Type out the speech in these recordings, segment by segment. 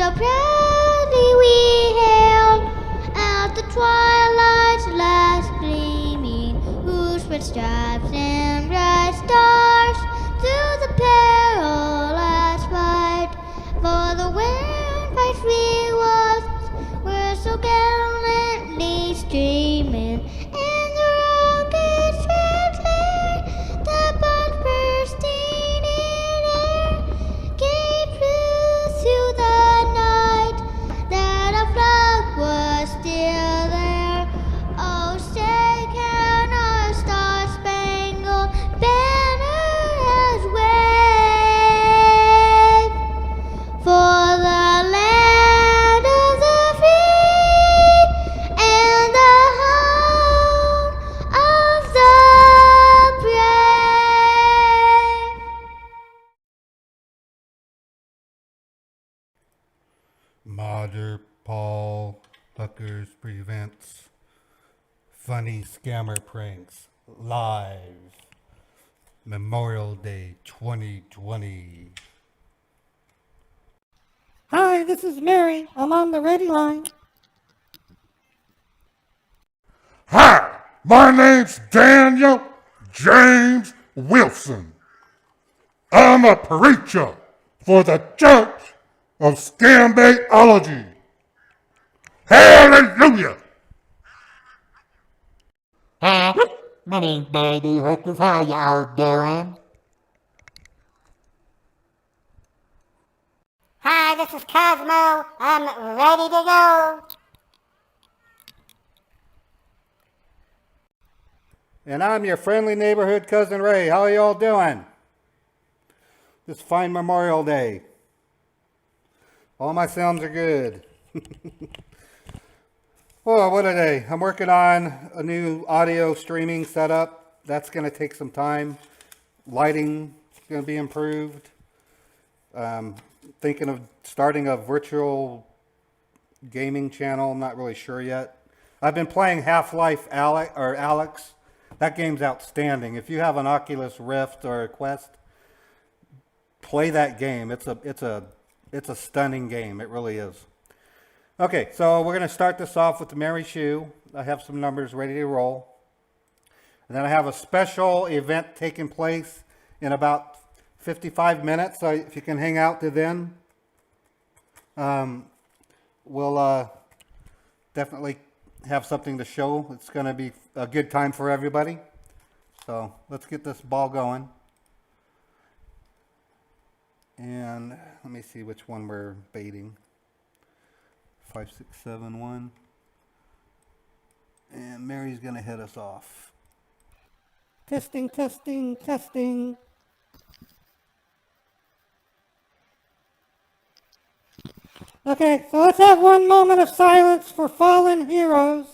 so proudly we hailed out the twilight's last gleaming, whose footsteps and bright stars through the perilous fight. For the windpipe's free waters were so gallantly streaming, and the rockets red flare, the bombs bursting in air, gave proof through the night that our flag was still there. Oh, say can our star-spangled banner has waved for the land of the free and the home of the brave. Modder Paul Huckers presents Funny Scammer Pranks live Memorial Day 2020. Hi, this is Mary. I'm on the ready line. Hi, my name's Daniel James Wilson. I'm a preacher for the Church of ScamBaitology. Hallelujah! Hi, my name's Baby Hookers. How y'all doing? Hi, this is Cosmo. I'm ready to go. And I'm your friendly neighborhood cousin Ray. How are y'all doing? This fine Memorial Day. All my sounds are good. Well, what a day. I'm working on a new audio streaming setup. That's going to take some time. Lighting is going to be improved. Thinking of starting a virtual gaming channel. I'm not really sure yet. I've been playing Half-Life Alex. That game's outstanding. If you have an Oculus Rift or a Quest, play that game. It's a stunning game. It really is. Okay, so we're going to start this off with the Mary Shoe. I have some numbers ready to roll. And then I have a special event taking place in about 55 minutes. So if you can hang out to then, we'll definitely have something to show. It's going to be a good time for everybody. So let's get this ball going. And let me see which one we're baiting. 5671. And Mary's going to hit us off. Testing, testing, testing. Okay, so let's have one moment of silence for fallen heroes.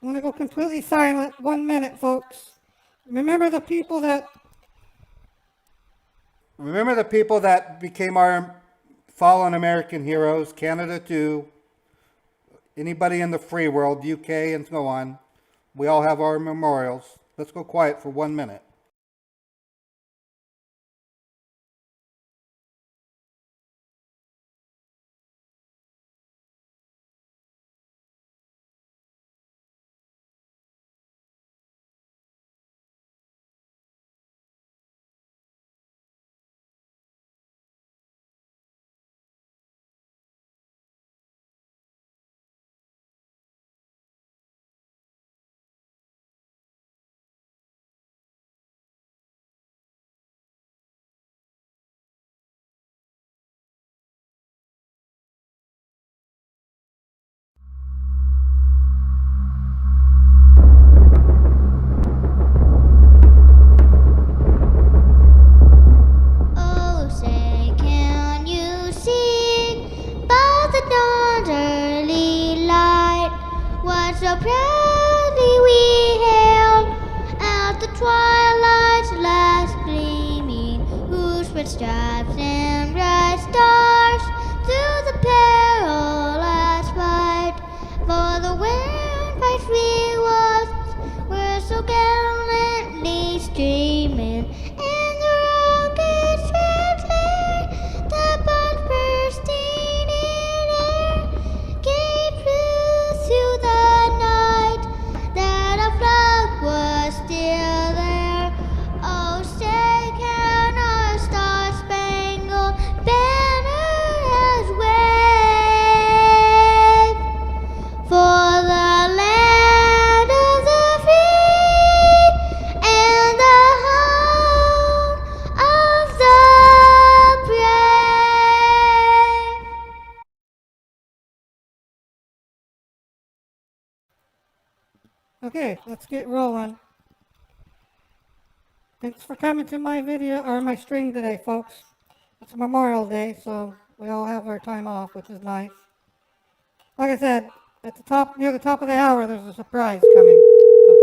I'm going to go completely silent. 1 minute, folks. Remember the people that became our fallen American heroes, Canada too, anybody in the free world, UK and so on. We all have our memorials. Let's go quiet for 1 minute. Oh, say can you see by the dawn's early light what so proudly we hailed out the twilight's last gleaming, whose footsteps and bright stars through the perilous fight. For the windpipe's free waters were so gallantly streaming, and the rockets red flare, the bombs bursting Okay, let's get rolling. Thanks for coming to my video, or my stream today, folks. It's Memorial Day, so we all have our time off, which is nice. Like I said, at the top, near the top of the hour, there's a surprise coming. So.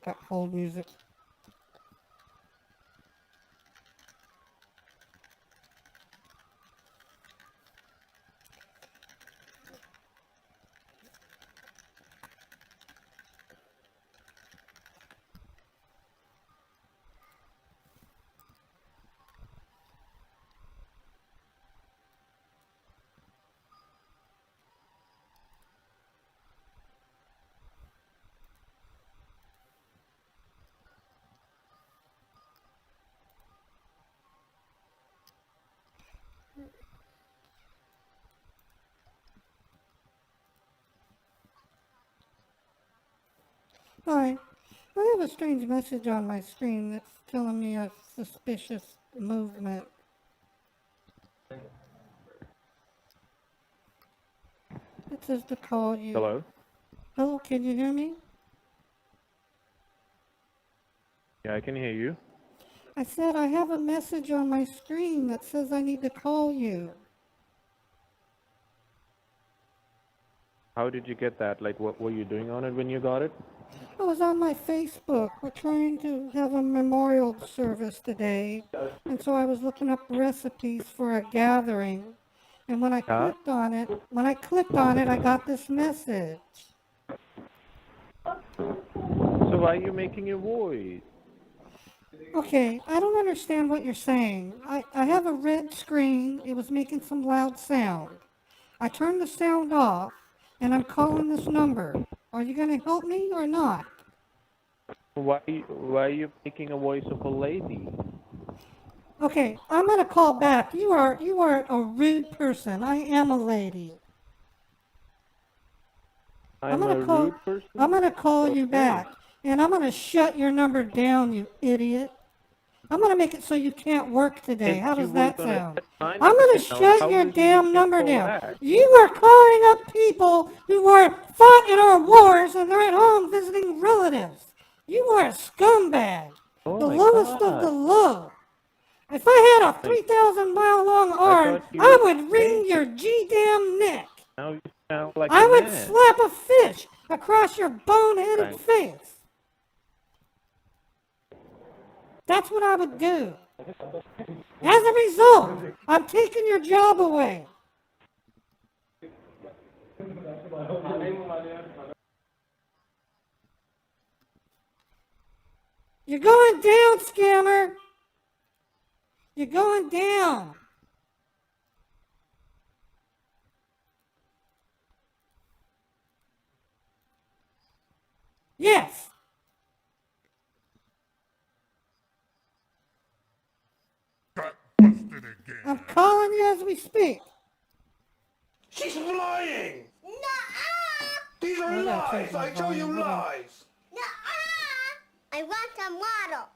Got hold music. Hi. I have a strange message on my screen that's telling me a suspicious movement. It says to call you. Hello? Hello, can you hear me? Yeah, I can hear you. I said I have a message on my screen that says I need to call you. How did you get that? Like, what were you doing on it when you got it? I was on my Facebook. We're trying to have a memorial service today, and so I was looking up recipes for a gathering. And when I clicked on it, I got this message. So why are you making your voice? Okay, I don't understand what you're saying. I have a red screen. It was making some loud sound. I turned the sound off, and I'm calling this number. Are you going to help me or not? Why are you making a voice of a lady? Okay, I'm going to call back. You are a rude person. I am a lady. I'm a rude person? I'm going to call you back, and I'm going to shut your number down, you idiot. I'm going to make it so you can't work today. How does that sound? I'm going to shut your damn number down. You are calling up people who are fought in our wars and they're at home visiting relatives. You are a scumbag. The lowest of the low. If I had a 3,000-mile-long arm, I would wring your G-damn neck. Now you sound like I a would man. slap a fish across your bone-headed face. That's what I would do. As a result, I'm taking your job away. You're going down, scammer. You're going down. Yes. Got busted again. I'm calling you as we speak. She's lying! Nuh-uh! These are lies! I tell you lies! Nuh-uh! I want a model.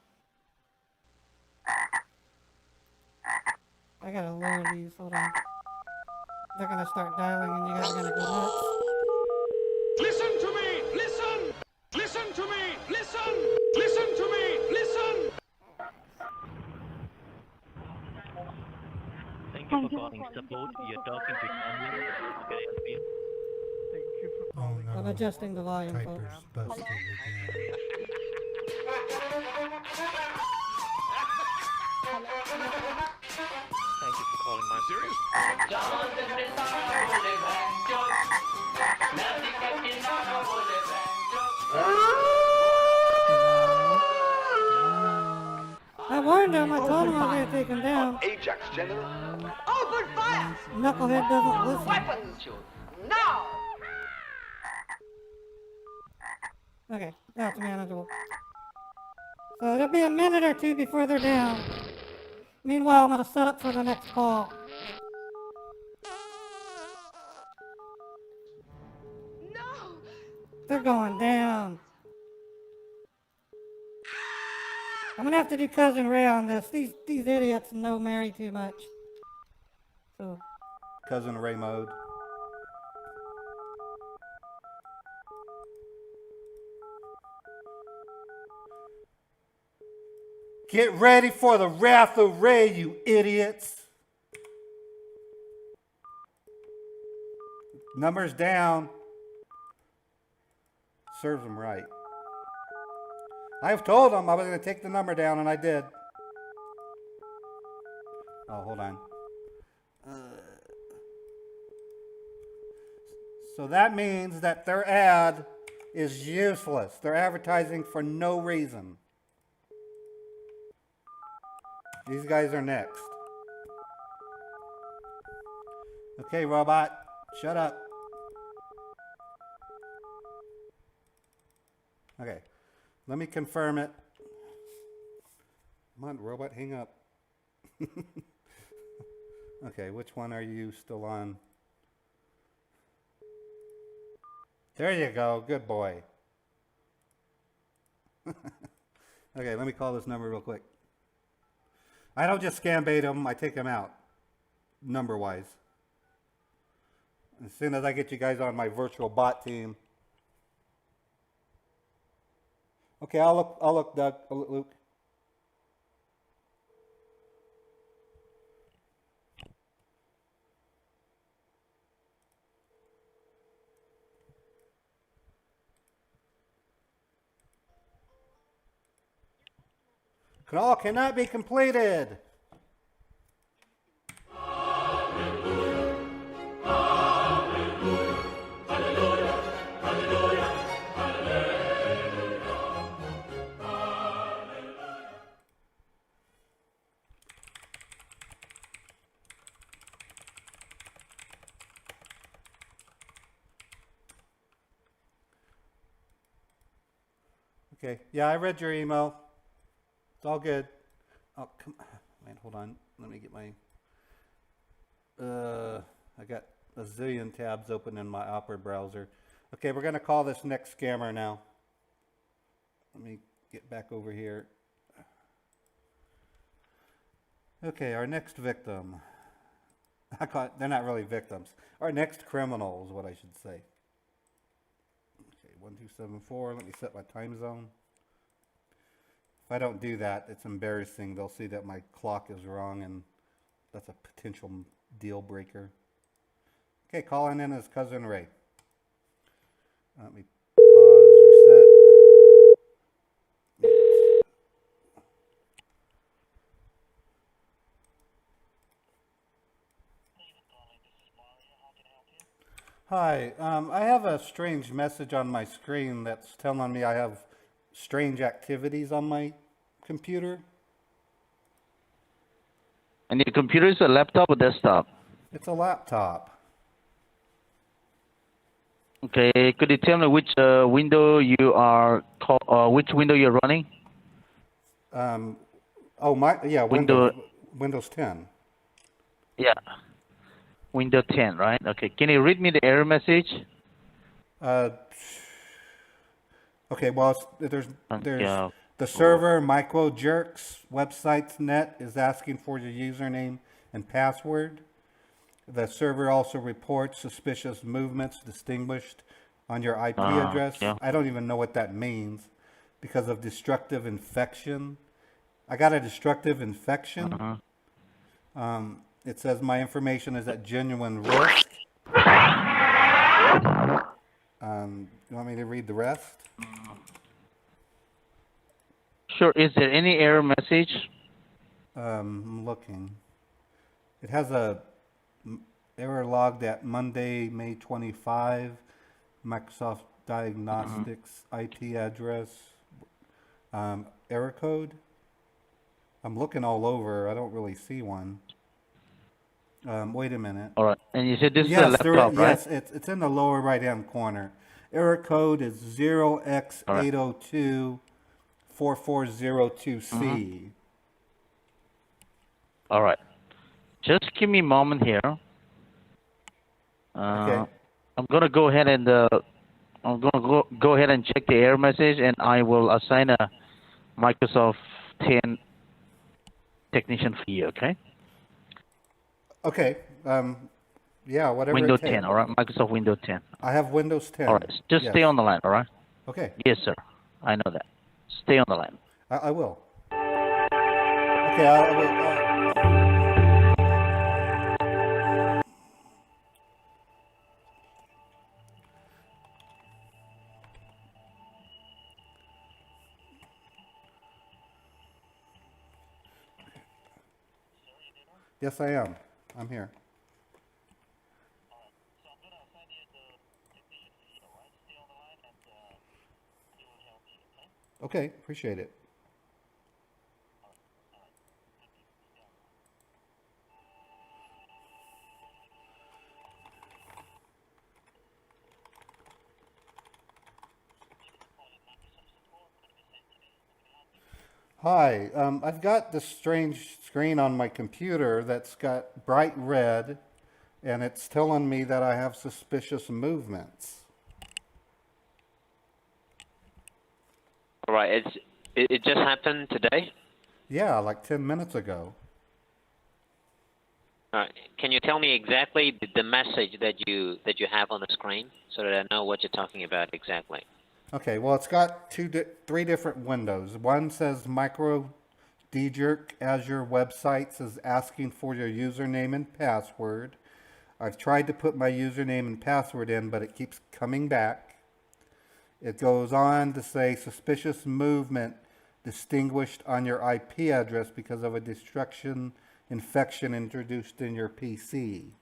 I gotta lower these. Hold on. They're gonna start dialing and you guys are gonna go nuts. Listen to me! Listen! Listen to me! Listen! Listen to me! Listen! Thank you for calling support. You're talking to someone. How can I help you? Oh no. I'm adjusting the volume, folks. Typer's busted again. Thank you for calling my Serious? I warned him. I told him I was gonna take a Ajax, General. Open fire! Knucklehead doesn't listen. Weapons! Now! Okay, that's manageable. So it'll be a minute or two before they're down. Meanwhile, I'm gonna set up for the next call. No! They're going down. I'm gonna have to do Cousin Ray on this. These idiots know Mary too much. So Cousin Ray mode. Get ready for the wrath of Ray, you idiots. Numbers down. Serves them right. I've told them I was going to take the number down, and I did. Oh, hold on. So that means that their ad is useless. They're advertising for no reason. These guys are next. Okay, robot, shut up. Okay, let me confirm it. Come on, robot, hang up. Okay, which one are you still on? There you go, good boy. Okay, let me call this number real quick. I don't just scam bait them, I take them out, number-wise. As soon as I get you guys on my virtual bot team. Okay, I'll look, Doug, Luke. Call cannot be completed. Okay, yeah, I read your email. It's all good. Oh, come on. Man, hold on. Let me get my... I got a zillion tabs open in my Opera browser. Okay, we're going to call this next scammer now. Let me get back over here. Okay, our next victim. They're not really victims. Our next criminal is what I should say. Okay, 1274. Let me set my time zone. If I don't do that, it's embarrassing. They'll see that my clock is wrong, and that's a potential deal breaker. Okay, calling in as Cousin Ray. Let me pause, reset. Hi, I have a strange message on my screen that's telling me I have strange activities on my computer. And your computer is a laptop or desktop? It's a laptop. Okay, could you tell me which window you are which window you're running? Windows 10. Yeah, Windows 10, right? Okay, can you read me the error message? Okay, well, there's the server MicroJerks websites net is asking for your username and password. The server also reports suspicious movements distinguished on your IP address. Yeah. I don't even know what that means because of destructive infection. I got a destructive infection. It says my information is at genuine risk. You want me to read the rest? Sure. Is there any error message? I'm looking. It has a error logged at Monday, May 25, Microsoft Diagnostics IP address, error code. I'm looking all over. I don't really see one. Wait a minute. All right. And you said this is a Yes, laptop, right? yes, it's in the lower right-hand corner. Error code is 0x802-4402C. All right. Just give me a moment here. Okay. I'm gonna go ahead and go ahead and check the error message, and I will assign a Microsoft 10 technician for you. Okay? Okay. Yeah, whatever Windows it takes. 10. All right. Microsoft Windows 10. I have Windows 10. All right. Just Yes. stay on the line. All right. Okay. Yes, sir. I know that. Stay on the line. I will. Okay, I will. Yes, I am. I'm here. Okay, appreciate it. Hi, I've got this strange screen on my computer that's got bright red, and it's telling me that I have suspicious movements. All right, it just happened today? Yeah, like 10 minutes ago. All right, can you tell me exactly the message that you have on the screen so that I know what you're talking about exactly? Okay, well, it's got three different windows. One says Micro D-Jerk Azure Websites is asking for your username and password. I've tried to put my username and password in, but it keeps coming back. It goes on to say suspicious movement distinguished on your IP address because of a destruction infection introduced in your PC.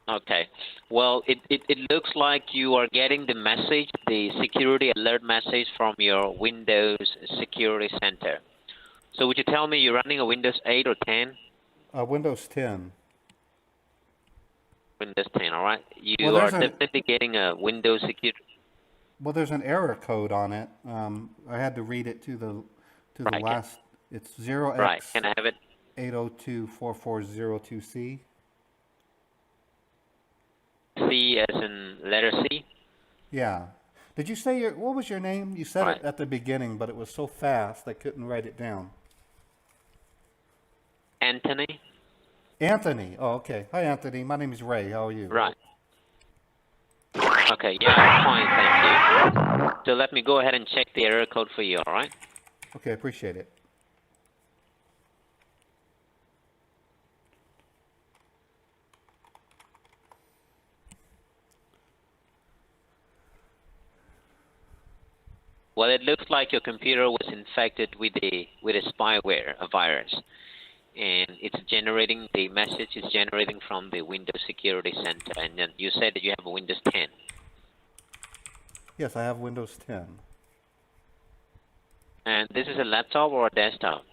Okay. Well, it looks like you are getting the message, the security alert message from your Windows Security Center. So would you tell me you're running a Windows 8 or 10? Windows 10. Windows 10, all right. You Well, are definitely getting a Windows Security. Well, there's an error code on it. I had to read it to the Right, last. It's 0x. Right. Can I have it? 802-4402C. C as in letter C? Yeah. Did you say what was your name? You said it at the beginning, but it was so fast I couldn't write it down. Anthony? Anthony. Oh, okay. Hi, Anthony. My name is Ray. How are you? Right. Okay, yeah, I'm fine, thank you. So let me go ahead and check the error code for you, all right? Okay, appreciate it. Well, it looks like your computer was infected with a spyware, a virus, and it's generating the message is generating from the Windows Security Center. And then you said that you have a Windows 10. Yes, I have Windows 10. And this is a laptop or a desktop?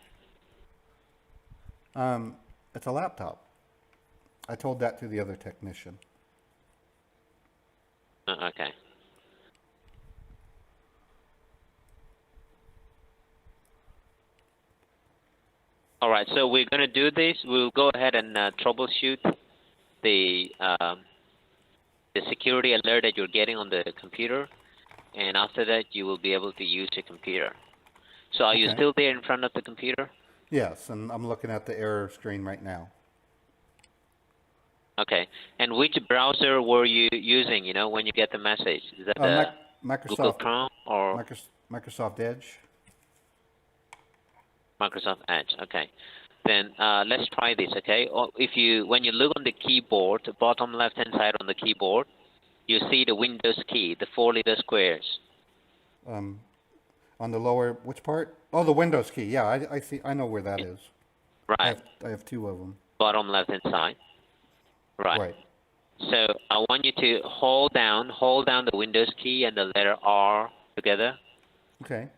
It's a laptop. I told that to the other technician. Okay. All right, so we're going to do this. We'll go ahead and troubleshoot the security alert that you're getting on the computer, and after that, you will be able to use your computer. So are you still there in front of the computer? Yes, and I'm looking at the error screen right now. Okay, and which browser were you using, when you get the message? Is that Microsoft, Google Chrome or Microsoft Edge? Microsoft Edge, okay. Then let's try this, okay? When you look on the keyboard, the bottom left-hand side on the keyboard, you see the Windows key, the 4 little squares. On the lower, which part? Oh, the Windows key. Yeah, I see. I know where that is. Right. I have two of them. Bottom left-hand side. Right. So I want you to hold down the Windows key and the letter R together. Okay.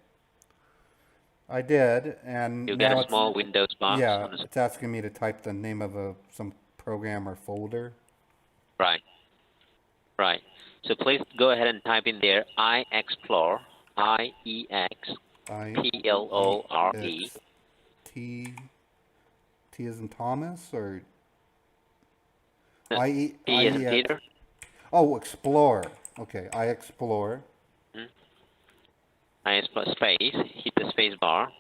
I did, and You now get a it's, small Windows box. yeah, On the, it's asking me to type the name of some program or folder. right. Right. So please go ahead and type in there iExplore, IEXPLORE. T as in Thomas, or P as in Peter. Oh, explore. Okay, I explore. iExplore space. Hit the space bar.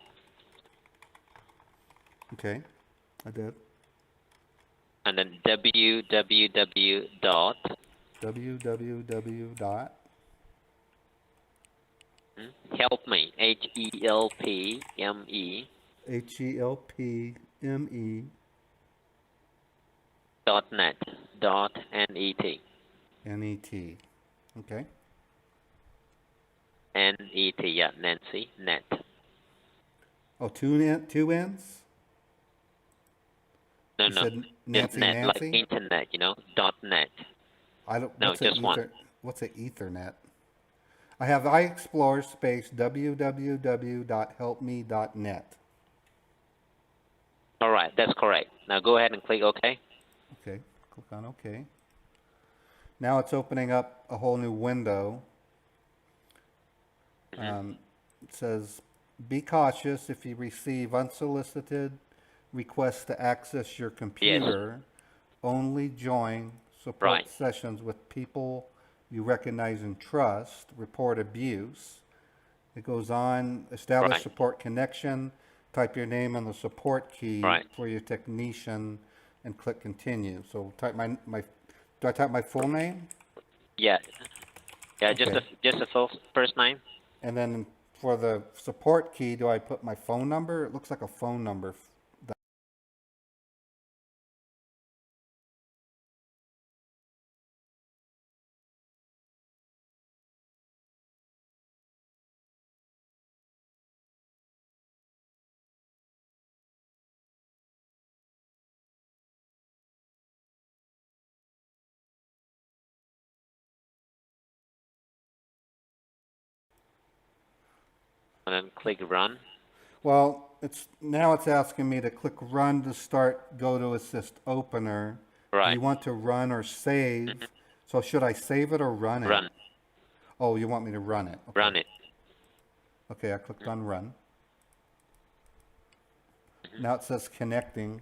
Okay, I did. And then www dot help me HELPME HELPME .net .net NET. Okay. NET, yeah, Nancy, net. Oh, two N's? No, You no, said just Nancy, net, like Nancy? internet, .net. I don't. No, just one. What's an Ethernet? I have iExplore space www.helpme.net. All right, that's correct. Now go ahead and click OK. Okay, click on OK. Now it's opening up a whole new window. It says, be cautious if you receive unsolicited requests to access your computer. Only join support sessions with people you recognize and trust. Report abuse. It goes on, establish support connection. Type your name and the support key for your technician and click continue. So type do I type my full name? Yeah. Yeah, Okay. just the first name. And then for the support key, do I put my phone number? It looks like a phone number. And then click run. Well, now it's asking me to click run to start Go to Assist Opener. Do you want to run or save? So should I save it or run it? Run. Oh, you want me to run it? Okay. Run it. Okay, I clicked on run. Now it says connecting.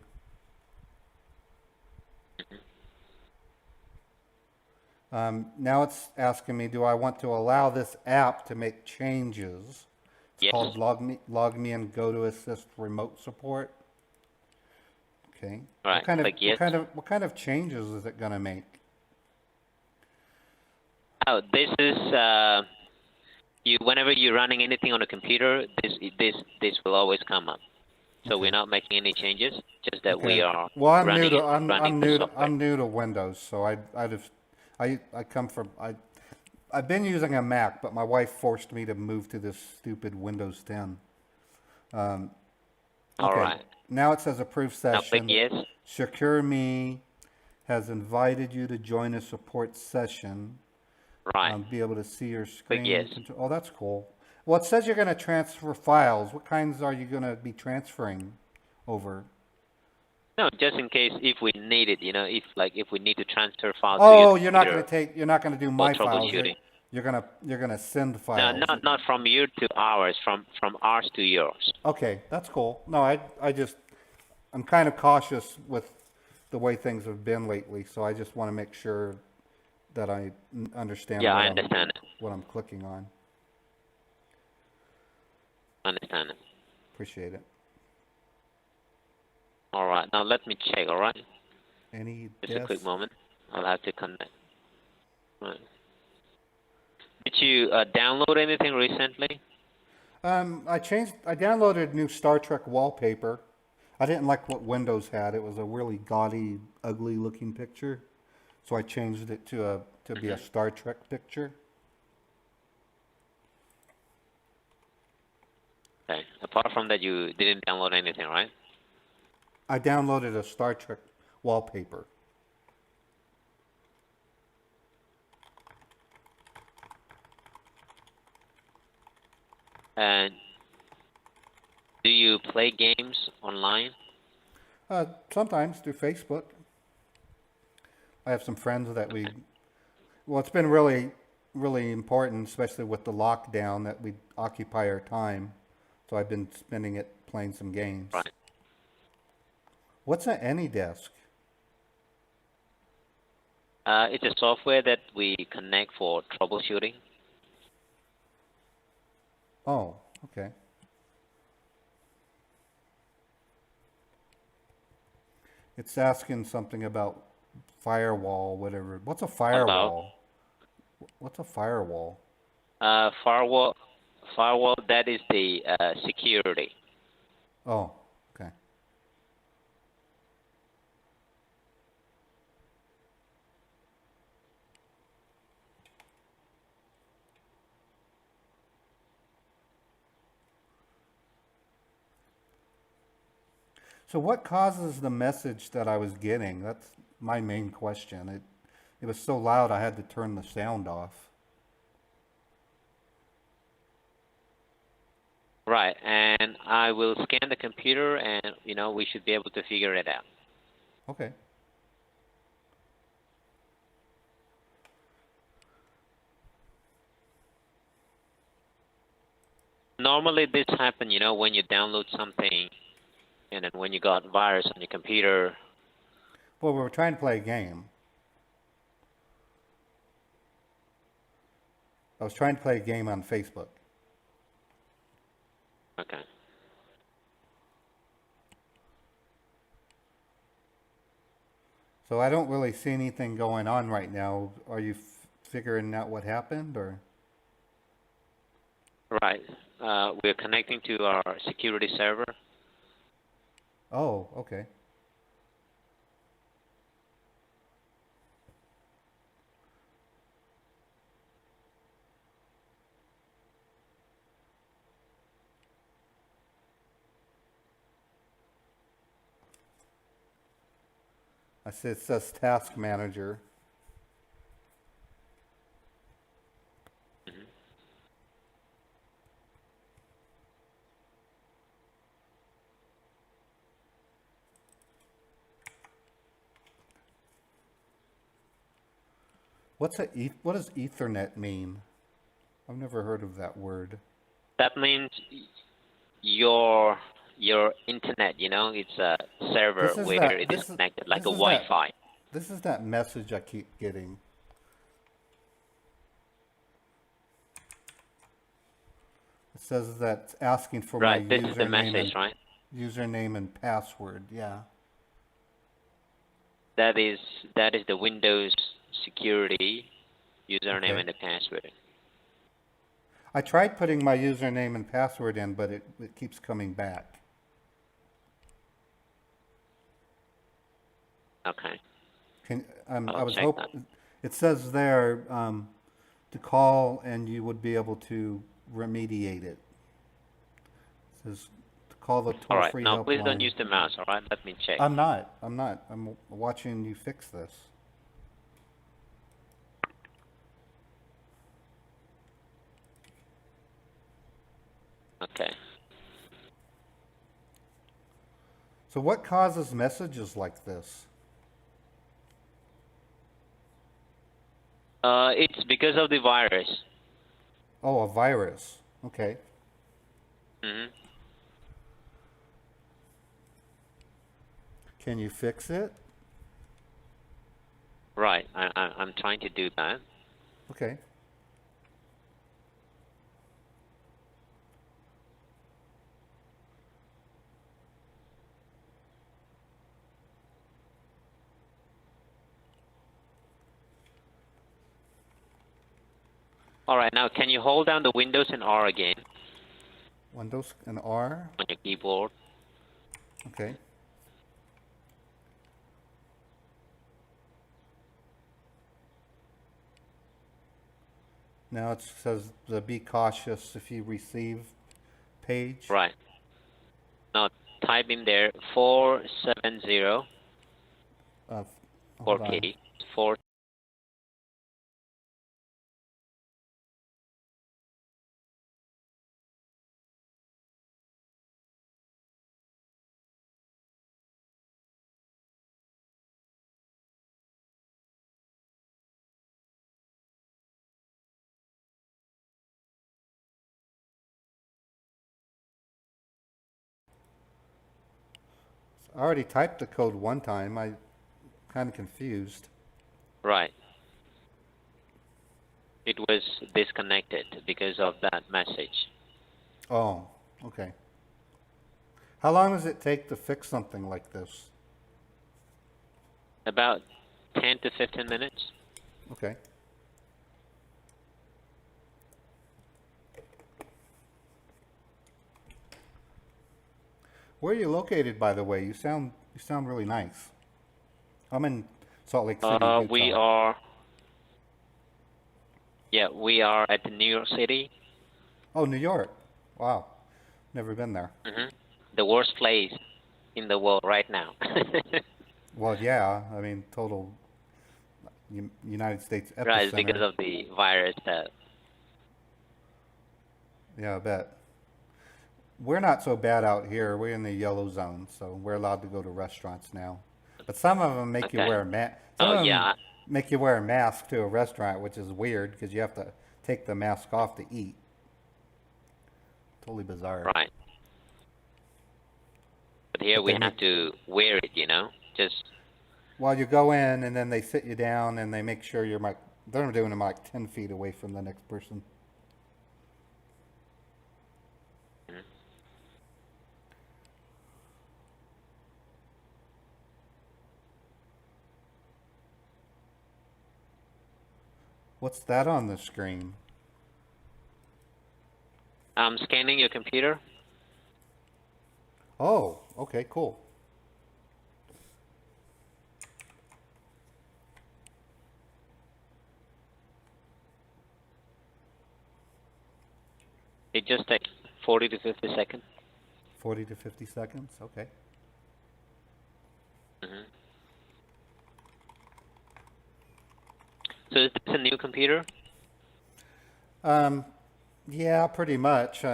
Now it's asking me, do I want to allow this app to make changes? It's called log me and Go to Assist Remote Support. Okay. Right. What kind of changes is it going to make? Oh, this is whenever you're running anything on a computer, this will always come up. So we're not making any changes, just that we are running I'm new to Windows, so I've been using a Mac, but my wife forced me to move to this stupid Windows 10. All right. Now it says approve session. Now click yes. Secure Me has invited you to join a support session. Right. Be able to see your screen. Click yes. Oh, that's cool. Well, it says you're going to transfer files. What kinds are you going to be transferring over? No, just in case if we need it, if we need to transfer files. Oh, you're not going to do my files. You're going to send files. No, not from you to ours, from ours to yours. Okay, that's cool. No, I'm kind of cautious with the way things have been lately, so I just want to make sure that I understand what I'm clicking on. Understand it. Appreciate it. All right, now let me check, all right? Just a quick moment. I'll have to connect. Right. Did you download anything recently? I downloaded new Star Trek wallpaper. I didn't like what Windows had. It was a really gaudy, ugly looking picture. So I changed it to be a Star Trek picture. Okay. Apart from that, you didn't download anything, right? I downloaded a Star Trek wallpaper. And Do you play games online? Sometimes through Facebook. I have some friends that well, it's been really, really important, especially with the lockdown, that we occupy our time. So I've been spending it playing some games. Right. What's an AnyDesk? It's a software that we connect for troubleshooting. Oh, okay. It's asking something about firewall, whatever. What's a firewall? What's a firewall? Firewall, that is the security. Oh, okay. So what causes the message that I was getting? That's my main question. It was so loud I had to turn the sound off. Right, and I will scan the computer, and we should be able to figure it out. Okay. Normally, this happens, when you download something, and then when you got virus on your computer. Well, we were trying to play a game. I was trying to play a game on Facebook. Okay. So I don't really see anything going on right now. Are you figuring out what happened, or? Right. We're connecting to our security server. Oh, okay. I see it says Task Manager. What does Ethernet mean? I've never heard of that word. That means your internet, it's a server where it is connected like a Wi-Fi. This is that message I keep getting. It says that it's asking for my Right, this is the message, right? Username and password, yeah. That is the Windows security username Okay. and the password. I tried putting my username and password in, but it keeps coming back. Okay. I was check that. It says there to call and you would be able to remediate it. It says to call the All right. toll-free Now, helpline. please don't use the mouse. All right. Let me check. I'm not. I'm watching you fix this. Okay. So what causes messages like this? It's because of the virus. Oh, a virus. Okay. Hmm. Can you fix it? Right. I'm trying to do that. Okay. All right. Now, can you hold down the Windows and R again Windows and R. on your keyboard? Okay. Now it says the be cautious if you receive page. Right. Now, type in there 470 Hold on. 4K 4 I already typed the code one time. I kind of confused. Right. It was disconnected because of that message. Oh, okay. How long does it take to fix something like this? About 10 to 15 minutes. Okay. Where are you located, by the way? You sound really nice. I'm in Salt Lake City, Utah. We are at New York City. Oh, New York. Wow. Never been there. The worst place in the world right now. Well, yeah. I mean, total United States epicenter. Right, it's because of the virus that... Yeah, I bet. We're not so bad out here. We're in the yellow zone, so we're allowed to go to restaurants now. But some of them make you wear a mask. Make you wear a mask to a restaurant, which is weird because you have to take the mask off to eat. Totally bizarre. Right. But here we have to wear it, you know, just... Well, you go in and then they sit you down and they make sure you're like, they're doing them like 10 feet away from the next person. What's that on the screen? I'm scanning your computer. Oh, okay, cool. It just takes 40 to 50 seconds. 40 to 50 seconds, okay. So is this a new computer? Yeah, pretty much.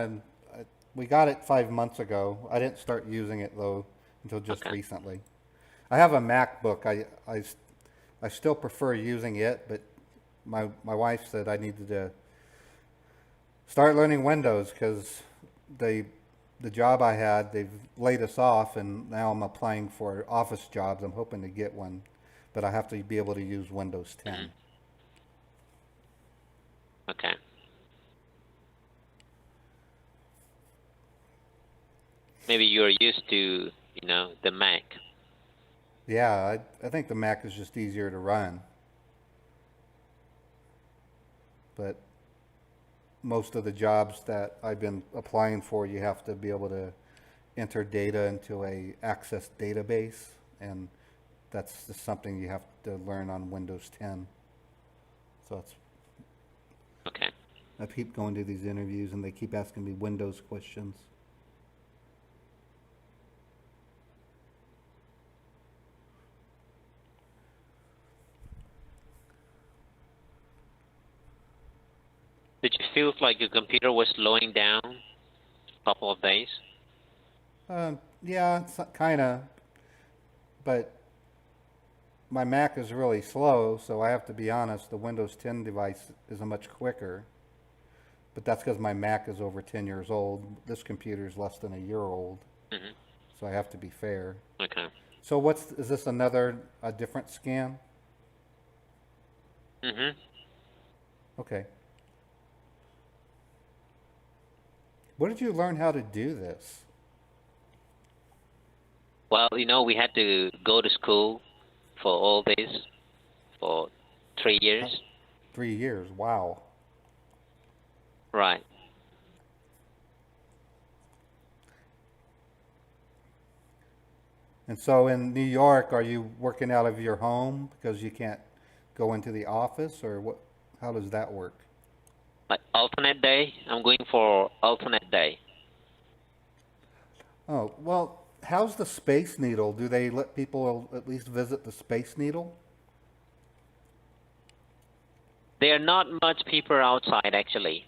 We got it 5 months ago. I didn't start using it though until just recently. I have a MacBook. I still prefer using it, but my wife said I needed to start learning Windows because the job I had, they've laid us off, and now I'm applying for office jobs. I'm hoping to get one, but I have to be able to use Windows 10. Okay. Maybe you're used to, you know, the Mac. Yeah, I think the Mac is just easier to run. But most of the jobs that I've been applying for, you have to be able to enter data into a Access database, and that's just something you have to learn on Windows 10. So it's... Okay. I keep going to these interviews and they keep asking me Windows questions. Did you feel like your computer was slowing down a couple of days? Yeah, kind of. But my Mac is really slow, so I have to be honest, the Windows 10 device is much quicker. But that's because my Mac is over 10 years old. This computer is less than a year old. So I have to be fair. Okay. So is this a different scam? Okay. Where did you learn how to do this? Well, you know, we had to go to school for all this for 3 years. 3 years, wow. Right. And so in New York, are you working out of your home because you can't go into the office, or what? How does that work? Like alternate day? I'm going for alternate day. Oh, well, how's the Space Needle? Do they let people at least visit the Space Needle? There are not much people outside, actually.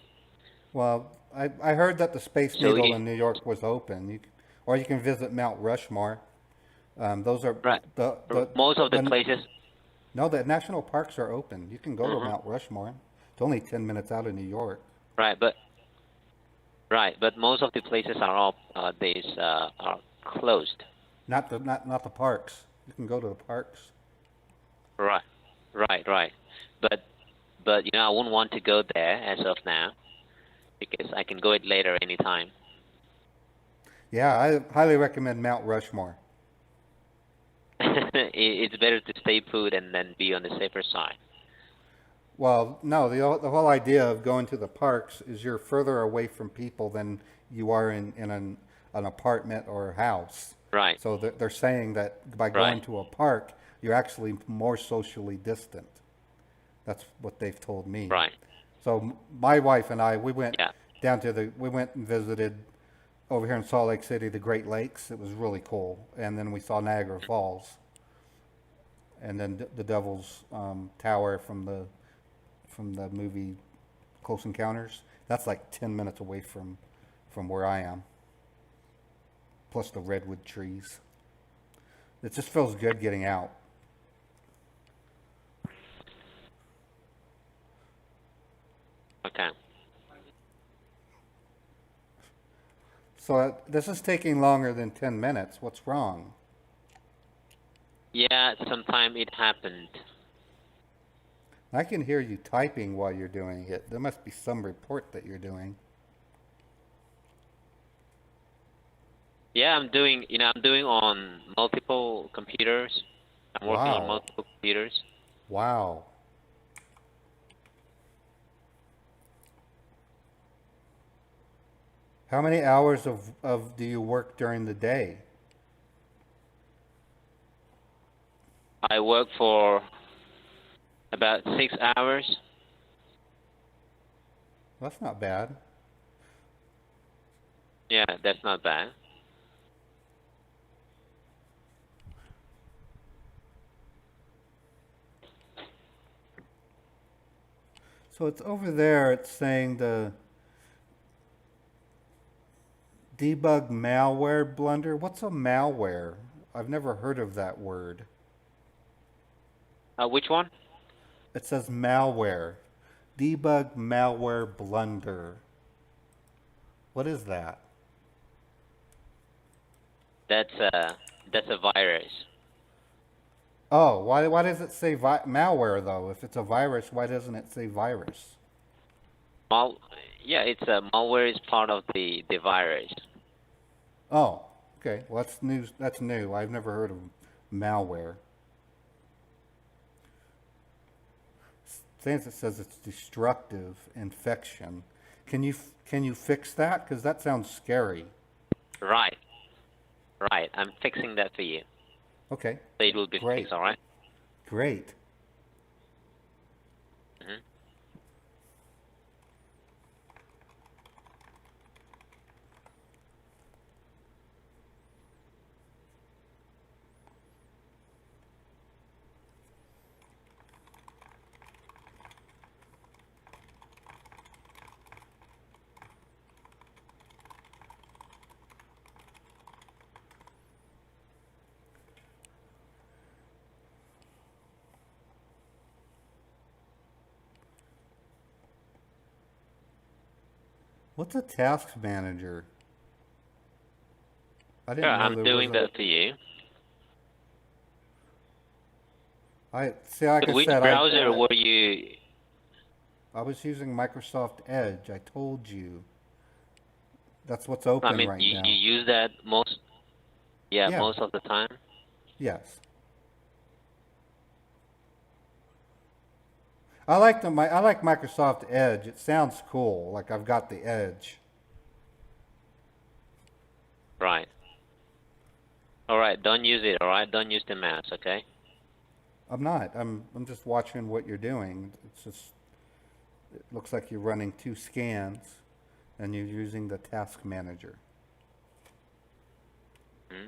Well, I heard that the Space Needle in New York was open. Or you can visit Mount Rushmore. Those are most of the places. No, the national parks are open. You can go to Mount Rushmore. It's only 10 minutes out of New York. Right, but most of the places are all are closed. Not the parks. You can go to the parks. Right, right. But I wouldn't want to go there as of now because I can go it later anytime. Yeah, I highly recommend Mount Rushmore. It's better to stay put and then be on the safer side. Well, no, the whole idea of going to the parks is you're further away from people than you are in an apartment or a house. Right. So they're saying that by going to a park, you're actually more socially distant. That's what they've told me. Right. So my wife and I, we went Yeah. we went and visited over here in Salt Lake City, the Great Lakes. It was really cool. And then we saw Niagara Falls. And then the Devil's Tower from the movie Close Encounters. That's like 10 minutes away from where I am. Plus the redwood trees. It just feels good getting out. Okay. So this is taking longer than 10 minutes. What's wrong? Yeah, sometime it happened. I can hear you typing while you're doing it. There must be some report that you're doing. Yeah, I'm doing on multiple computers. I'm working on multiple computers. Wow. How many hours of do you work during the day? I work for about 6 hours. That's not bad. Yeah, that's not bad. So it's over there, it's saying the debug malware blunder. What's a malware? I've never heard of that word. Which one? It says malware. Debug malware blunder. What is that? That's a virus. Oh, why does it say malware though? If it's a virus, why doesn't it say virus? Yeah, it's malware is part of the virus. Oh, okay. Well, that's news. That's new. I've never heard of malware. Since it says it's destructive infection, can you fix that? Because that sounds scary. Right. I'm fixing that for you. Okay. So it will be Great. fixed, all right? Great. Mm-hmm. What's a task manager? I didn't Yeah, know I'm there doing was that for you. like I Which said, browser were you? I was using Microsoft Edge. I told you. That's what's open I mean, right you now. use that most. Yeah, Yeah. most of the time. Yes. I like Microsoft Edge. It sounds cool. Like I've got the edge. Right. All right, don't use it. All right, don't use the mouse. Okay. I'm not. I'm just watching what you're doing. It looks like you're running 2 scans, and you're using the task manager. Hmm?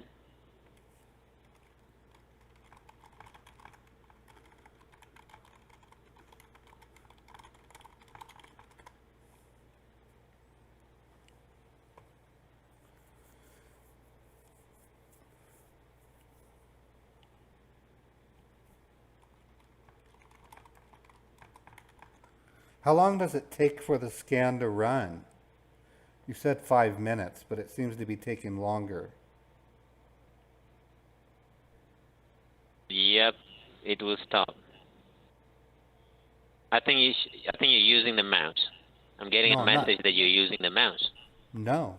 How long does it take for the scan to run? You said 5 minutes, but it seems to be taking longer. it will stop. I think you're using the mouse. I'm getting No, a I'm not. message that you're using the mouse. No.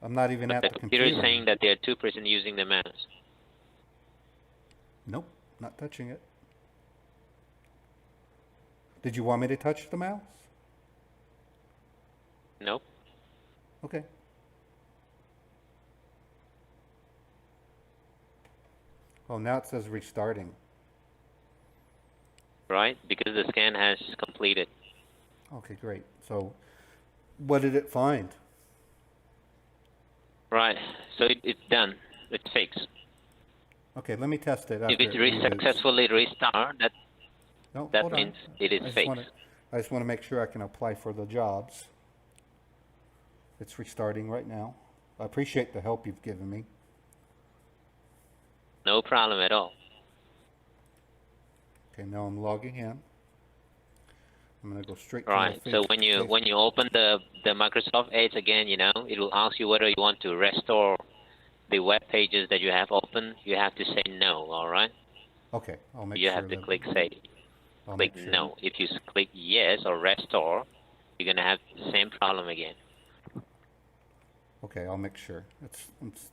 I'm not even But at the the computer is computer. saying that there are 2% using the mouse. Nope, not touching it. Did you want me to touch the mouse? Nope. Okay. Oh, now it says restarting. Right? Because the scan has completed. Okay, great. So, what did it find? Right. So it's done. It's fixed. Okay, let me test it after If it reboots. successfully restart, No, that hold on. means it is fixed. I just want to make sure I can apply for the jobs. It's restarting right now. I appreciate the help you've given me. No problem at all. Okay, now I'm logging in. I'm gonna go straight to Right. my So when you open the Microsoft Edge again, it will ask you whether you want to restore the web pages that you have open. You have to say no. All right. Okay, I'll make You sure have to that click say. I'll Click make sure. no. If you click yes or restore, you're gonna have the same problem again. Okay, I'll make sure.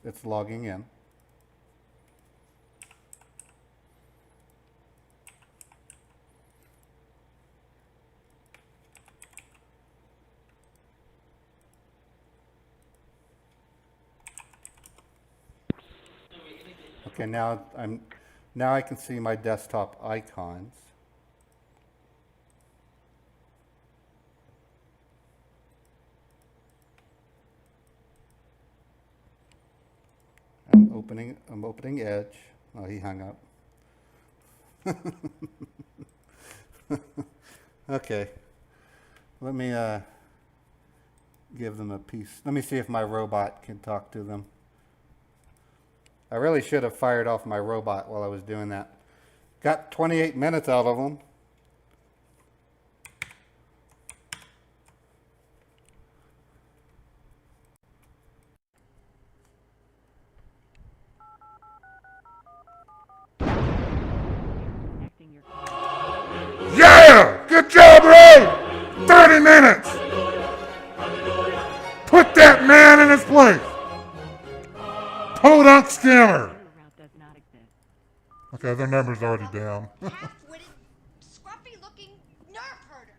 It's logging in. Okay, now I can see my desktop icons. I'm opening Edge. Oh, he hung up. Okay. Let me give them a piece. Let me see if my robot can talk to them. I really should have fired off my robot while I was doing that. Got 28 minutes out of them. Yeah! Good job, Ray! 30 minutes! Put that man in his place! Podunk scammer! Okay, their number's already down. Half-witted, scruffy-looking nerf herder.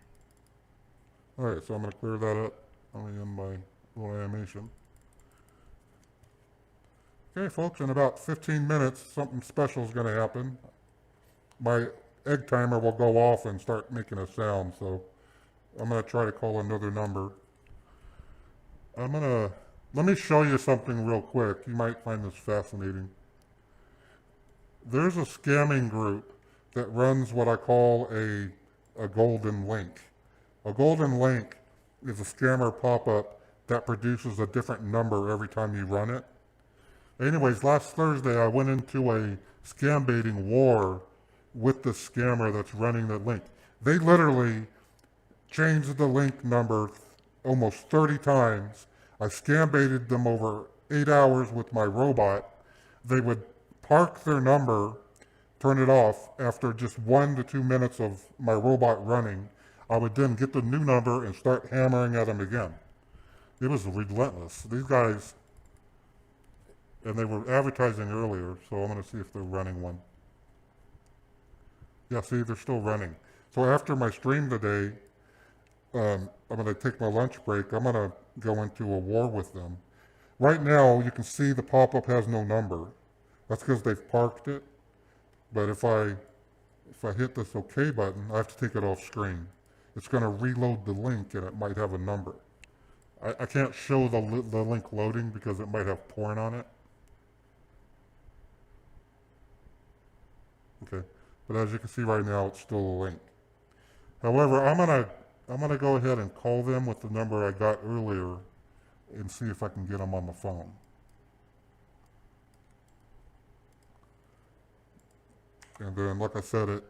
Alright, so I'm going to clear that up. Let me end my little animation. Okay, folks, in about 15 minutes, something special is going to happen. My egg timer will go off and start making a sound, so I'm going to try to call another number. Let me show you something real quick. You might find this fascinating. There's a scamming group that runs what I call a golden link. A golden link is a scammer pop-up that produces a different number every time you run it. Anyways, last Thursday I went into a scam baiting war with the scammer that's running the link. They literally changed the link number almost 30 times. I scam baited them over 8 hours with my robot. They would park their number, turn it off after just 1 to 2 minutes of my robot running. I would then get the new number and start hammering at them again. It was relentless. These guys, and they were advertising earlier, so I'm going to see if they're running one. Yeah, see, they're still running. So after my stream today, I'm going to take my lunch break. I'm going to go into a war with them. Right now, you can see the pop-up has no number. That's because they've parked it. But if I hit this OK button, I have to take it off screen. It's going to reload the link, and it might have a number. I can't show the link loading because it might have porn on it. Okay, but as you can see right now, it's still a link. However, I'm gonna go ahead and call them with the number I got earlier and see if I can get them on the phone. And then, like I said,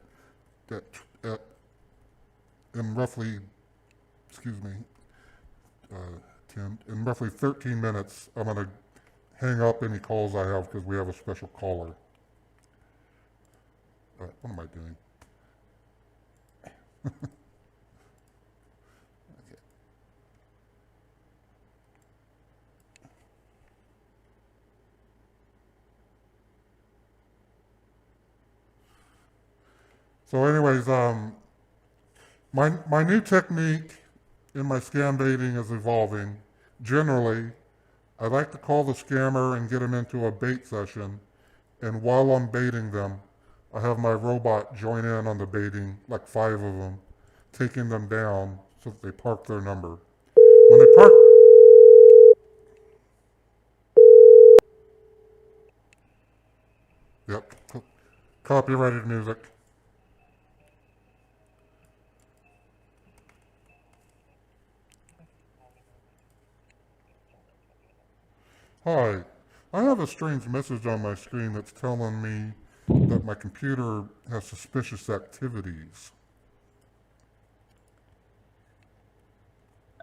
in roughly, in roughly 13 minutes, I'm gonna hang up any calls I have because we have a special caller. What am I doing? Okay. So anyways, my new technique in my scam baiting is evolving. Generally, I like to call the scammer and get them into a bait session, and while I'm baiting them, I have my robot join in on the baiting, like 5 of them, taking them down so that they park their number. When they park... Yep, copyrighted music. Hi, I have a strange message on my screen that's telling me that my computer has suspicious activities.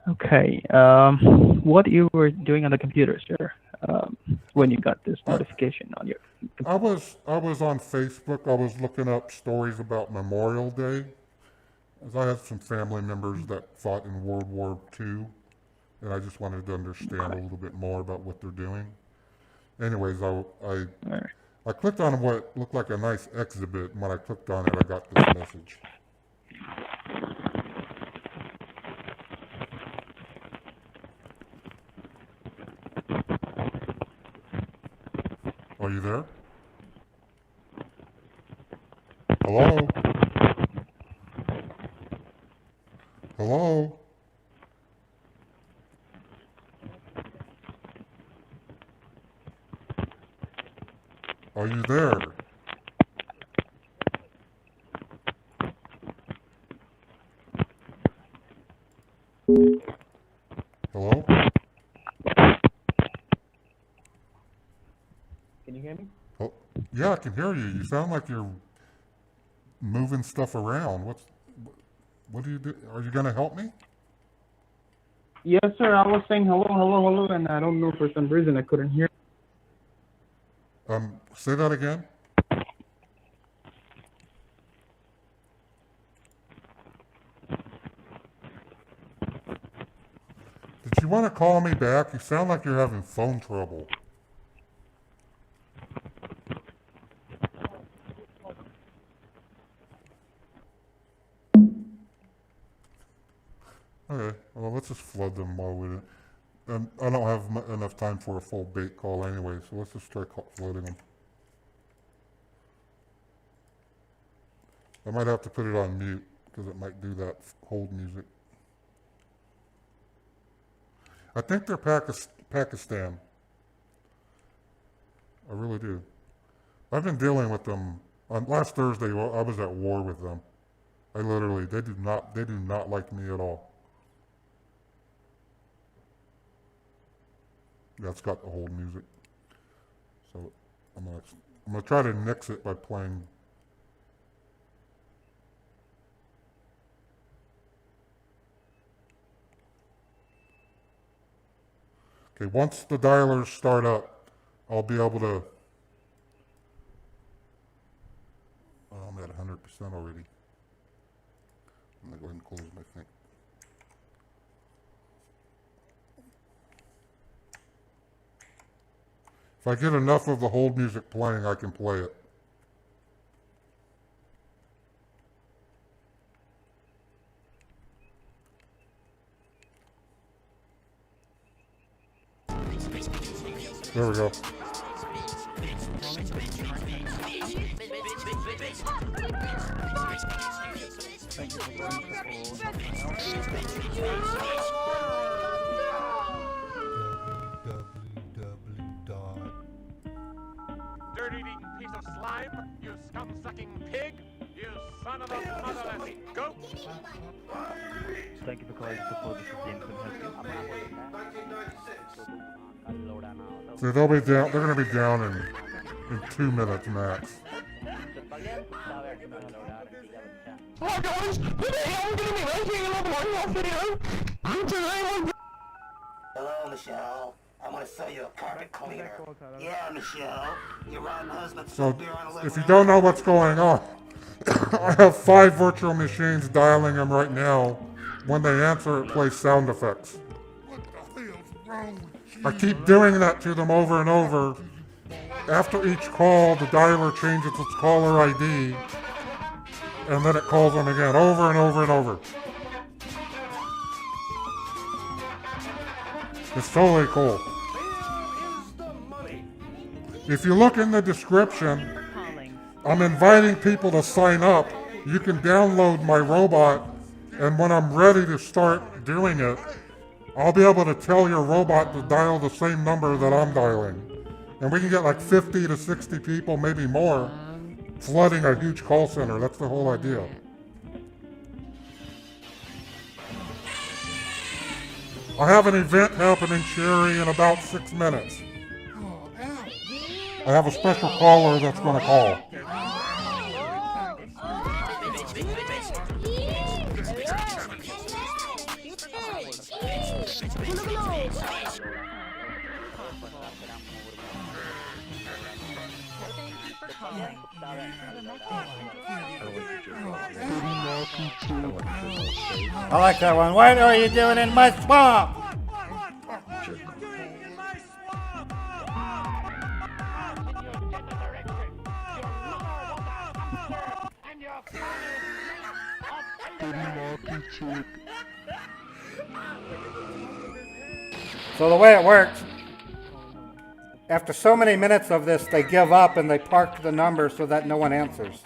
Okay, what you were doing on the computer, sir, when you got this notification on your computer? I was on Facebook. I was looking up stories about Memorial Day, as I have some family members that fought in World War II, and I just wanted to understand a little bit more about what they're doing. Anyways, I clicked on what looked like a nice exhibit, and when I clicked on it, I got this message. Are you there? Hello? Hello? Are you there? Hello? Can you hear me? Oh, yeah, I can hear you. You sound like you're moving stuff around. What do you do? Are you going to help me? Yes, sir. I was saying hello, hello, hello, and I don't know, for some reason I couldn't hear. Say that again. Did you want to call me back? You sound like you're having phone trouble. Okay, well, let's just flood them while we... I don't have enough time for a full bait call anyway, so let's just try flooding them. I might have to put it on mute, because it might do that hold music. I think they're Pakistan. I really do. I've been dealing with them. On last Thursday, I was at war with them. They do not like me at all. That's got the hold music. So I'm gonna try to nix it by playing. Okay, once the dialers start up, I'll be able to... Oh, I'm at 100% already. I'm gonna go ahead and close my thing. If I get enough of the hold music playing, I can play it. There we go. Dirt-eating piece of slime, you scum-sucking pig, you son of a motherless goat. Thank you for calling support. This is James. Can I help you? So they'll be down. They're going to be down in 2 minutes max. Hi guys, today I'm going to be making another one-off video. And today we're... Hello, Michelle. I want to sell you a carpet cleaner. Yeah, Michelle. Your rotten husband So beer on a if you don't know what's going on, I have 5 virtual machines dialing them right now. When they answer, it plays sound effects. I keep doing that to them over and over. After each call, the dialer changes its caller ID, and then it calls them again, over and over and over. It's totally cool. If you look in the description, I'm inviting people to sign up. You can download my robot, and when I'm ready to start doing it, I'll be able to tell your robot to dial the same number that I'm dialing. And we can get like 50 to 60 people, maybe more, flooding a huge call center. That's the whole idea. I have an event happening, Sherry, in about 6 minutes. I have a special caller that's going to call. I like that one. What are you doing in my swamp? So the way it works, after so many minutes of this, they give up and they park the number so that no one answers.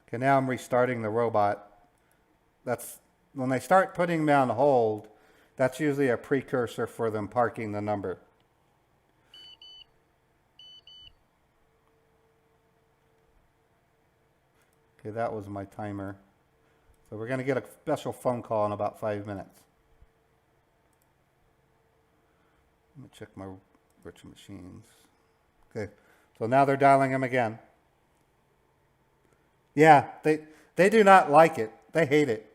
Okay, now I'm restarting the robot. That's when they start putting me on hold, that's usually a precursor for them parking the number. Okay, that was my timer. So we're going to get a special phone call in about 5 minutes. Let me check my virtual machines. Okay, so now they're dialing them again. Yeah, they do not like it. They hate it.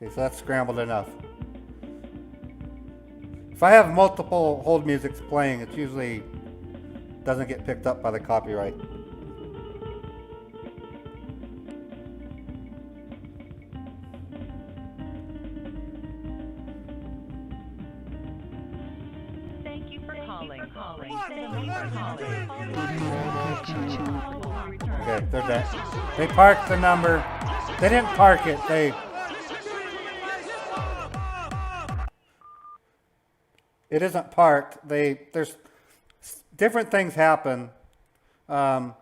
Okay, so that's scrambled enough. If I have multiple hold musics playing, it usually doesn't get picked up by the copyright. Thank you for calling. Okay, they're dead. They parked the number. They didn't park it. It isn't parked. There's different things happen when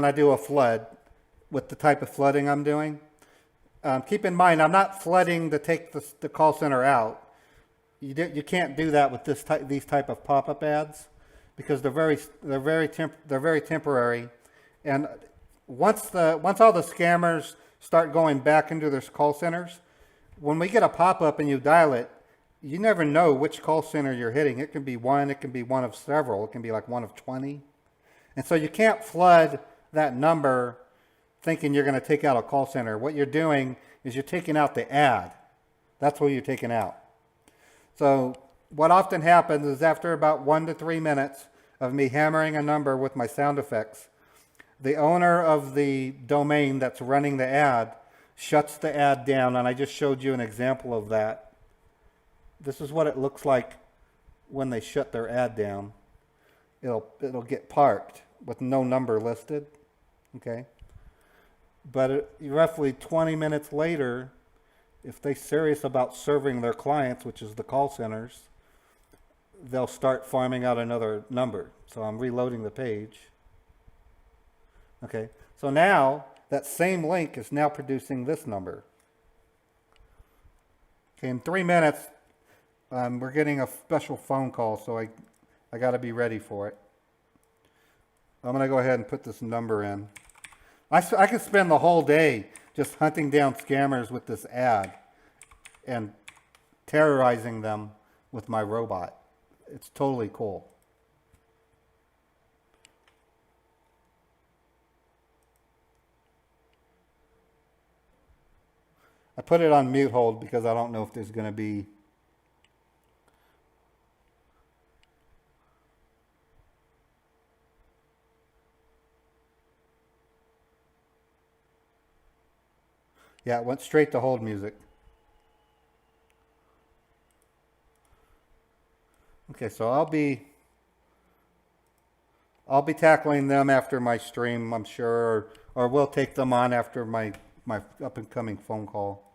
I do a flood with the type of flooding I'm doing. Keep in mind, I'm not flooding to take the call center out. You can't do that with these type of pop-up ads because they're very temporary. And once all the scammers start going back into their call centers, when we get a pop-up and you dial it, you never know which call center you're hitting. It can be one, it can be one of several, it can be like one of 20. And so you can't flood that number thinking you're going to take out a call center. What you're doing is you're taking out the ad. That's what you're taking out. So what often happens is after about 1 to 3 minutes of me hammering a number with my sound effects, the owner of the domain that's running the ad shuts the ad down, and I just showed you an example of that. This is what it looks like when they shut their ad down. It'll get parked with no number listed, okay? But roughly 20 minutes later, if they're serious about serving their clients, which is the call centers, they'll start farming out another number. So I'm reloading the page. Okay, so now that same link is now producing this number. Okay, in 3 minutes, we're getting a special phone call, so I got to be ready for it. I'm going to go ahead and put this number in. I could spend the whole day just hunting down scammers with this ad and terrorizing them with my robot. It's totally cool. I put it on mute hold because I don't know if there's going to be... Yeah, it went straight to hold music. Okay, so I'll be tackling them after my stream, I'm sure, or we'll take them on after my up and coming phone call.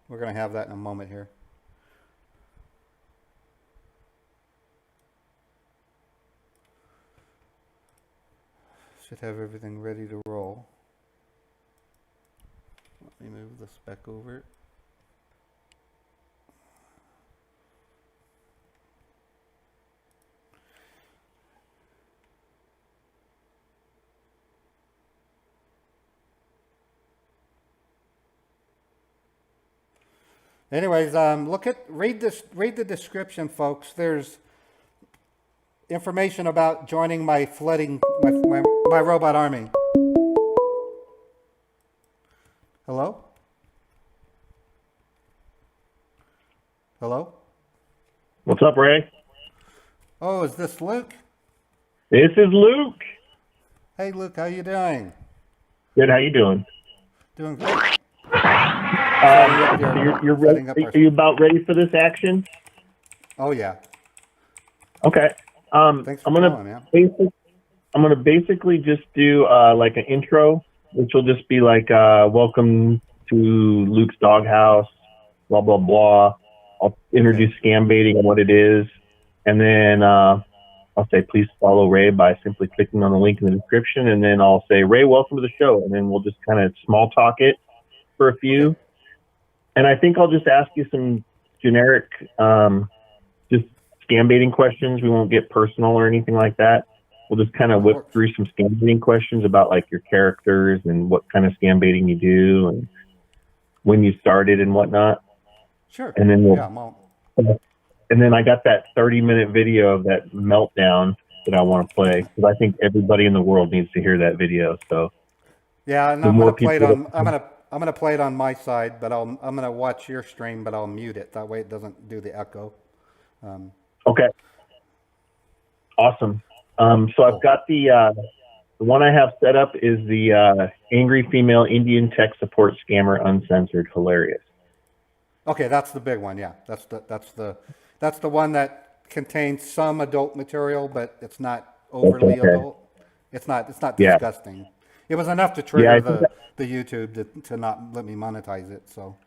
We're going to have that in a moment here. Should have everything ready to roll. Let me move this back over. Anyways, read the description, folks. There's information about joining my my robot army. Hello? Hello? What's up, Ray? Oh, is this Luke? This is Luke. Hey, Luke, how you doing? Good. How you doing? Doing great. You're ready? Are you about ready for this action? Oh yeah. Okay. Thanks for calling, man. I'm gonna basically just do like an intro, which will just be like welcome to Luke's Dawghouse, blah blah blah. I'll introduce scam baiting and what it is, and then I'll say please follow Ray by simply clicking on the link in the description, and then I'll say Ray, welcome to the show, and then we'll just kind of small talk it for a few. Okay. And I think I'll just ask you some generic, just scam baiting questions. We won't get personal or anything like that. We'll just kind of whip through some scam baiting questions about like your characters and what kind of scam baiting you do and when you started and whatnot. Sure. And then and then I got that 30-minute video of that meltdown that I want to play because I think everybody in the world needs to hear that video. So yeah, and I'm gonna play it on. I'm gonna play it on my side, but I'm gonna watch your stream, but I'll mute it. That way it doesn't do the echo. Okay. Awesome. So I've got the one I have set up is the angry female Indian tech support scammer uncensored. Hilarious. Okay, that's the big one. Yeah, that's the one that contains some adult material, but it's not overly adult. It's not disgusting. It was enough to trigger the YouTube to not let me monetize it. So,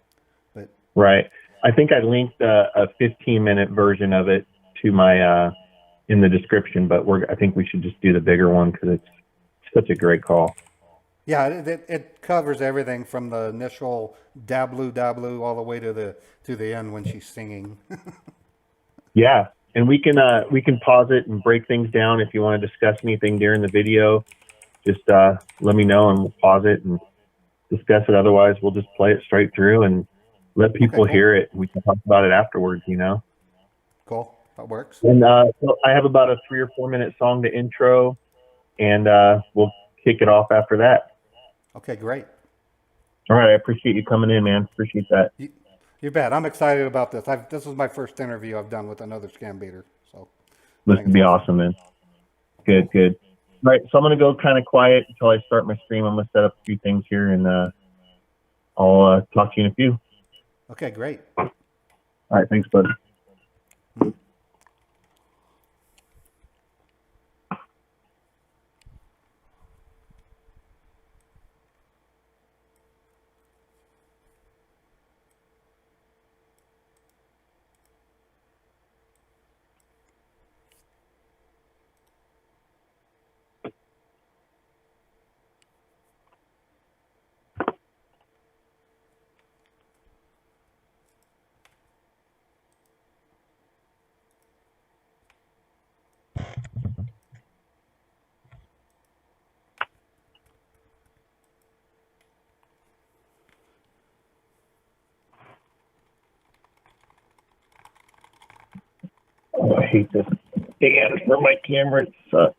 but right. I think I linked a 15-minute version of it to my in the description, but I think we should just do the bigger one because it's such a great call. Yeah, it covers everything from the initial dablu dablu all the way to the end when she's singing. Yeah, and we can pause it and break things down if you want to discuss anything during the video. Just let me know and we'll pause it and discuss it. Otherwise, we'll just play it straight through and let people hear it. We can talk about it afterwards, you know. Cool, that works. And so I have about a 3 or 4 minute song to intro, and we'll kick it off after that. Okay, great. All right, I appreciate you coming in, man. Appreciate that. You bet. I'm excited about this. This was my first interview I've done with another scam baiter. So this would be awesome, man. Good, good. All right, so I'm going to go kind of quiet until I start my stream. I'm going to set up a few things here, and I'll talk to you in a few. Okay, great. All right, thanks, buddy. hate this stand for my camera. It sucks.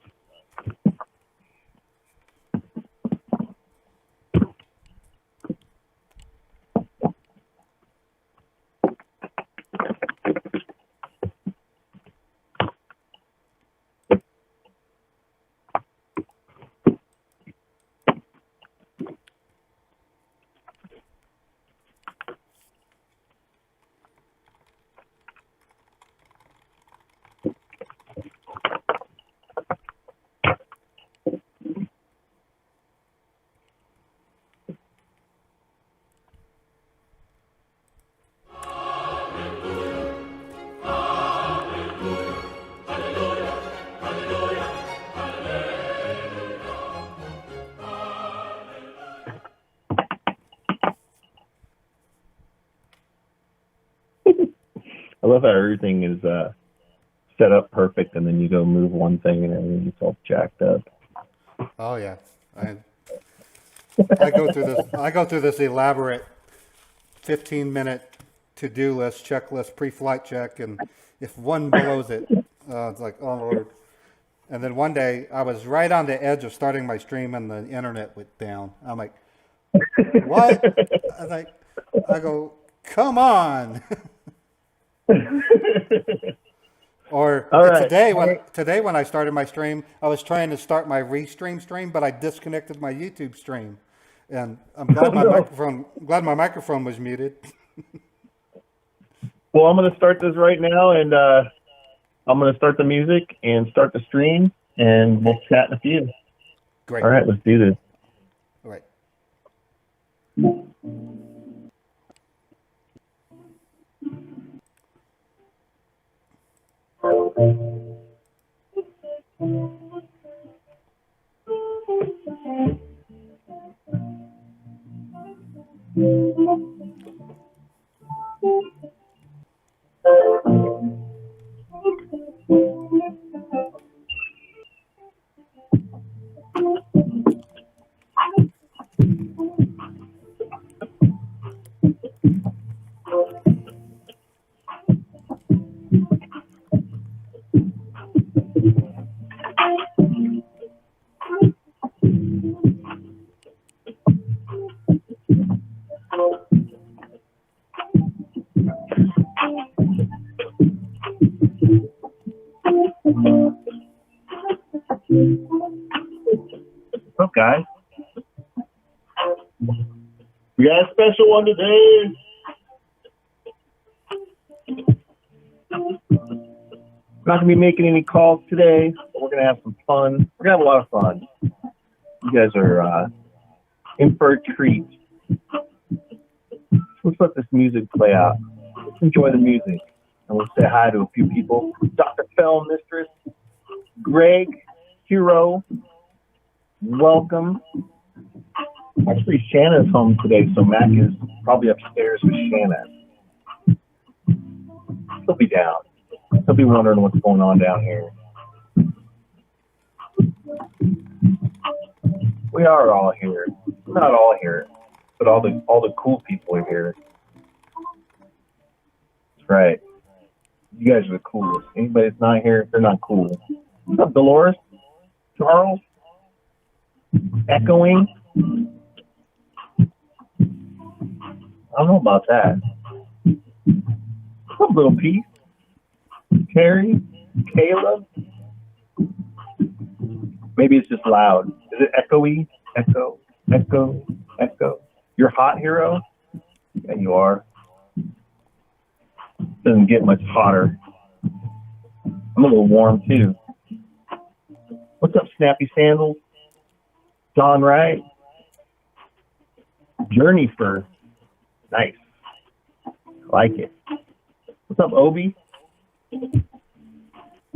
I love how everything is set up perfect, and then you go move one thing, and everything's all jacked up. Oh yeah, I go through this elaborate 15-minute to-do list, checklist, pre-flight check, and if one blows it, it's like, oh Lord. And then one day I was right on the edge of starting my stream, and the internet went down. I'm like, what? I go, come on. Or right. today when I started my stream, I was trying to start my restream stream, but I disconnected my YouTube stream, and I'm glad my microphone was muted. Well, I'm going to start this right now, and I'm going to start the music and start the stream, and we'll chat in a few. Great. All right, let's do this. All right. What's up, guys? We got a special one today. We're not going to be making any calls today, but we're going to have some fun. We're going to have a lot of fun. You guys are in for a treat. Let's let this music play out. Let's enjoy the music. And we'll say hi to a few people. Dr. Fell Mistress, Greg, Hero, welcome. Actually, Shanna's home today, so Mac is probably upstairs with Shanna. He'll be down. He'll be wondering what's going on down here. We are all here. Not all here, but all the cool people are here. That's right. You guys are the coolest. Anybody that's not here, they're not cool. What's up, Dolores? Charles? Echoing? I don't know about that. What's up, little piece? Carrie? Caleb? Maybe it's just loud. Is it echoey? Echo, echo, echo. You're hot, Hero? Yeah, you are. Doesn't get much hotter. I'm a little warm, too. What's up, Snappy Sandals? Don Wright? Journey Fur. Nice. Like it. What's up, Obi?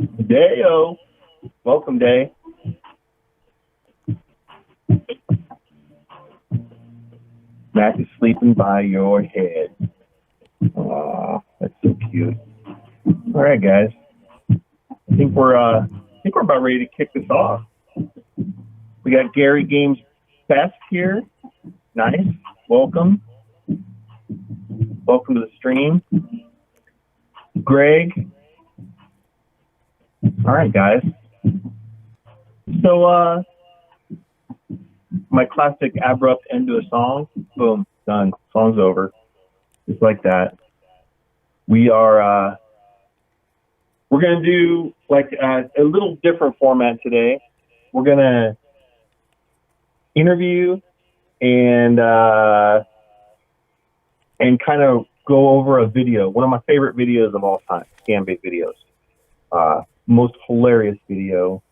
Dayo. Welcome, Day. Mac is sleeping by your head. Aw, that's so cute. All right, guys. I think we're about ready to kick this off. We got Gary Games Best here. Nice. Welcome. Welcome to the stream. Greg. All right, guys. So, my classic abrupt end to a song. Boom, done. Song's over. Just like that. We're gonna do like a little different format today. We're gonna interview and kind of go over a video. One of my favorite videos of all time, ScamBait videos. Most hilarious video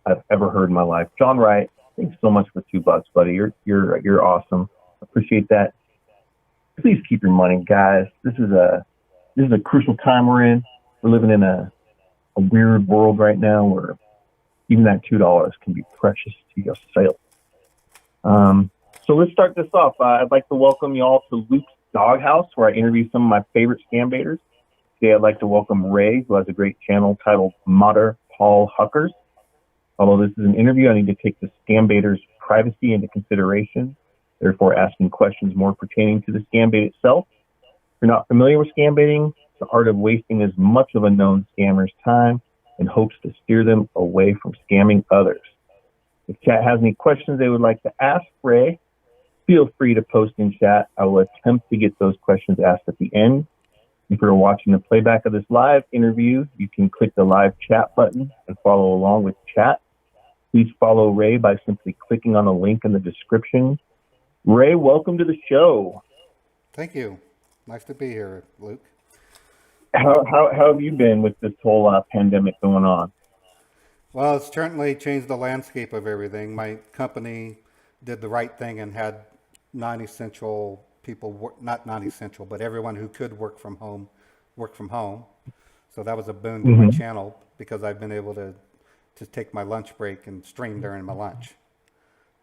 I've ever heard in my life. John Wright, thanks so much for $2, buddy. You're awesome. Appreciate that. Please keep your money, guys. This is a crucial time we're in. We're living in a weird world right now where even that $2 can be precious to your sale. So let's start this off. I'd like to welcome you all to Luke's Dawghouse, where I interview some of my favorite scambaiters. Today I'd like to welcome Ray, who has a great channel titled Modder Paul Huckers. Although this is an interview, I need to take the scambaiters' privacy into consideration, therefore asking questions more pertaining to the scambait itself. If you're not familiar with scambaiting, it's the art of wasting as much of a known scammer's time in hopes to steer them away from scamming others. If chat has any questions they would like to ask Ray, feel free to post in chat. I will attempt to get those questions asked at the end. If you're watching the playback of this live interview, you can click the live chat button and follow along with chat. Please follow Ray by simply clicking on the link in the description. Ray, welcome to the show. Thank you. Nice to be here, Luke. How have you been with this whole pandemic going on? Well, it's certainly changed the landscape of everything. My company did the right thing and had non-essential people, not non-essential, but everyone who could work from home. So that was a boon to my channel because I've been able to take my lunch break and stream during my lunch.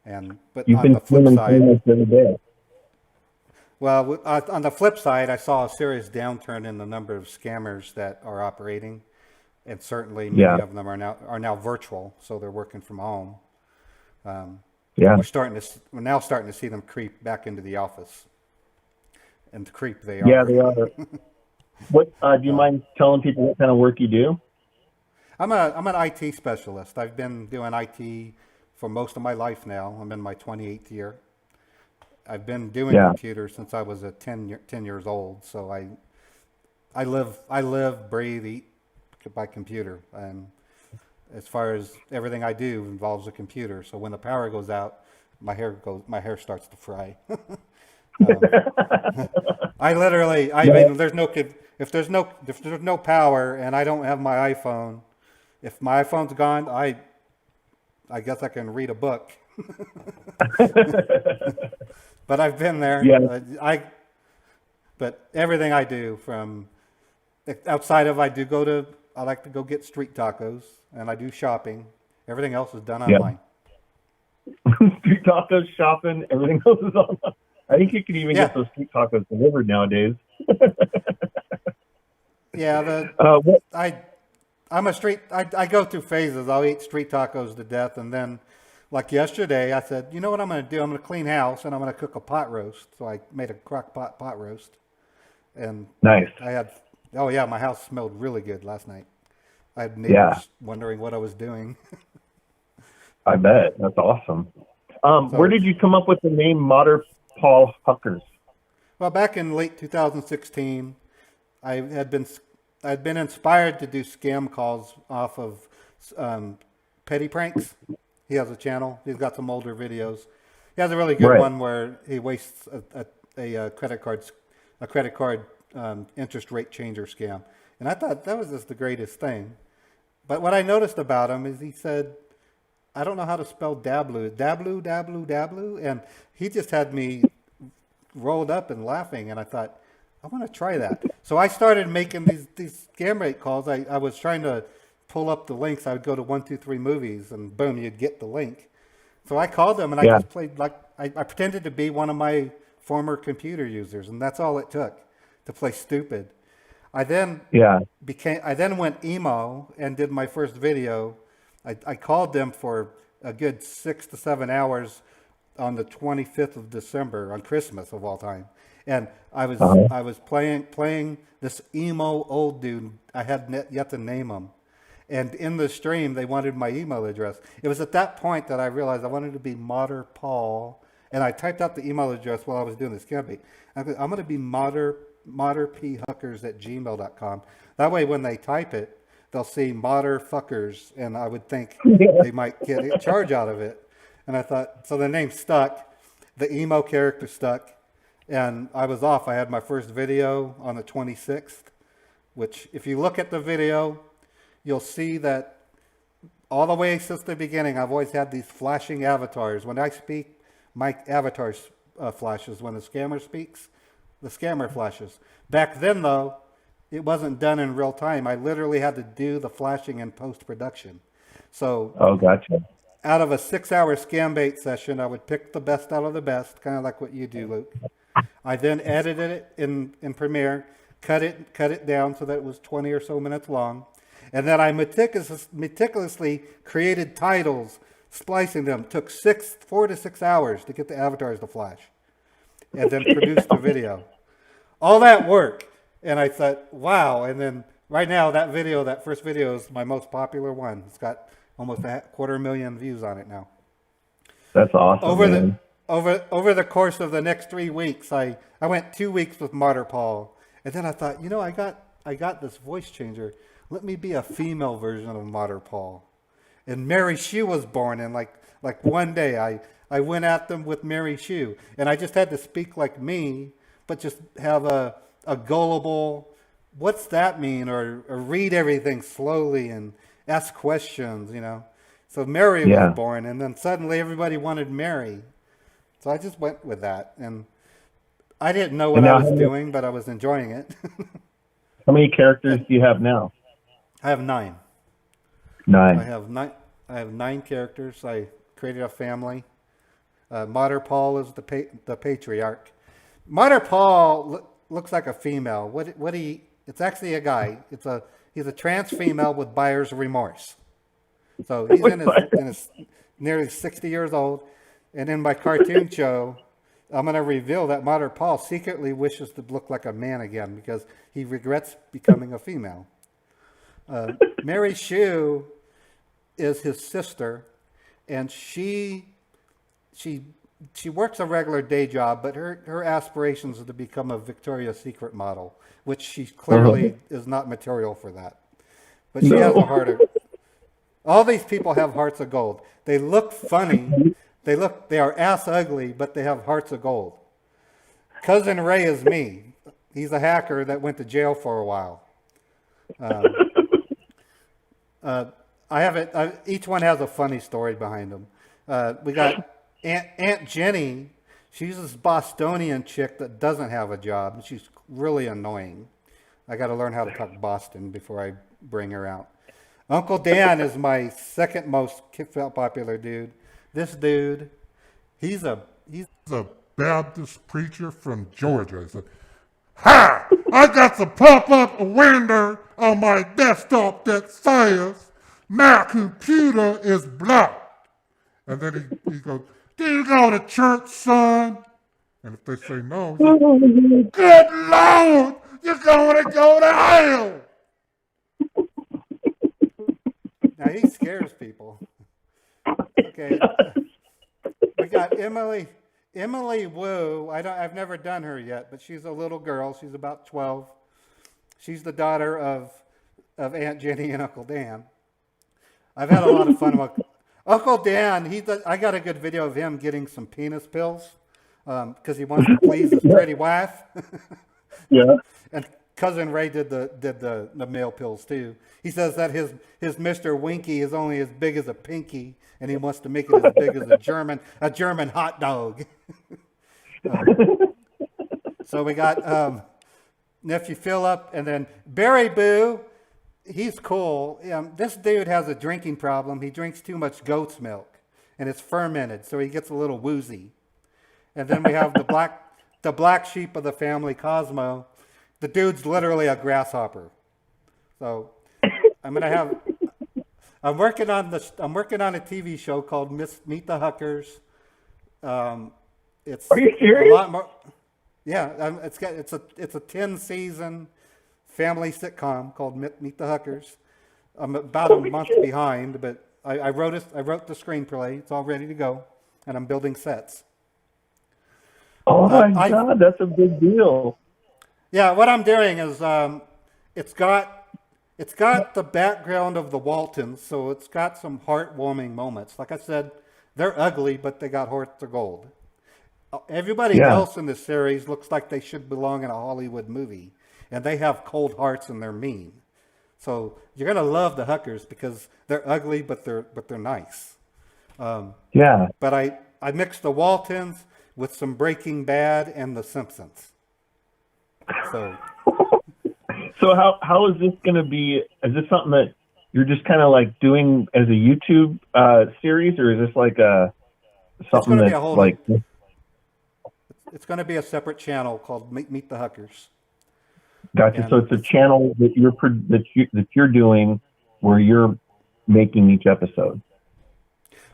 But You've on been the flip side, every day. well, on the flip side, I saw a serious downturn in the number of scammers that are operating, and certainly many of them are now virtual, so they're working from home. We're now starting to see them creep back into the office, and creep they are. Yeah, they are. What do you mind telling people what kind of work you do? I'm an IT specialist. I've been doing IT for most of my life now. I'm in my 28th year. I've been doing computers since I was 10 years old. So I live, breathe, eat by computer. And as far as everything I do involves a computer. So when the power goes out, my hair starts to fry. I mean, if there's no power and I don't have my iPhone, if my iPhone's gone, I guess I can read a book. But I've been there. Yeah. But everything I do from outside of I like to go get street tacos and I do shopping. Everything else is done online. Street tacos, shopping, everything else is online. I think you can even get those street tacos delivered nowadays. I go through phases. I'll eat street tacos to death, and then, like yesterday, I said, you know what I'm going to do? I'm going to clean house, and I'm going to cook a pot roast. So I made a crock pot roast. And nice. My house smelled really good last night. I had neighbors wondering what I was doing. I bet. That's awesome. Where did you come up with the name Modder Paul Huckers? Well, back in late 2016, I'd been inspired to do scam calls off of Petty Pranks. He has a channel. He's got some older videos. He has a really good one where he wastes a credit card interest rate changer scam. And I thought that was just the greatest thing. But what I noticed about him is he said, I don't know how to spell dablu. Dablu. And he just had me rolled up and laughing. And I thought, I want to try that. So I started making these scam rate calls. I was trying to pull up the links. I would go to 123 Movies and boom, you'd get the link. So I called them and I just played like, I pretended to be one of my former computer users. And that's all it took to play stupid. I then went emo and did my first video. I called them for a good 6 to 7 hours on the 25th of December, on Christmas of all time. And I was playing this emo old dude. I had yet to name him. And in the stream, they wanted my email address. It was at that point that I realized I wanted to be Modder Paul. And I typed out the email address while I was doing this campaign. I'm going to be modderphuckers@gmail.com. That way, when they type it, they'll see Modderfuckers, and I would think they might get a charge out of it. And I thought, so the name stuck, the emo character stuck, and I was off. I had my first video on the 26th, which if you look at the video, you'll see that all the way since the beginning, I've always had these flashing avatars. When I speak, my avatar flashes. When the scammer speaks, the scammer flashes. Back then, though, it wasn't done in real time. I literally had to do the flashing in post-production. So, oh, gotcha. Out of a 6-hour scam bait session, I would pick the best out of the best, kind of like what you do, Luke. I then edited it in Premiere, cut it down so that it was 20 or so minutes long. And then I meticulously created titles, splicing them. Took 4 to 6 hours to get the avatars to flash. And then produced the video. All that work. And I thought, wow. And then right now, that first video is my most popular one. It's got almost 250,000 views on it now. That's awesome. Over the course of the next 3 weeks, I went 2 weeks with Martyr Paul. And then I thought, I got this voice changer. Let me be a female version of Martyr Paul. And Mary Shue was born, and like one day I went at them with Mary Shue, and I just had to speak like me, but just have a gullible, what's that mean, or read everything slowly and ask questions, So Mary was born, and then suddenly everybody wanted Mary, so I just went with that, and I didn't know what I was doing, but I was enjoying it. How many characters do you have now? I have 9. 9. I have 9 characters. I created a family. Martyr Paul is the patriarch. Martyr Paul looks like a female. It's actually a guy. He's a trans female with buyer's remorse. So he's in his nearly 60 years old. And in my cartoon show, I'm going to reveal that Martyr Paul secretly wishes to look like a man again because he regrets becoming a female. Mary Shue is his sister, and she works a regular day job, but her aspirations are to become a Victoria's Secret model, which she clearly is not material for that. But she has a heart of... All these people have hearts of gold. They look funny. They are ass ugly, but they have hearts of gold. Cousin Ray is me. He's a hacker that went to jail for a while. Each one has a funny story behind them. We got Aunt Jenny. She's this Bostonian chick that doesn't have a job, and she's really annoying. I got to learn how to talk Boston before I bring her out. Uncle Dan is my second most popular dude. This dude, he's a Baptist preacher from Georgia. He said, "Ha! I got to pop up a window on my desktop that says my computer is blocked." And then he goes, "Do you go to church, son?" And if they say no, he says, "Good Lord, you're going to go to hell." Now he scares people. Okay. We got Emily Wu. I've never done her yet, but she's a little girl. She's about 12. She's the daughter of Aunt Jenny and Uncle Dan. I've had a lot of fun with Uncle Dan. I got a good video of him getting some penis pills because he wants to please his pretty wife. Yeah. And Cousin Ray did the male pills too. He says that his Mr. Winky is only as big as a pinky, and he wants to make it as big as a German hot dog. So we got nephew Philip, and then Barry Boo. He's cool. This dude has a drinking problem. He drinks too much goat's milk, and it's fermented, so he gets a little woozy. And then we have the black sheep of the family, Cosmo. The dude's literally a grasshopper. So I'm working on a TV show called Meet the Huckers. It's Are you serious? A lot more. Yeah, it's a 10-season family sitcom called Meet the Huckers. I'm about a month behind, but I wrote the screenplay. It's all ready to go, and I'm building sets. Oh my God, that's a big deal. Yeah, what I'm doing is it's got the background of the Waltons, so it's got some heartwarming moments. Like I said, they're ugly, but they got hearts of gold. Everybody else in this series looks like they should belong in a Hollywood movie, and they have cold hearts and they're mean. So you're gonna love the Huckers because they're ugly, but they're nice. But I mixed the Waltons with some Breaking Bad and The Simpsons. So how is this gonna be? Is this something that you're just kind of like doing as a YouTube series, or is this like something that's like? It's going to be a separate channel called Meet the Huckers. Gotcha. And so it's a channel that you're doing where you're making each episode.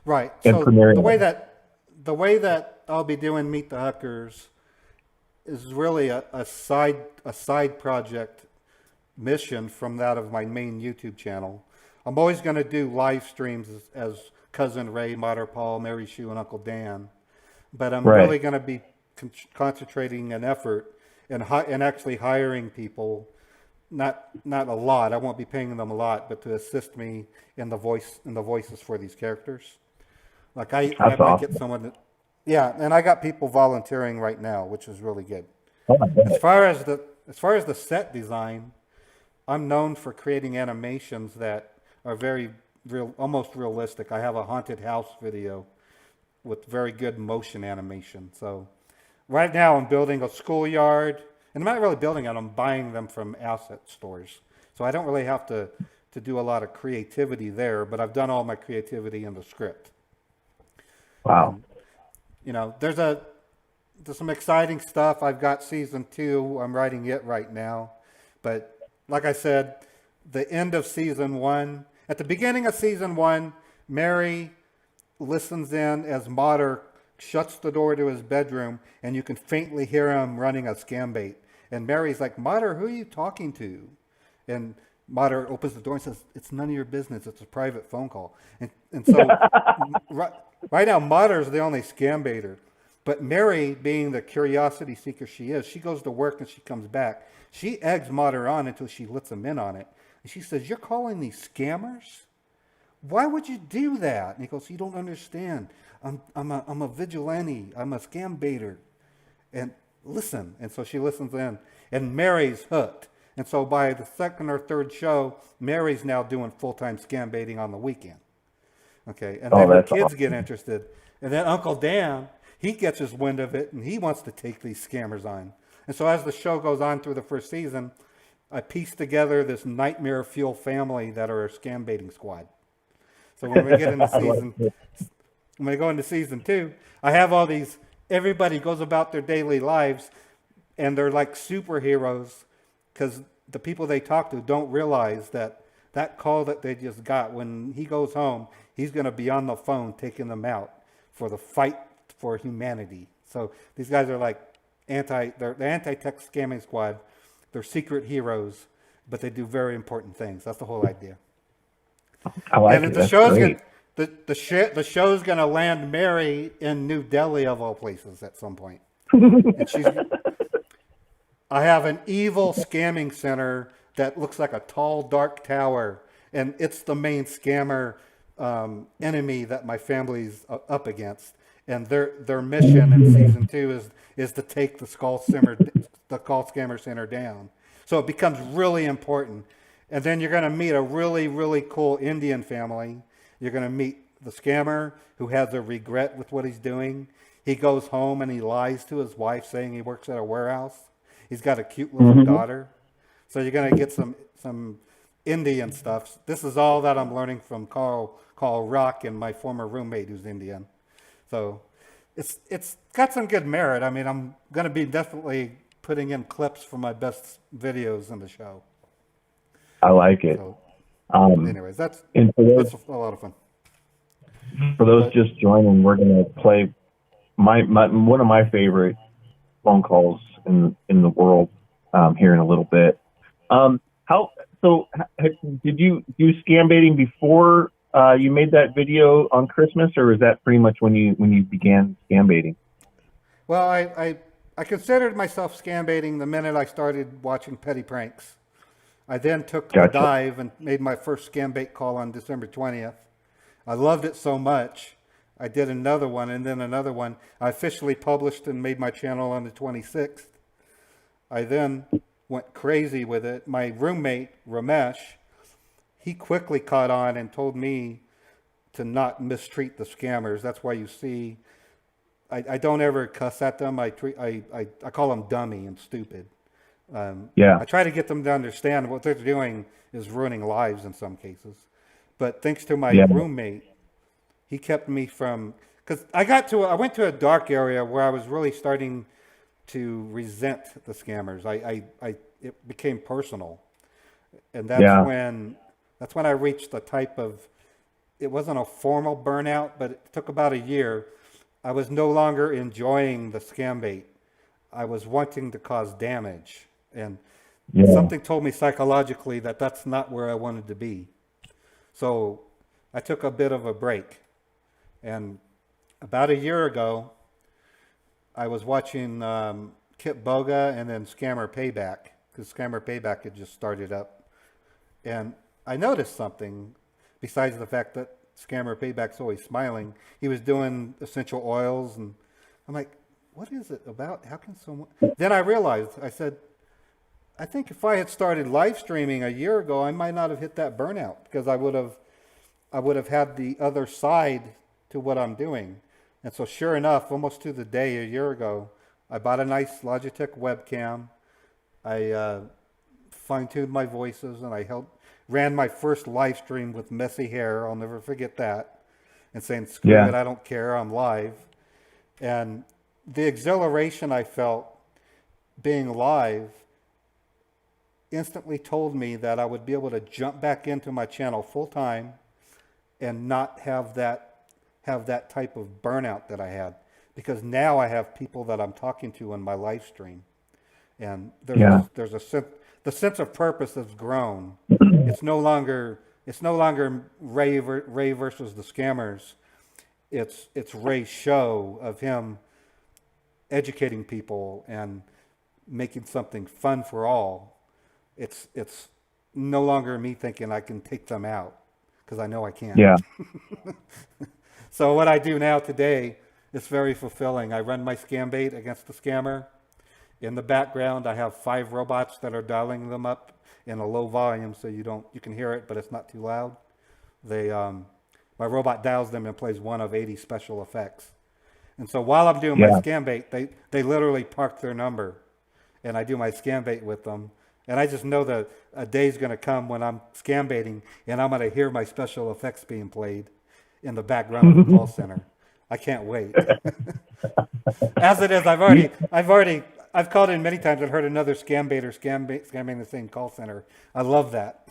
Right. And so the way that I'll be doing Meet the Huckers is really a side project mission from that of my main YouTube channel. I'm always going to do live streams as Cousin Ray, Mater Paul, Mary Sue, and Uncle Dan, but I'm really going to be concentrating an effort and actually hiring people, not a lot. I won't be paying them a lot, but to assist me in the voices for these characters. Like I might get someone and I got people volunteering right now, which is really good. As far as the set design, I'm known for creating animations that are very real, almost realistic. I have a haunted house video with very good motion animation. So right now I'm building a schoolyard, and I'm not really building it, I'm buying them from asset stores. So I don't really have to do a lot of creativity there, but I've done all my creativity in the script. Wow. There's some exciting stuff. I've got season 2. I'm writing it right now. But like I said, the end of season 1, at the beginning of season 1, Mary listens in as Mater shuts the door to his bedroom, and you can faintly hear him running a scam bait. And Mary's like, Mater, who are you talking to? And Mater opens the door and says, it's none of your business. It's a private phone call. And so right now, Mater's the only scam baiter. But Mary, being the curiosity seeker she is, she goes to work and she comes back. She eggs Mater on until she lets him in on it. And she says, you're calling these scammers? Why would you do that? And he goes, you don't understand. I'm a vigilante. I'm a scam baiter. And listen. And so she listens in. And Mary's hooked. And so by the second or third show, Mary's now doing full-time scam baiting on the weekend. Okay. And then her kids get interested. And then Uncle Dan, he gets his wind of it, and he wants to take these scammers on. And so as the show goes on through the first season, I pieced together this nightmare fuel family that are a scam baiting squad. So when we get into when we go into season 2, I have all these, everybody goes about their daily lives, and they're like superheroes, because the people they talk to don't realize that call that they just got, when he goes home, he's going to be on the phone taking them out for the fight for humanity. So these guys are like they're the anti-tech scamming squad. They're secret heroes, but they do very important things. That's the whole idea. I like and it. The show's going to land Mary in New Delhi, of all places, at some point. And I have an evil scamming center that looks like a tall, dark tower, and it's the main scammer enemy that my family's up against. And their mission in season 2 is to take the call scammer center down. So it becomes really important. And then you're going to meet a really, really cool Indian family. You're going to meet the scammer who has a regret with what he's doing. He goes home and he lies to his wife saying he works at a warehouse. He's got a cute little daughter. So you're going to get some Indian stuff. This is all that I'm learning from Carl Rock and my former roommate who's Indian. So it's got some good merit. I mean, I'm going to be definitely putting in clips from my best videos in the show. I like it. So, anyways, that's a lot of fun. For those just joining, we're going to play one of my favorite phone calls in the world here in a little bit. So did you do scam baiting before you made that video on Christmas, or was that pretty much when you began scam baiting? Well, I considered myself scam baiting the minute I started watching Petty Pranks. I then took the dive and made my first scam bait call on December 20th. I loved it so much, I did another one and then another one. I officially published and made my channel on the 26th. I then went crazy with it. My roommate, Ramesh, he quickly caught on and told me to not mistreat the scammers. That's why you see, I don't ever cuss at them. I call them dummy and stupid. I try to get them to understand what they're doing is ruining lives in some cases. But thanks to my roommate, he kept me from, because I went to a dark area where I was really starting to resent the scammers. It became personal. And that's when I reached the type of, it wasn't a formal burnout, but it took about a year. I was no longer enjoying the scam bait. I was wanting to cause damage. And something told me psychologically that that's not where I wanted to be. So I took a bit of a break. And about a year ago, I was watching Kip Boga and then Scammer Payback, because Scammer Payback had just started up. And I noticed something besides the fact that Scammer Payback's always smiling. He was doing essential oils, and I'm like, what is it about? How can someone... Then I realized, I said, I think if I had started live streaming a year ago, I might not have hit that burnout, because I would have had the other side to what I'm doing. And so sure enough, almost to the day a year ago, I bought a nice Logitech webcam. I fine-tuned my voices, and I ran my first live stream with messy hair. I'll never forget that. And saying, screw it, I don't care, I'm live. And the exhilaration I felt being live instantly told me that I would be able to jump back into my channel full time and not have that type of burnout that I had, because now I have people that I'm talking to in my live stream, and there's the sense of purpose has grown. It's no longer Ray versus the scammers. It's Ray's show of him educating people and making something fun for all. It's no longer me thinking I can take them out, because I know I can't. Yeah. So what I do now today is very fulfilling. I run my scam bait against the scammer. In the background, I have 5 robots that are dialing them up in a low volume, so you can hear it, but it's not too loud. My robot dials them and plays one of 80 special effects. And so while I'm doing my scam bait, they literally park their number, and I do my scam bait with them. And I just know that a day's going to come when I'm scam baiting, and I'm going to hear my special effects being played in the background of the call center. I can't wait. As it is, I've called in many times and heard another scam baiter scamming the same call center. I love that.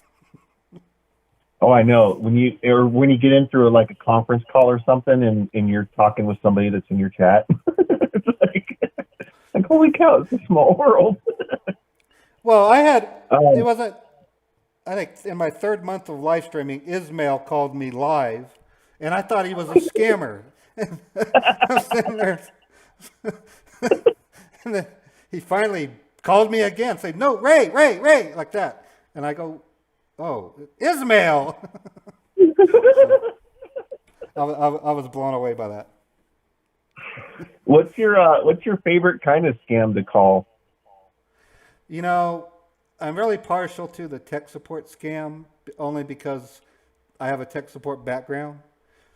Oh, I know. When you get in through like a conference call or something, and you're talking with somebody that's in your chat, it's like holy cow, it's a small world. Well, it wasn't, I think in my 3rd month of live streaming, Ismail called me live, and I thought he was a scammer. I'm sitting there, and then he finally called me again, saying, no, Ray, like that. And I go, oh, Ismail. I was blown away by that. What's your favorite kind of scam to call? You know, I'm really partial to the tech support scam, only because I have a tech support background.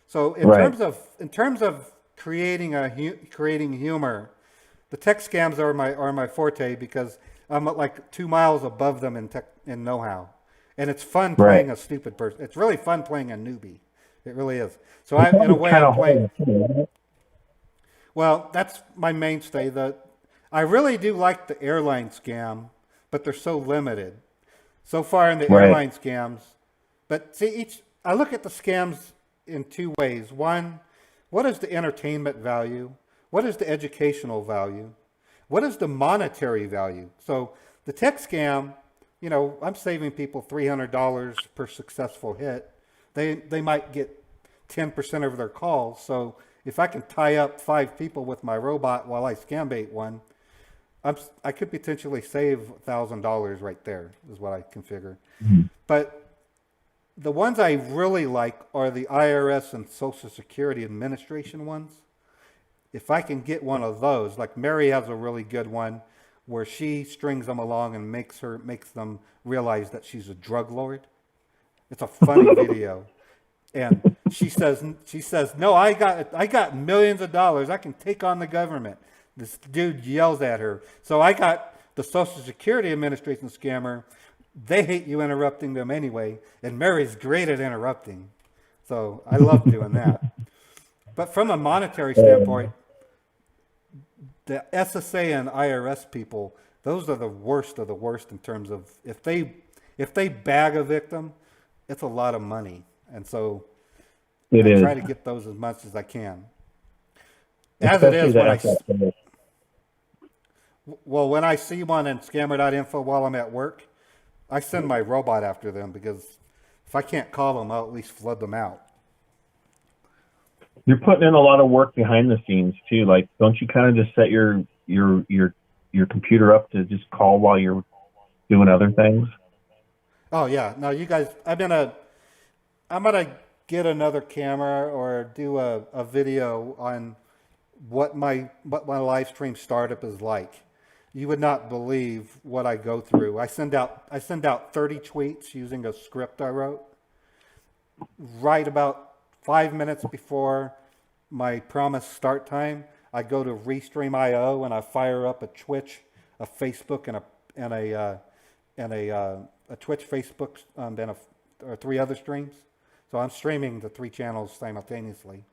So in terms of creating humor, the tech scams are my forte, because I'm like 2 miles above them in know-how, and it's fun playing a stupid person. It's really fun playing a newbie. It really is. So I'm playing. Well, that's my mainstay. I really do like the airline scam, but they're so limited so far in the airline scams. But see, I look at the scams in 2 ways. One, what is the entertainment value? What is the educational value? What is the monetary value? So the tech scam, you know, I'm saving people $300 per successful hit. They might get 10% of their calls. So if I can tie up 5 people with my robot while I scam bait one, I could potentially save $1,000 right there, is what I can figure. But the ones I really like are the IRS and Social Security Administration ones. If I can get one of those, like Mary has a really good one where she strings them along and makes them realize that she's a drug lord. It's a funny video. And she says, no, I got millions of dollars. I can take on the government. This dude yells at her. So I got the Social Security Administration scammer. They hate you interrupting them anyway. And Mary's great at interrupting. So I love doing that. But from a monetary standpoint, the SSA and IRS people, those are the worst of the worst in terms of if they bag a victim, it's a lot of money. And so I try to get those as much as I can. As it is, when I see one in scammer.info while I'm at work, I send my robot after them because if I can't call them, I'll at least flood them out. You're putting in a lot of work behind the scenes too. Like, don't you kind of just set your computer up to just call while you're doing other things? Oh yeah, no, you guys. I'm gonna get another camera or do a video on what my live stream startup is like. You would not believe what I go through. I send out 30 tweets using a script I wrote. Right about 5 minutes before my promised start time, I go to Restream.io and I fire up a Twitch, a Facebook, and a Twitch, Facebook, and 3 other streams. So I'm streaming the 3 channels simultaneously.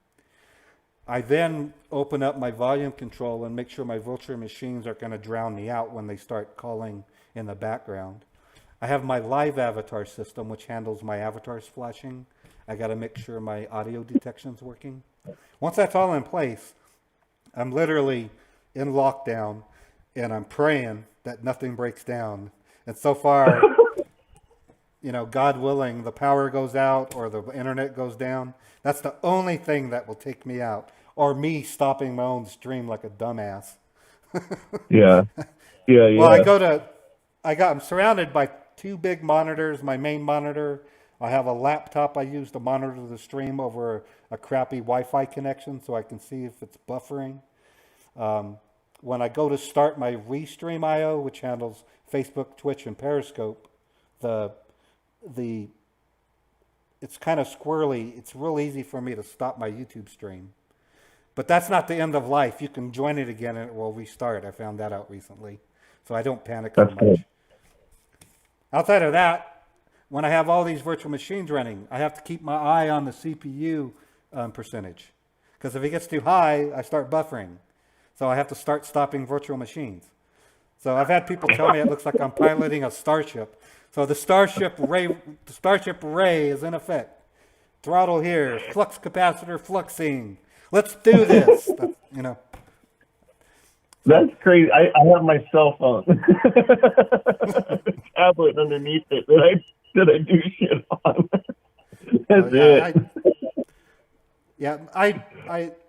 I then open up my volume control and make sure my virtual machines are going to drown me out when they start calling in the background. I have my live avatar system, which handles my avatars flashing. I got to make sure my audio detection's working. Once that's all in place, I'm literally in lockdown and I'm praying that nothing breaks down. And so far, you know, God willing, the power goes out or the internet goes down. That's the only thing that will take me out, or me stopping my own stream like a dumbass. Yeah. Well, I'm surrounded by 2 big monitors, my main monitor. I have a laptop I use to monitor the stream over a crappy Wi-Fi connection so I can see if it's buffering. When I go to start my Restream.io, which handles Facebook, Twitch, and Periscope, it's kind of squirrely. It's real easy for me to stop my YouTube stream. But that's not the end of life. You can join it again and it will restart. I found that out recently. So I don't panic so much. Good. Outside of that, when I have all these virtual machines running, I have to keep my eye on the CPU percentage. Because if it gets too high, I start buffering. So I have to start stopping virtual machines. So I've had people tell me it looks like I'm piloting a starship. So the Starship Ray is in effect. Throttle here, flux capacitor fluxing. Let's do this. That's, you know. That's crazy. I have my cell phone, the tablet underneath it that I do shit on. That's it.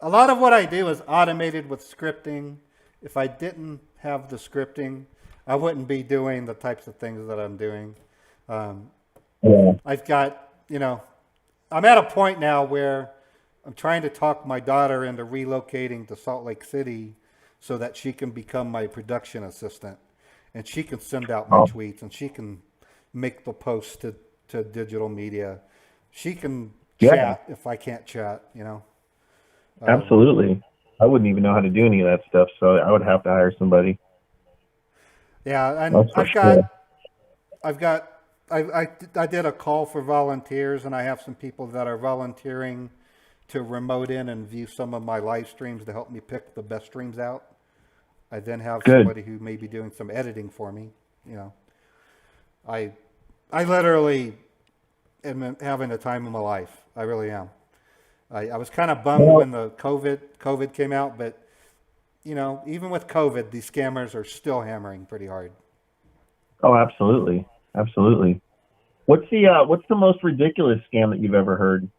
A lot of what I do is automated with scripting. If I didn't have the scripting, I wouldn't be doing the types of things that I'm doing. I've got, you know, I'm at a point now where I'm trying to talk my daughter into relocating to Salt Lake City so that she can become my production assistant. And she can send out my tweets and she can make the posts to digital media. She can chat if I can't chat, you know. Absolutely. I wouldn't even know how to do any of that stuff, so I would have to hire somebody. Yeah, and I did a call for volunteers, and I have some people that are volunteering to remote in and view some of my live streams to help me pick the best streams out. I then have somebody who may be doing some editing for me. You know, I literally am having the time of my life. I really am. I was kind of bummed when the COVID came out, but you know, even with COVID, these scammers are still hammering pretty hard. Oh, absolutely. Absolutely. What's the most ridiculous scam that you've ever heard?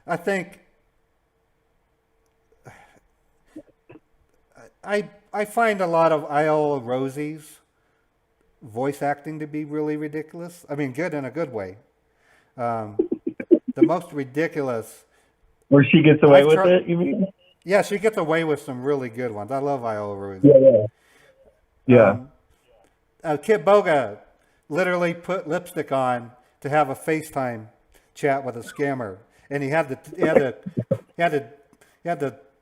I think I find a lot of Iola Rosie's voice acting to be really ridiculous. I mean, good in a good way. The most ridiculous. Where she gets away with it, you mean? Yeah, she gets away with some really good ones. I love Iola Rosie. Yeah. Kid Boga literally put lipstick on to have a FaceTime chat with a scammer, and he had to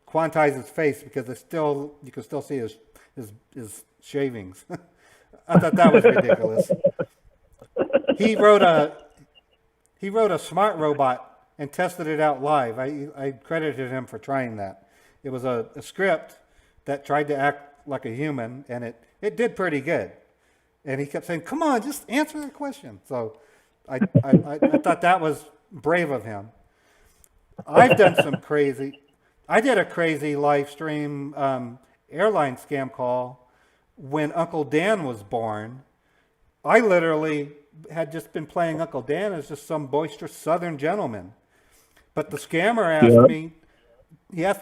quantize his face because you could still see his shavings. I thought that was ridiculous. He wrote a smart robot and tested it out live. I credited him for trying that. It was a script that tried to act like a human, and it did pretty good. And he kept saying, "Come on, just answer the question." So I thought that was brave of him. I've done some crazy. I did a crazy live stream airline scam call when Uncle Dan was born. I literally had just been playing Uncle Dan as just some boisterous Southern gentleman. But the scammer asked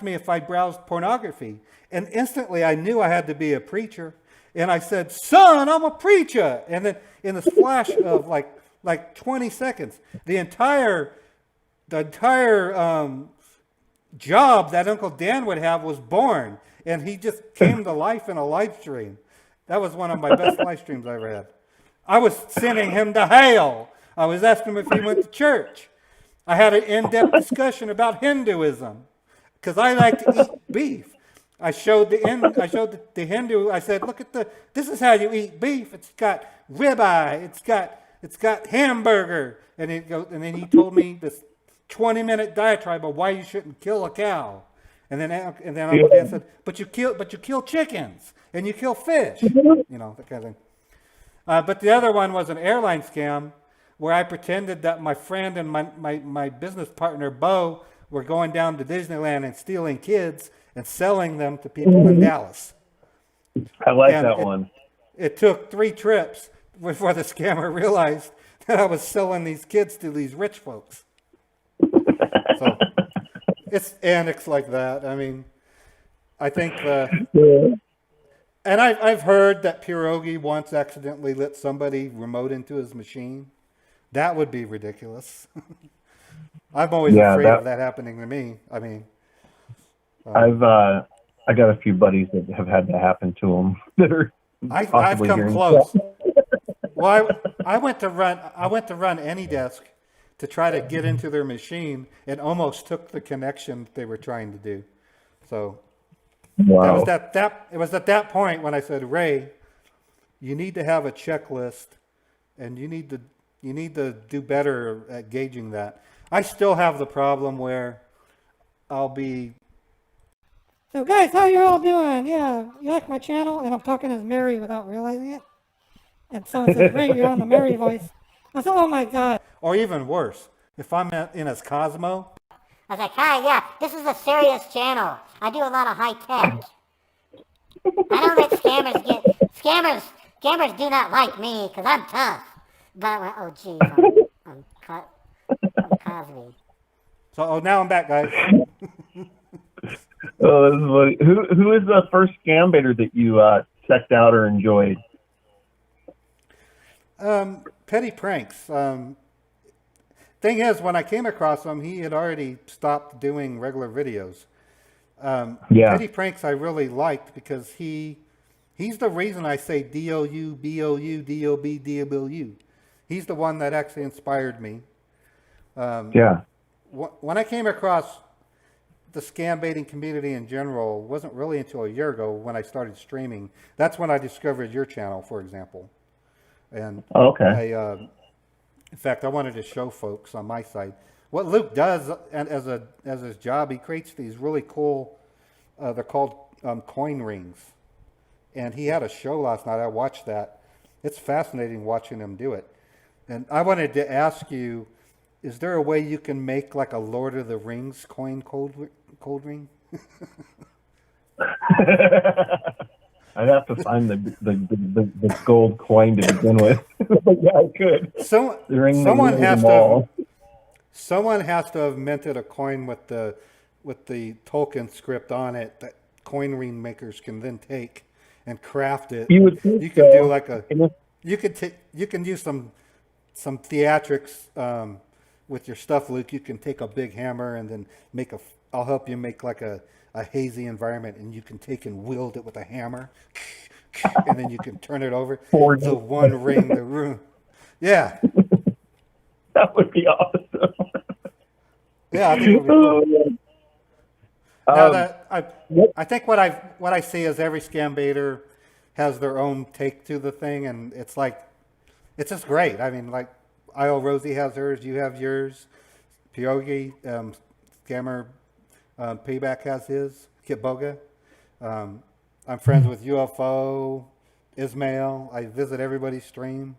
me if I browsed pornography. And instantly I knew I had to be a preacher. And I said, "Son, I'm a preacher." And then in this flash of like 20 seconds, the entire job that Uncle Dan would have was born. And he just came to life in a live stream. That was one of my best live streams I ever had. I was sending him to hell. I was asking him if he went to church. I had an in-depth discussion about Hinduism because I like to eat beef. I showed the Hindu. I said, "Look at this is how you eat beef. It's got ribeye. It's got hamburger." And then he told me this 20-minute diatribe of why you shouldn't kill a cow. And then Uncle Dan said, "But you kill chickens and you kill fish." You know, that kind of thing. But the other one was an airline scam where I pretended that my friend and my business partner, Bo, were going down to Disneyland and stealing kids and selling them to people in Dallas. I like that one. It took 3 trips before the scammer realized that I was selling these kids to these rich folks. So it's antics like that. I mean, I think and I've heard that Pierogi once accidentally let somebody remote into his machine. That would be ridiculous. I'm always afraid of that happening to me. I mean, I got a few buddies that have had that happen to them that are I've come close. Well, I went to run AnyDesk to try to get into their machine and almost took the connection they were trying to do. So wow. It was at that point when I said, "Ray, you need to have a checklist, and you need to do better at gauging that." I still have the problem where I'll be. So guys, how you all doing? Yeah, you like my channel? And I'm talking as Mary without realizing it. And someone says, "Ray, you're on the Mary voice." I said, "Oh my God." Or even worse, if I'm in as Cosmo. I was like, "Hi, yeah, this is a serious channel. I do a lot of high tech. I don't let scammers do not like me because I'm tough." But, oh geez, I'm Cosby. So now I'm back, guys. Oh, this is funny. Who is the first ScamBaiter that you checked out or enjoyed? Petty Pranks. Thing is, when I came across him, he had already stopped doing regular videos. Petty Pranks I really liked because he's the reason I say DOU, BOU, DOB, DOU. He's the one that actually inspired me. When I came across the scam baiting community in general, wasn't really until a year ago when I started streaming. That's when I discovered your channel, for example. And in fact, I wanted to show folks on my side what Luke does as his job. He creates these really cool. They're called coin rings, and he had a show last night. I watched that. It's fascinating watching him do it. And I wanted to ask you, is there a way you can make like a Lord of the Rings coin cold ring? I'd have to find the gold coin to begin with. But yeah, I could. Someone has to have minted a coin with the Tolkien script on it that coin ring makers can then take and craft it. You would think you can so. do like you can use some theatrics with your stuff, Luke. You can take a big hammer and then I'll help you make like a hazy environment, and you can take and wield it with a hammer, and then you can turn it over to one ring the room. Yeah. That would be awesome. Yeah, I think it would be cool. I think what I see is every scam baiter has their own take to the thing, and it's just great. I mean, like IO Rosie has hers, you have yours, Pyogi, Scammer Payback has his, Kit Boga. I'm friends with UFO, Ismail. I visit everybody's stream.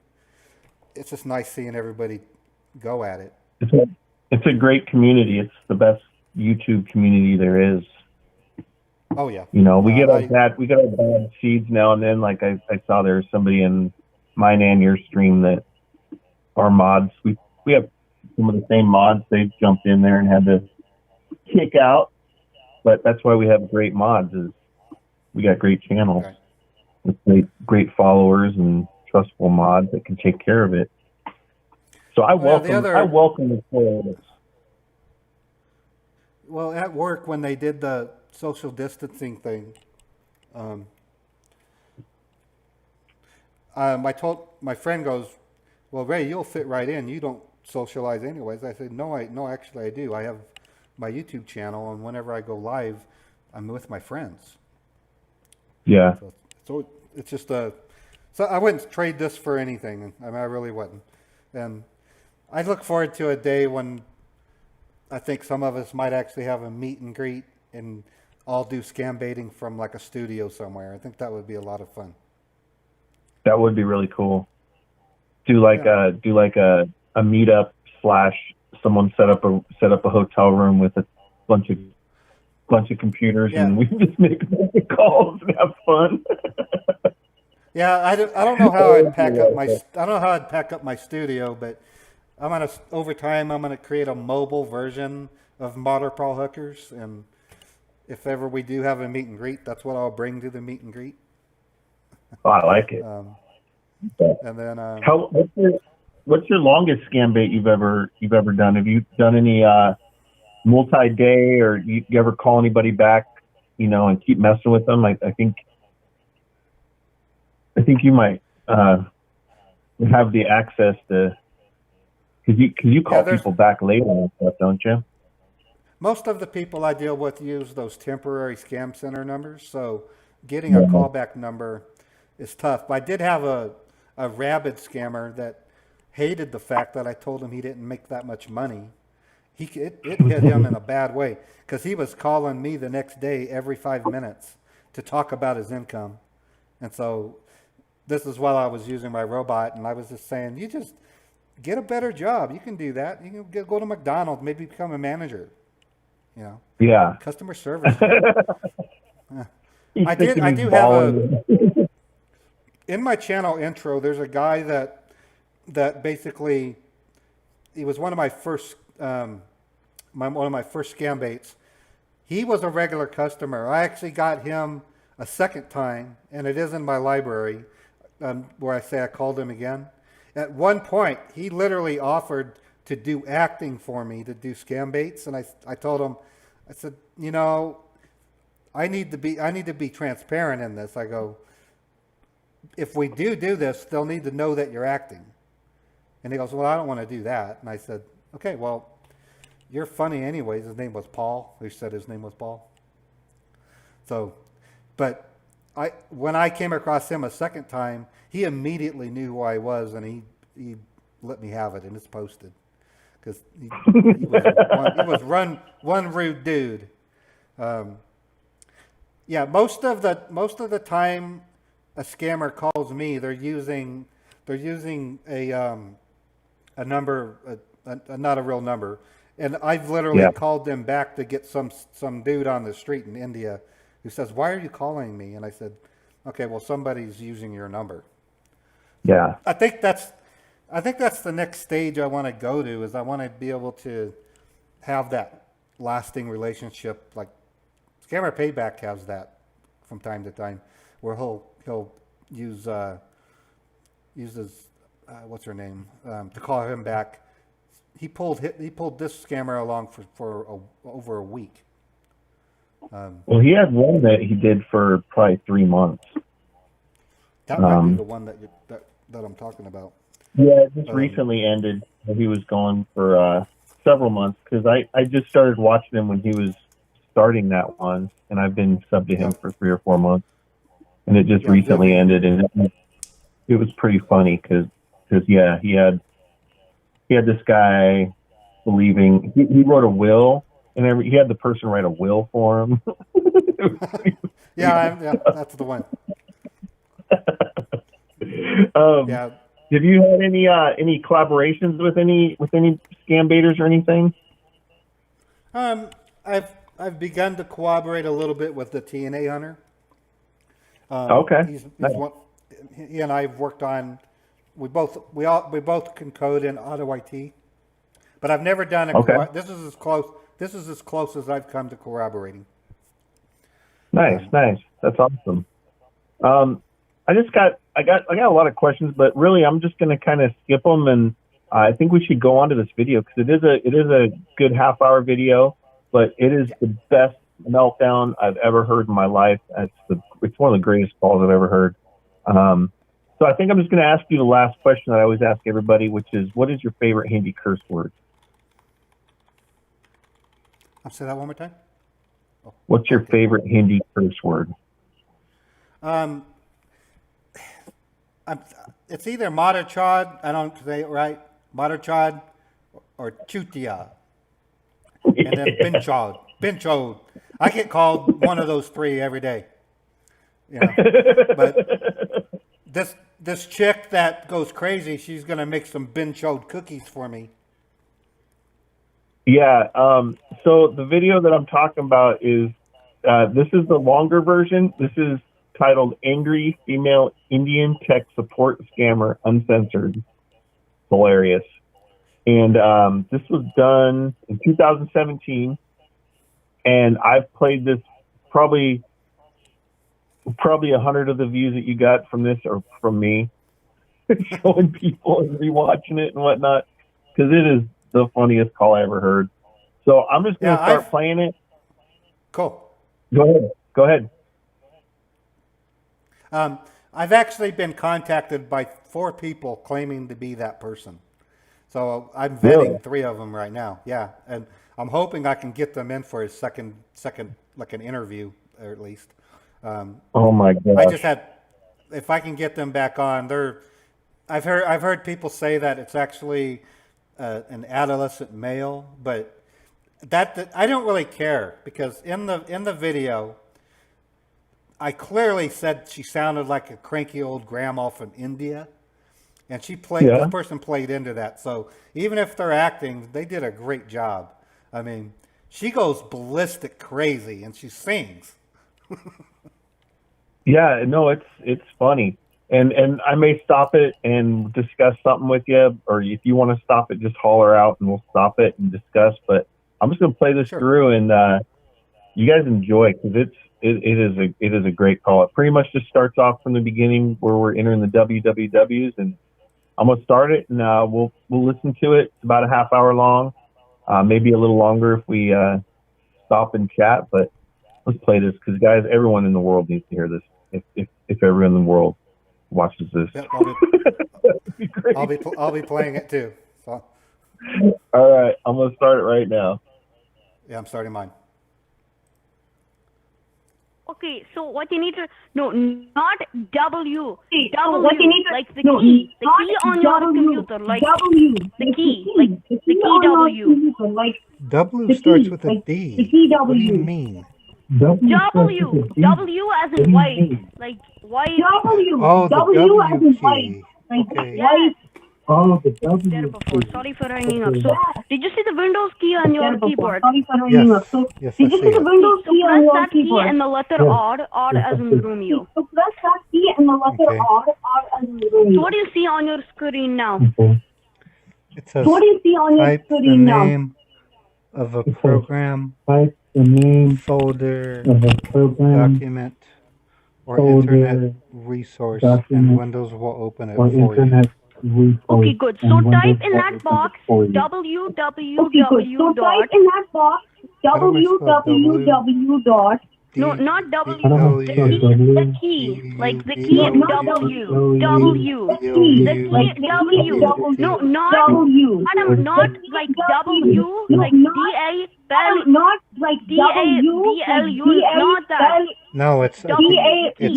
It's just nice seeing everybody go at it. It's a great community. It's the best YouTube community there is. Oh yeah. You know, we get our bad seeds now and then. Like I saw there's somebody in mine and your stream that are mods. We have some of the same mods. They jumped in there and had to kick out. But that's why we have great mods. Is we got great channels with great followers and trustful mods that can take care of it. So I welcome the spoilers. Well, at work when they did the social distancing thing, my friend goes, "Well, Ray, you'll fit right in. You don't socialize anyways." I said, "No, actually I do. I have my YouTube channel, and whenever I go live, I'm with my friends." Yeah. So it's just so I wouldn't trade this for anything. I mean, I really wouldn't. And I look forward to a day when I think some of us might actually have a meet and greet and all do scam baiting from like a studio somewhere. I think that would be a lot of fun. That would be really cool. Do like a meetup / someone set up a hotel room with a bunch of computers and we just make a bunch of calls and have fun. Yeah, I don't know how I'd pack up my studio, but over time I'm gonna create a mobile version of Modern Brawl Hookers, and if ever we do have a meet and greet, that's what I'll bring to the meet and greet. Oh, I like it. And then what's your longest scam bait you've ever done? Have you done any multi-day, or you ever call anybody back, and keep messing with them? I think you might have the access to, because you call people back later and stuff, don't you? Most of the people I deal with use those temporary scam center numbers, so getting a callback number is tough. But I did have a rabid scammer that hated the fact that I told him he didn't make that much money. It hit him in a bad way, because he was calling me the next day every 5 minutes to talk about his income. And so this is while I was using my robot, and I was just saying, you just get a better job. You can do that. You can go to McDonald's, maybe become a manager. Yeah. Customer service. I do have in my channel intro, there's a guy that basically, he was one of my first scam baits. He was a regular customer. I actually got him a second time, and it is in my library, where I say I called him again. At one point, he literally offered to do acting for me, to do scam baits, and I told him, I said, I need to be transparent in this. I go, if we do this, they'll need to know that you're acting. And he goes, well, I don't want to do that. And I said, okay, well, you're funny anyways. His name was Paul. Who said his name was Paul? So, but when I came across him a second time, he immediately knew who I was, and he let me have it, and it's posted. Because he was one rude dude. Yeah, most of the time a scammer calls me, they're using a number, not a real number, and I've literally called them back to get some dude on the street in India who says, "Why are you calling me?" And I said, Okay, well, somebody's using your number. Yeah. I think that's the next stage I want to go to. Is I want to be able to have that lasting relationship. Like Scammer Payback has that from time to time, where he'll uses what's her name to call him back. He pulled this scammer along for over a week. Well, he had one that he did for probably 3 months. That might be the one that I'm talking about. Yeah, it just recently ended. He was gone for several months because I just started watching him when he was starting that one, and I've been subbed to him for 3 or 4 months, and it just recently ended, and it was pretty funny because he had this guy believing he wrote a will, and he had the person write a will for him. Yeah, that's the one. Yeah. Have you had any collaborations with any ScamBaiters or anything? I've begun to cooperate a little bit with the TNA Hunter. Okay. He's he and I have worked on. We both can code in Auto IT, but I've never done it. Okay. This is as close as I've come to corroborating. Nice. That's awesome. I got a lot of questions, but really I'm just going to kind of skip them, and I think we should go on to this video because it is a good half-hour video, but it is the best meltdown I've ever heard in my life. It's one of the greatest calls I've ever heard. So I think I'm just going to ask you the last question that I always ask everybody, which is, what is your favorite handy curse word? I'll say that one more time. What's your favorite handy curse word? It's either Matarchad, I don't say it right, Matarchad, or Chutia. And then Binchod. I get called one of those three every day. You know? But this chick that goes crazy, she's going to make some Binchod cookies for me. Yeah, so the video that I'm talking about is, this is the longer version. This is titled Angry Female Indian Tech Support Scammer Uncensored. Hilarious. And this was done in 2017, and I've played this probably 100 of the views that you got from this are from me showing people and rewatching it and whatnot, because it is the funniest call I ever heard. So I'm just going to start playing it. Cool. Go ahead. I've actually been contacted by 4 people claiming to be that person. So I'm vetting 3 of them right now. Yeah, and I'm hoping I can get them in for a second, like an interview, or at least. Oh my gosh. I just had, if I can get them back on, I've heard people say that it's actually an adolescent male, but that I don't really care, because in the video, I clearly said she sounded like a cranky old grandma from India, and this person played into that. So even if they're acting, they did a great job. I mean, she goes ballistic crazy, and she sings. Yeah, no, it's funny. And I may stop it and discuss something with you, or if you want to stop it, just holler out and we'll stop it and discuss. But I'm just going to play this through, and you guys enjoy it, because it is a great call. It pretty much just starts off from the beginning where we're entering the WWWs, and I'm going to start it, and we'll listen to it. It's about a half hour long, maybe a little longer if we stop and chat, but let's play this, because guys, everyone in the world needs to hear this. If everyone in the world watches this, Yep, That'd be I'll be playing it too. So. All right, I'm gonna start it right now. Yeah, I'm starting mine. Okay, so what you need to not W. Okay, W, what you need to, like the key on your computer, like the key, like the key W. W starts with a D. The key W. What do you mean? W as in white, like white. Oh, the W as in W white, key. like Okay. white. Oh, the There W before. key. Sorry for hanging up. Okay. So, did you see the Windows key on your keyboard? Sorry for Yes. hanging up. So, Yes, did I you see see the it. Windows So key on press your that key keyboard? and the letter Yes. odd Yes, as I in see. Romeo. So press that key and the letter Okay. R as in Romeo. So what do you see on your screen now? Okay. It says So what do you see on your type the screen now? name of a It says program, type the name folder, of a program, document, or folder, internet resource, and document, Windows will open it or for you. internet resource. Okay, good. So and type Windows in will that open box it for you. Okay, good. So www type dot. in that box How do I spell www dot. No, not I W. don't know The spell key. W. The key. Like the B key O W. U W. The key. The key W. No, not W. Madam, not like W, No, like not D-A-Bell, not like W, like D-A-B-L-U, not that. No, it's W. it's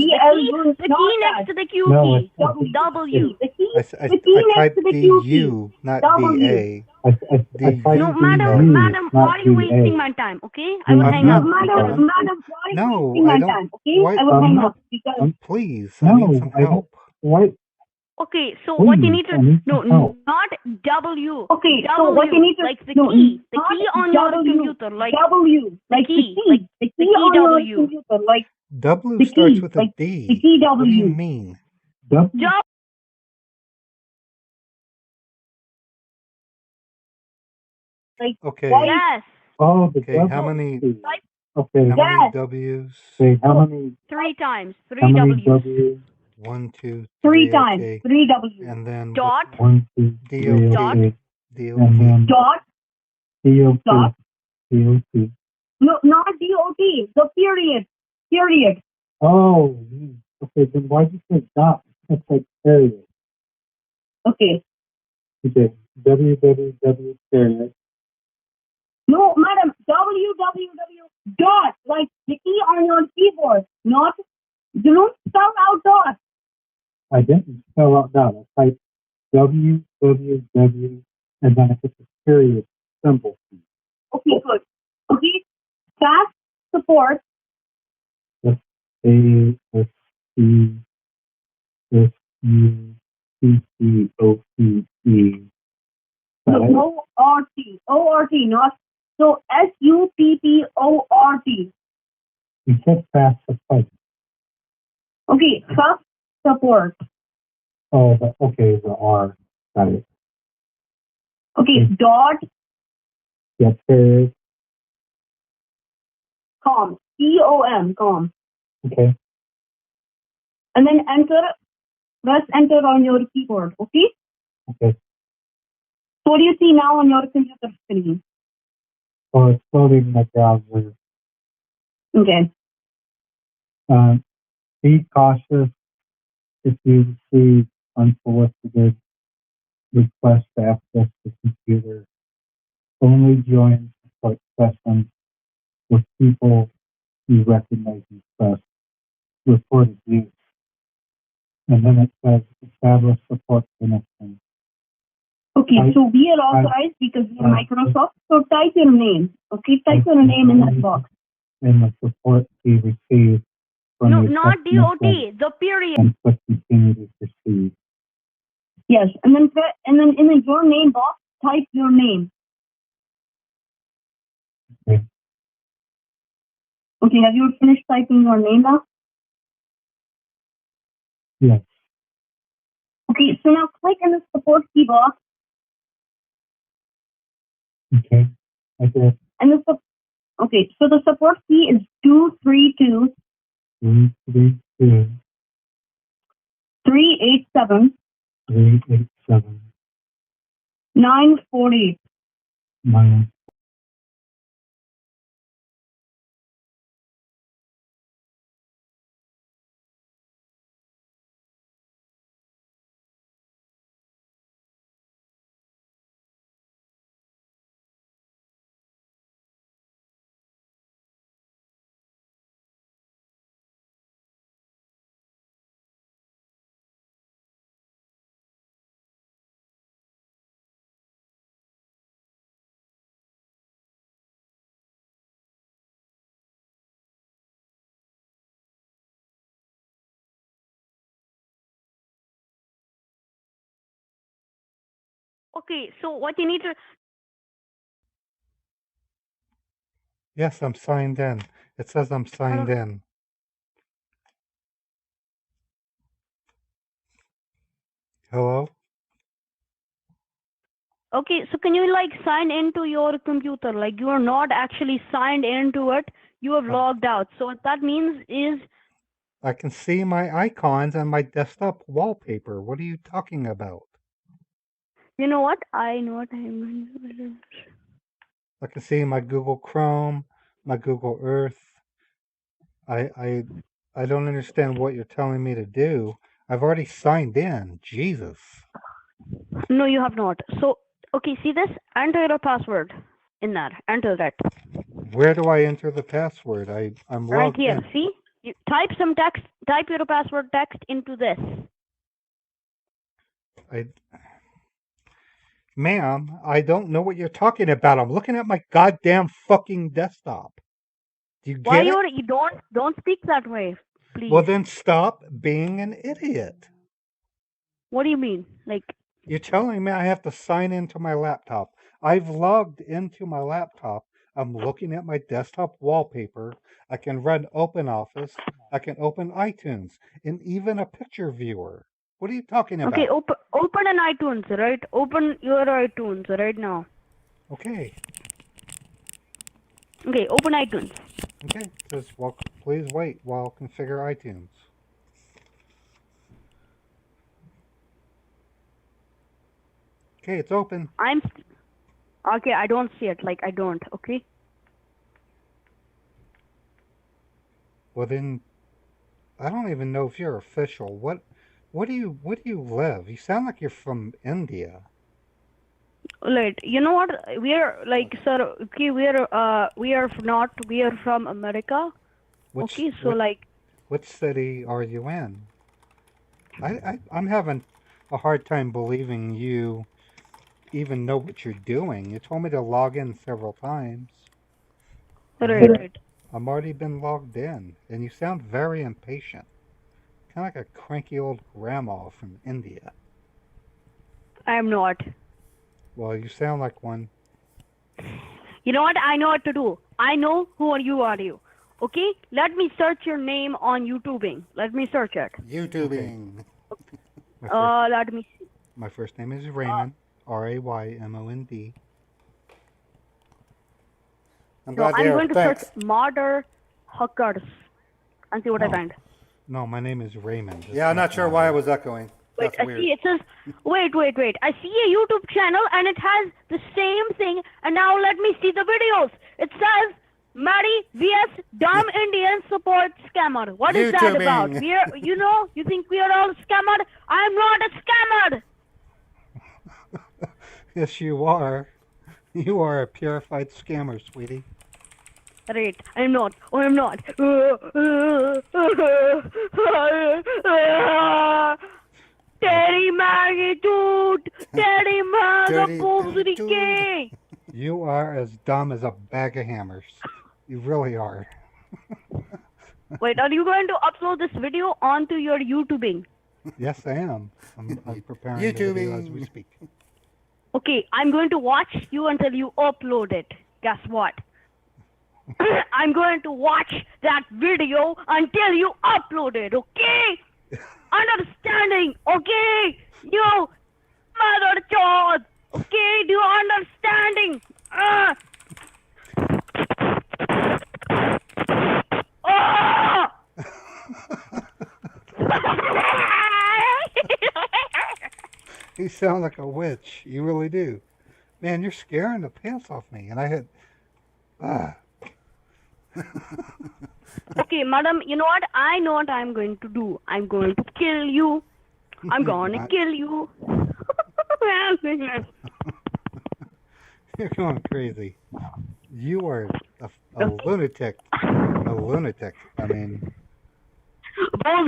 The key next to the Q No, key. it's W. the key. I The key I next typed to the B Q key. U, not W. D A. I D typed No, U. madam, U, madam, not why are you DA. wasting my time, okay? I will I'm hang not. up. Madam, Because madam, why are you No, wasting I my don't. time? Okay, Why? I will hang up because Please, I need some I don't. help. Why? okay, so what you Please, need to I need no, some help. not W. Okay, W, so what you need to like the no, key, the not key on your W, computer, like W, like key, the key, like the the key key on W. your computer, like W the starts key, with a like D. the key What do you W. mean? W. W. Like Okay. why? Yes. Oh, the Okay. W. How many? Type Okay. How many Yes. W's? Okay, how many? 3 times, How 3 many W's. W's? 1, 2, 3 3. times, Okay. 3 W's. And then Dot. 1, 2, D 3, O Dot. okay. T. D O And T. then Dot. DOT. Dot. DOT. No, not DOT. The period. Period. Oh, okay. Then why did you say dot? That's like period. Okay. Okay. www period. No, madam. www dot. Like the key on your keyboard. Not. You don't spell out dot. I didn't spell out dot. I typed www and then I put the period symbol. Okay, good. Okay. Fast support. S-A-S-T-S-U-P-P-O-P-E. No, O-R-T. O-R-T, not so S-U-P-P-O-R-T. You said fast support. Okay, fast support. Oh, okay, the R. Got it. Okay, dot. Yes, sir. Com. C-O-M, com. Okay. And then enter, press enter on your keyboard, okay? Okay. So what do you see now on your computer screen? Oh, it's loading my browser. Okay. Be cautious if you receive unsolicited requests to access the computer. Only join support sessions with people you recognize and trust. Report abuse. And then it says establish support connection. Okay, so we are authorized because we are Microsoft. So type your name. Okay, type your name in that box. And the support we received from No, your not customer DOT, service the period. and click continue to proceed. Yes, and then in the your name box, type your name. Okay. Okay, have you finished typing your name now? Yes. Okay, so now click in the support key box. Okay. Okay. And okay, so the support key is 232 332 387 387 948. 948. Okay, so what you need to... Yes, I'm signed in. It says I'm signed in. Hello? Okay, so can you like sign into your computer? Like you are not actually signed into it. You have logged out. So what that means is... I can see my icons and my desktop wallpaper. What are you talking about? You know what? I know what I'm going to do. I can see my Google Chrome, my Google Earth. I don't understand what you're telling me to do. I've already signed in. Jesus. No, you have not. So, okay, see this? Enter your password in there. Enter that. Where do I enter the password? I'm Right logged here. in. See? You type some text. Type your password text into this. Ma'am, I don't know what you're talking about. I'm looking at my goddamn fucking desktop. Do you Why get it? you don't speak that way, please. Well, then stop being an idiot. What do you mean? Like, You're telling me I have to sign into my laptop. I've logged into my laptop. I'm looking at my desktop wallpaper. I can run OpenOffice. I can open iTunes and even a picture viewer. What are you talking about? okay, open an iTunes, right? Open your iTunes right now. Okay. Okay, open iTunes. Okay. Says, well, please wait while I configure iTunes. Okay, it's open. Okay, I don't see it. Like, I don't. Okay. Well, then, I don't even know if you're official. What do you live? You sound like you're from India. Right. You know what? We are like, sir. Okay, we are not. We are from America. Okay, so like. Which city are you in? I'm having a hard time believing you even know what you're doing. You told me to log in several times. Right. I'm already been logged in, and you sound very impatient. Kind of like a cranky old grandma from India. I am not. Well, you sound like one. You know what? I know what to do. I know who are you. Okay? Let me search your name on YouTubing. Let me search it. YouTubing. Let me see. My first name is Raymond. Raymond. I'm going to search Mother Huckers and see what I find. No, my name is Raymond. Yeah, I'm not sure why I was echoing. Wait, That's I weird. see it says, wait. I see a YouTube channel and it has the same thing. And now let me see the videos. It says, Mary vs. Dumb Indian support scammer. What is that about? YouTubing. We are, you think we are all scammered? I'm not a scammer. Yes, you are. You are a purified scammer, sweetie. Right, I'm not. Oh, I'm not. Terry magnitude! Terry magnitude! You are as dumb as a bag of hammers. You really are. Wait, are you going to upload this video onto your YouTubing? Yes, I am. I'm preparing the video as we speak. Okay, I'm going to watch you until you upload it. Guess what? I'm going to watch that video until you upload it, okay? Understanding, okay? You mother child, okay? Do you understanding? You sound like a witch. You really do. Man, you're scaring the pants off me. And I had... Okay, madam, you know what? I know what I'm going to do. I'm going to kill you. I'm gonna kill you. You're going crazy. You are a lunatic. A lunatic. I mean... I'm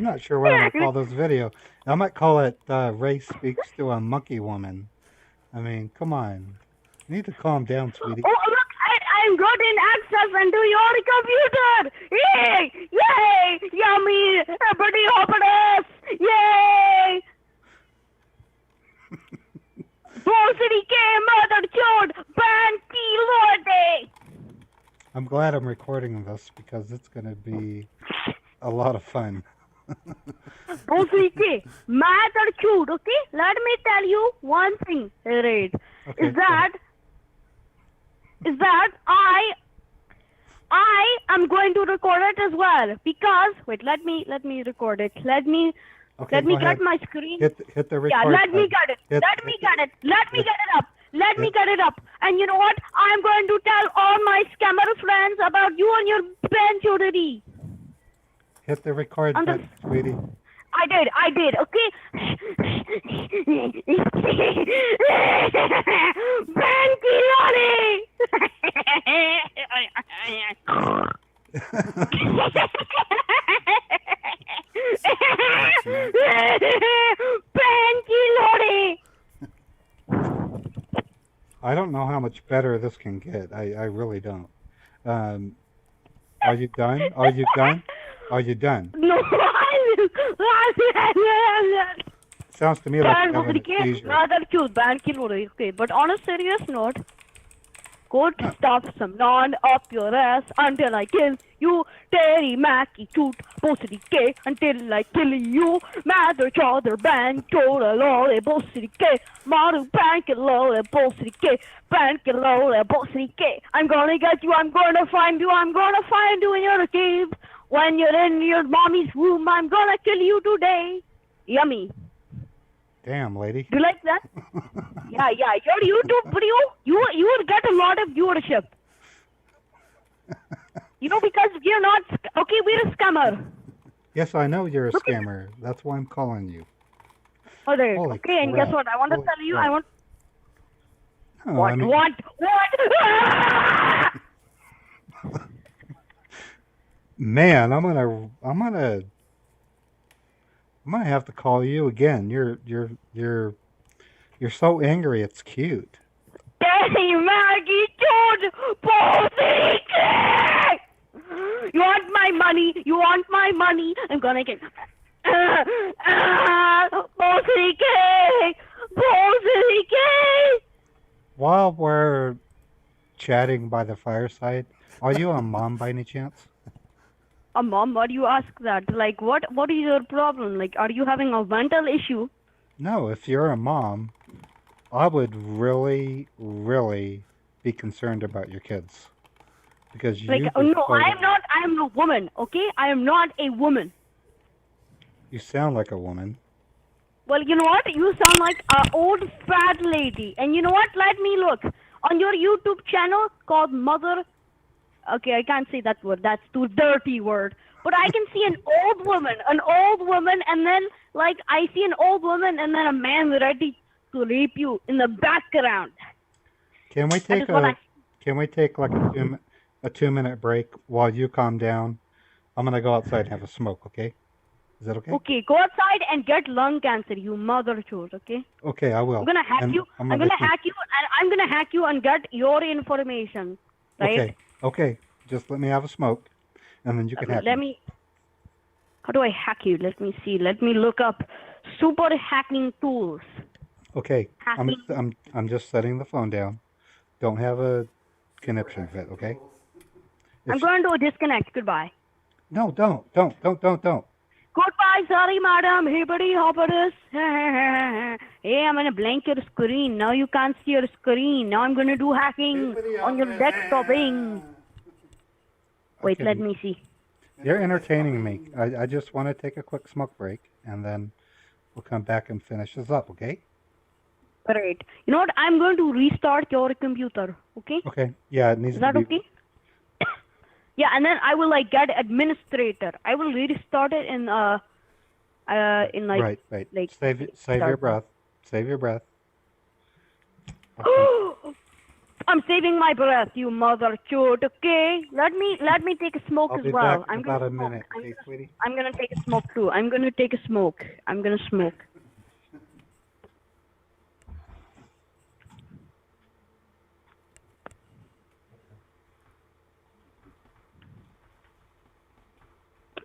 not sure what I'm going to call this video. I might call it Ray Speaks to a Monkey Woman. I mean, come on. You need to calm down, sweetie. Oh, look, I I'm getting access into your computer. Yay! Yay! Yummy! Everybody open us! Yay! Bossity came mother chode! Banky Lorde! I'm glad I'm recording this because it's going to be a lot of fun. Bossity, mother chode, okay? Let me tell you one thing, right? Okay, Is that I am going to record it as well because wait, let me record it. Let me get my screen. Hit the record. Yeah, let me button. get it. Let me get it up. Let me get it up. And you know what? I'm going to tell all my scammer friends about you and your benchority. Hit the record button, sweetie. I did, okay? Banky Lolly! Banky Lolly! I don't know how much better this can get. I really don't. Are you done? Are you done? Are you done? No, Sounds to me like you have a seizure. Okay, but on a serious note, go stuff some non up your ass until I kill you. Terry Mackie toot bossity K until I kill you. Mother chother bang total lole bossity K. Maru pankilole bossity K. Pankilole bossity K. I'm gonna get you, I'm gonna find you in your cave. When you're in your mommy's room, I'm gonna kill you today. Yummy. Damn, lady. Do you like that? Yeah. Your YouTube video, you will get a lot of viewership. You know, because we're not, okay, we're a scammer. Yes, I know you're a scammer. That's why I'm calling you. Okay, Holy okay, and crap. guess what? I want to tell you, crap. I want... No, What? I mean- What? Man, I'm gonna have to call you again. You're so angry. It's cute. Daddy, Maggie, George, Bossy! You want my money? You want my money? I'm gonna get... Bossy K! Bossy K! While we're chatting by the fireside, are you a mom by any chance? Mom, why do you ask that? Like, what is your problem? Like, are you having a mental issue? No, if you're a mom, I would really, really be concerned about your kids. Because Like, you no, I am a woman, okay? I am not a woman. You sound like a woman. Well, you know what? You sound like an old fat lady. And you know what? Let me look. On your YouTube channel called Mother... Okay, I can't say that word. That's too dirty word. But I can see an old woman, and then, like, I see an old woman, and then a man ready to rape you in the background. Can we take like a 2-minute break while you calm down? I'm gonna go outside and have a smoke. Okay? Is that okay? Okay, go outside and get lung cancer, you mother chode, okay? Okay, I will. I'm gonna hack you. I'm gonna hack you and get your information, right? Okay. Just let me have a smoke, and then you can hack me. How do I hack you? Let me see. Let me look up super hacking tools. Okay, Hacking. I'm just setting the phone down. Don't have a conniption fit, okay? I'm going to disconnect. Goodbye. No, don't. Goodbye, sorry, madam. Hey, buddy, how about this? Hey, I'm gonna blank your screen. Now you can't see your screen. Now I'm gonna do hacking on your desktoping. Wait, Okay. let me see. You're entertaining me. I just want to take a quick smoke break, and then we'll come back and finish this up, okay? Alright. You know what? I'm going to restart your computer, okay? Okay. Yeah, it needs Is to that be... okay? Yeah, and then I will like get administrator. I will restart it in like Right. like Save your start. breath. Save your breath. I'm saving my breath, you mother chode, okay? Let me take a smoke I'll as be well. back in about a minute, okay, sweetie? I'm gonna take a smoke too. I'm gonna take a smoke. I'm gonna smoke.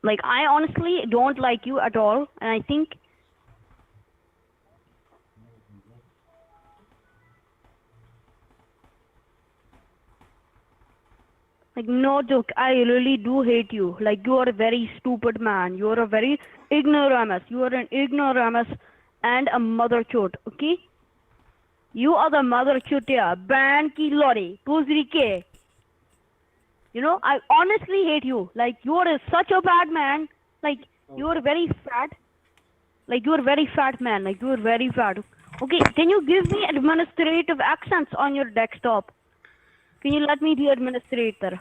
Like, I honestly don't like you at all, and I think... Like, no joke, I really do hate you. Like, you are a very stupid man. You are a very ignoramus. You are an ignoramus and a mother chode, okay? You are the mother chotia. Ban ki lorry. Puzri ke. You know, I honestly hate you. Like, you are such a bad man. Like, you are very fat. Like, you are very fat man. Like, you are very fat. Okay, can you give me administrative accents on your desktop? Can you let me be administrator?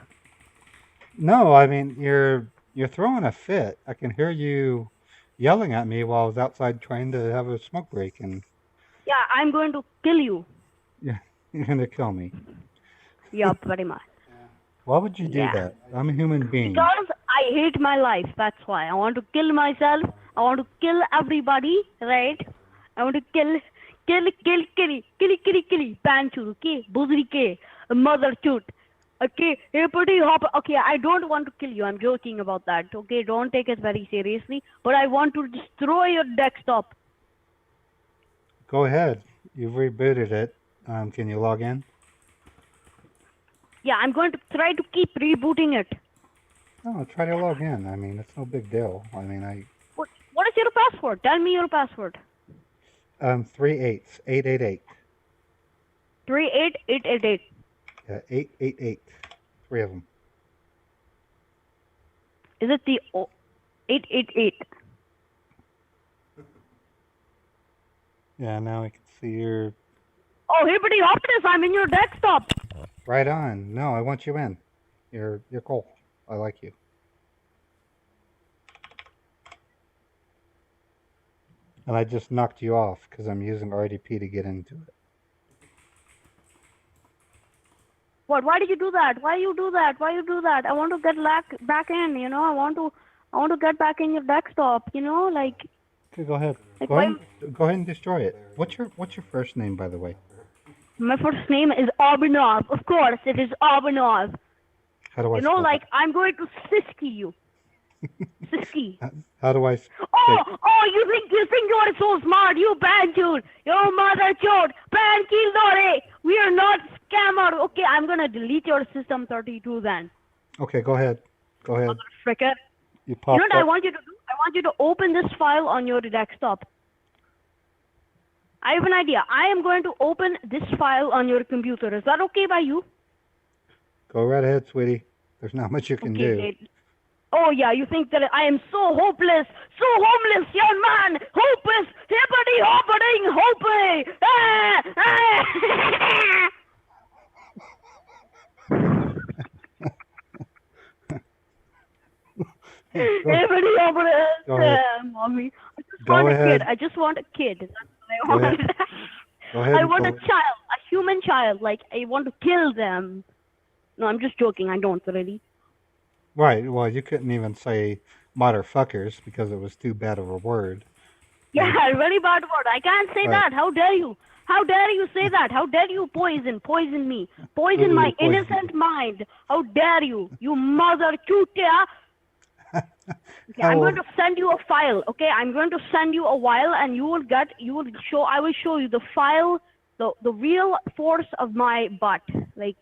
No, I mean, you're throwing a fit. I can hear you yelling at me while I was outside trying to have a smoke break, and Yeah, I'm going to kill you. yeah, you're gonna kill me. Yup, very much. Why would you do Yeah. that? I'm a human being. Because I hate my life, that's why. I want to kill myself. I want to kill everybody, right? I want to kill, panchu, okay? Buzri ke, mother shoot. Okay, hey, pretty hop. Okay, I don't want to kill you. I'm joking about that. Okay, don't take it very seriously. But I want to destroy your desktop. Go ahead. You've rebooted it. Can you log in? Yeah, I'm going to try to keep rebooting it. No, try to log in. I mean, it's no big deal. I mean, What is your password? Tell me your password. 888. 38888. Yeah, 888. 3 of them. Is it the 888? Yeah, now I can see your... Oh, hey, buddy, Optimus, I'm in your desktop. Right on. No, I want you in. You're cool. I like you. And I just knocked you off because I'm using RDP to get into it. What? Why did you do that? Why you do that? Why you do that? I want to get back in. You know, I want to get back in your desktop. You know, like. Okay, go ahead. Like Go ahead and destroy it. What's your first name, by the way? My first name is Abhinav. Of course, it is Abhinav. How do I You know, spell like I'm going to siski you. Siski. that? How do I... Oh, you think you are so smart, you banchud, your mother chode, ban kildore. We are not scammer. Okay, I'm gonna delete your system 32 then. Okay, go ahead. Go ahead. Fricker. You You popped know what I up. want you to do? I want you to open this file on your desktop. I have an idea. I am going to open this file on your computer. Is that okay by you? Go right ahead, sweetie. There's not much you can do. Great. Oh yeah, you think that I am so hopeless, so homeless, young man, hopeless, hippity hopping, hope. Hippity hopping, Go ahead. mommy. I just Go want a ahead. kid. I just want a kid. That's Go what I ahead. want. Go ahead. I and want a pull it. child, a human child. Like I want to kill them. No, I'm just joking. I don't really. Right. Well, you couldn't even say motherfuckers because it was too bad of a word. Yeah, very bad word. I can't say Right. that. How dare you? How dare you say that? How dare you poison me, poison Who my poisoned innocent mind? How dare you, you mother chutia? Okay, I'm going to send you a file. Okay, I'm going to send you a file, and I will show you the file, the real force of my butt. Like,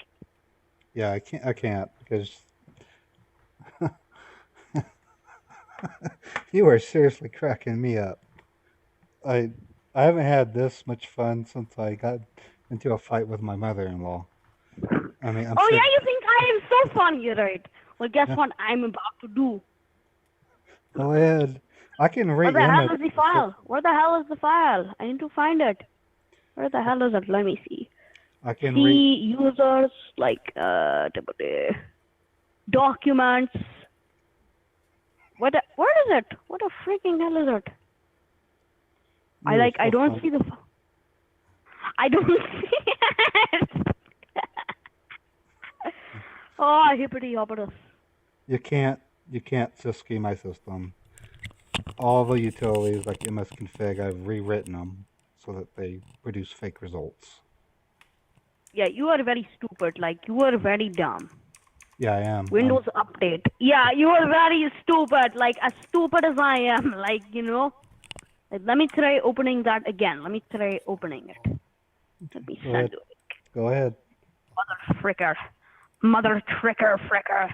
Yeah, I can't because you are seriously cracking me up. I haven't had this much fun since I got into a fight with my mother-in-law. I mean, I'm oh sick. yeah, you think I am so funny, right? Well, guess what I'm about to do? Go ahead. I can Where the hell re-image. is the file? Where the hell is the file? I need to find it. Where the hell is it? Let me see. I can See users like documents. Where is it? What the freaking hell is it? I don't see the. I don't see it. Oh, hippity hoppity. You can't Siski my system. All the utilities like msconfig, I've rewritten them so that they produce fake results. Yeah, you are very stupid. Like, you are very dumb. Yeah, I am. Windows update. Yeah, you are very stupid. Like as stupid as I am. Like let me try opening that again. Let me try opening it. Let me Go send ahead. it. Go ahead. Mother fricker. Mother tricker fricker.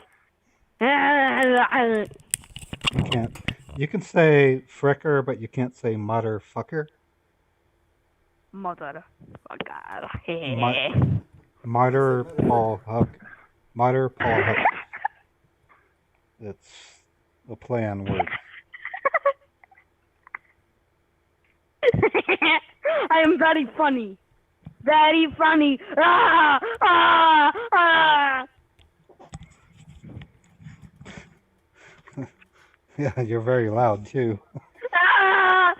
You can't. You can say fricker, but you can't say motherfucker. Mother fucker. Martyr Paul Huck. Martyr Paul Huck. It's a play on words. I am very funny. Very funny. Ah, ah, ah. Yeah, you're very loud too. Ah!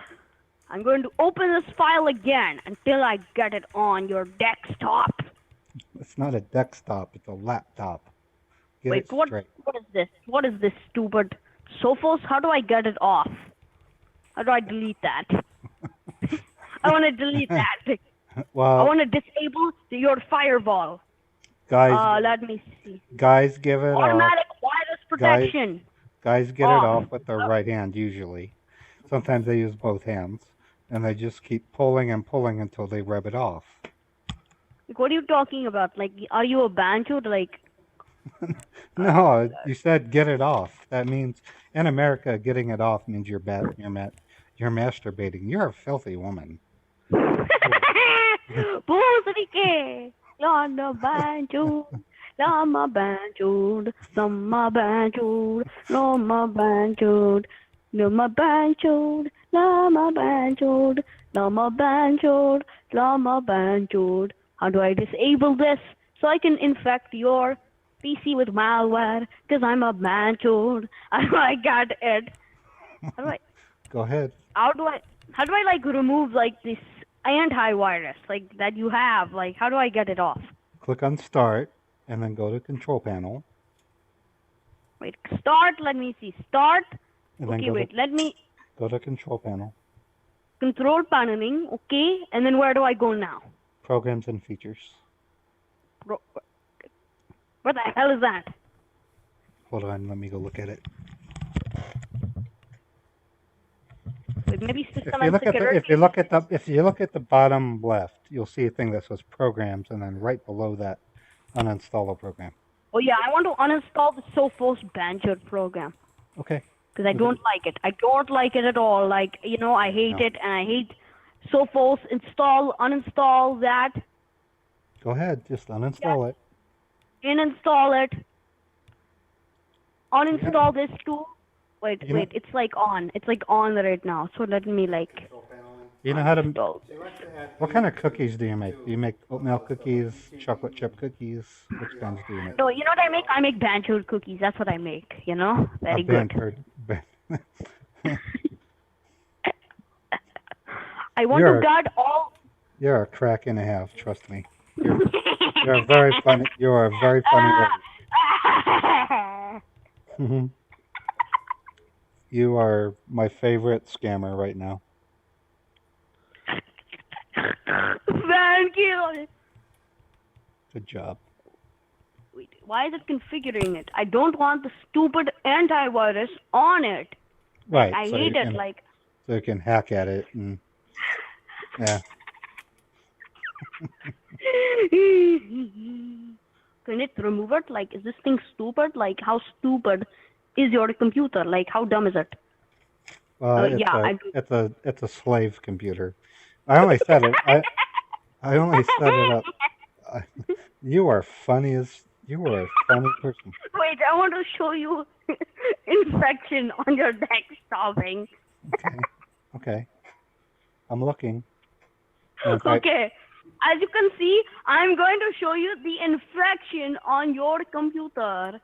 I'm going to open this file again until I get it on your desktop. It's not a desktop, it's a laptop. Get Wait, it what straight. is this? What is this stupid Sophos? How do I get it off? How do I delete that? I want to delete that. Well, I want to disable your firewall. guys, Let me see. guys, give it Automatic off. virus protection. Guys get it off with their right hand usually. Sometimes they use both hands, and they just keep pulling and pulling until they rub it off. Like, what are you talking about? Like, are you a banjo? Like, No, you said get it off. That means in America, getting it off means you're you're masturbating. You're a filthy woman. Boosrike, lama banjo, lama banjo, lama banjo, lama banjo, lama banjo, lama banjo, lama banjo, lama banjo. How do I disable this so I can infect your PC with malware? Because I'm a banjo. I got it. How do I? Go ahead. How do I like remove like this antivirus like that you have? Like how do I get it off? Click on Start, and then go to Control Panel. Wait, start. Let me see. Start. And then Okay, go wait. to, Let me go to Control Panel. control paneling. Okay, and then where do I go now? Programs and Features. What the hell is that? Hold on, let me go look at it. Wait, maybe system If you and look security. if you look at the bottom left, you'll see a thing that says Programs, and then right below that, uninstall a program. Oh yeah, I want to uninstall the Sophos Banjo program. Okay. Because I don't like it. I don't like it at all. Like, I hate it, and I hate Sophos. Uninstall that, Go ahead, just uninstall it. uninstall it, uninstall this too. Wait, You know- it's like on. It's like on right now. So let me like. You know how to... What kind of cookies do you make? Do you make oatmeal cookies, chocolate chip cookies? Which kinds do you make? No, you know what I make? I make banjo cookies. That's what I make. Very good. I want to guard all. You're a crack and a half, trust me. You're a very funny. You are a very funny lady. You are my favorite scammer right now. Thank you. Good job. Wait, why is it configuring it? I don't want the stupid antivirus on it. Right. I so hate you it. can- Like. So you can hack at it and... Yeah. Can it remove it? Like, is this thing stupid? Like, how stupid is your computer? Like, how dumb is it? Well, it's a slave computer. I only set it. I only set it up. You are funny as... You are a funny person. Wait, I want to show you infection on your desktop. Okay. I'm looking. In fact, Okay. As you can see, I'm going to show you the infection on your computer.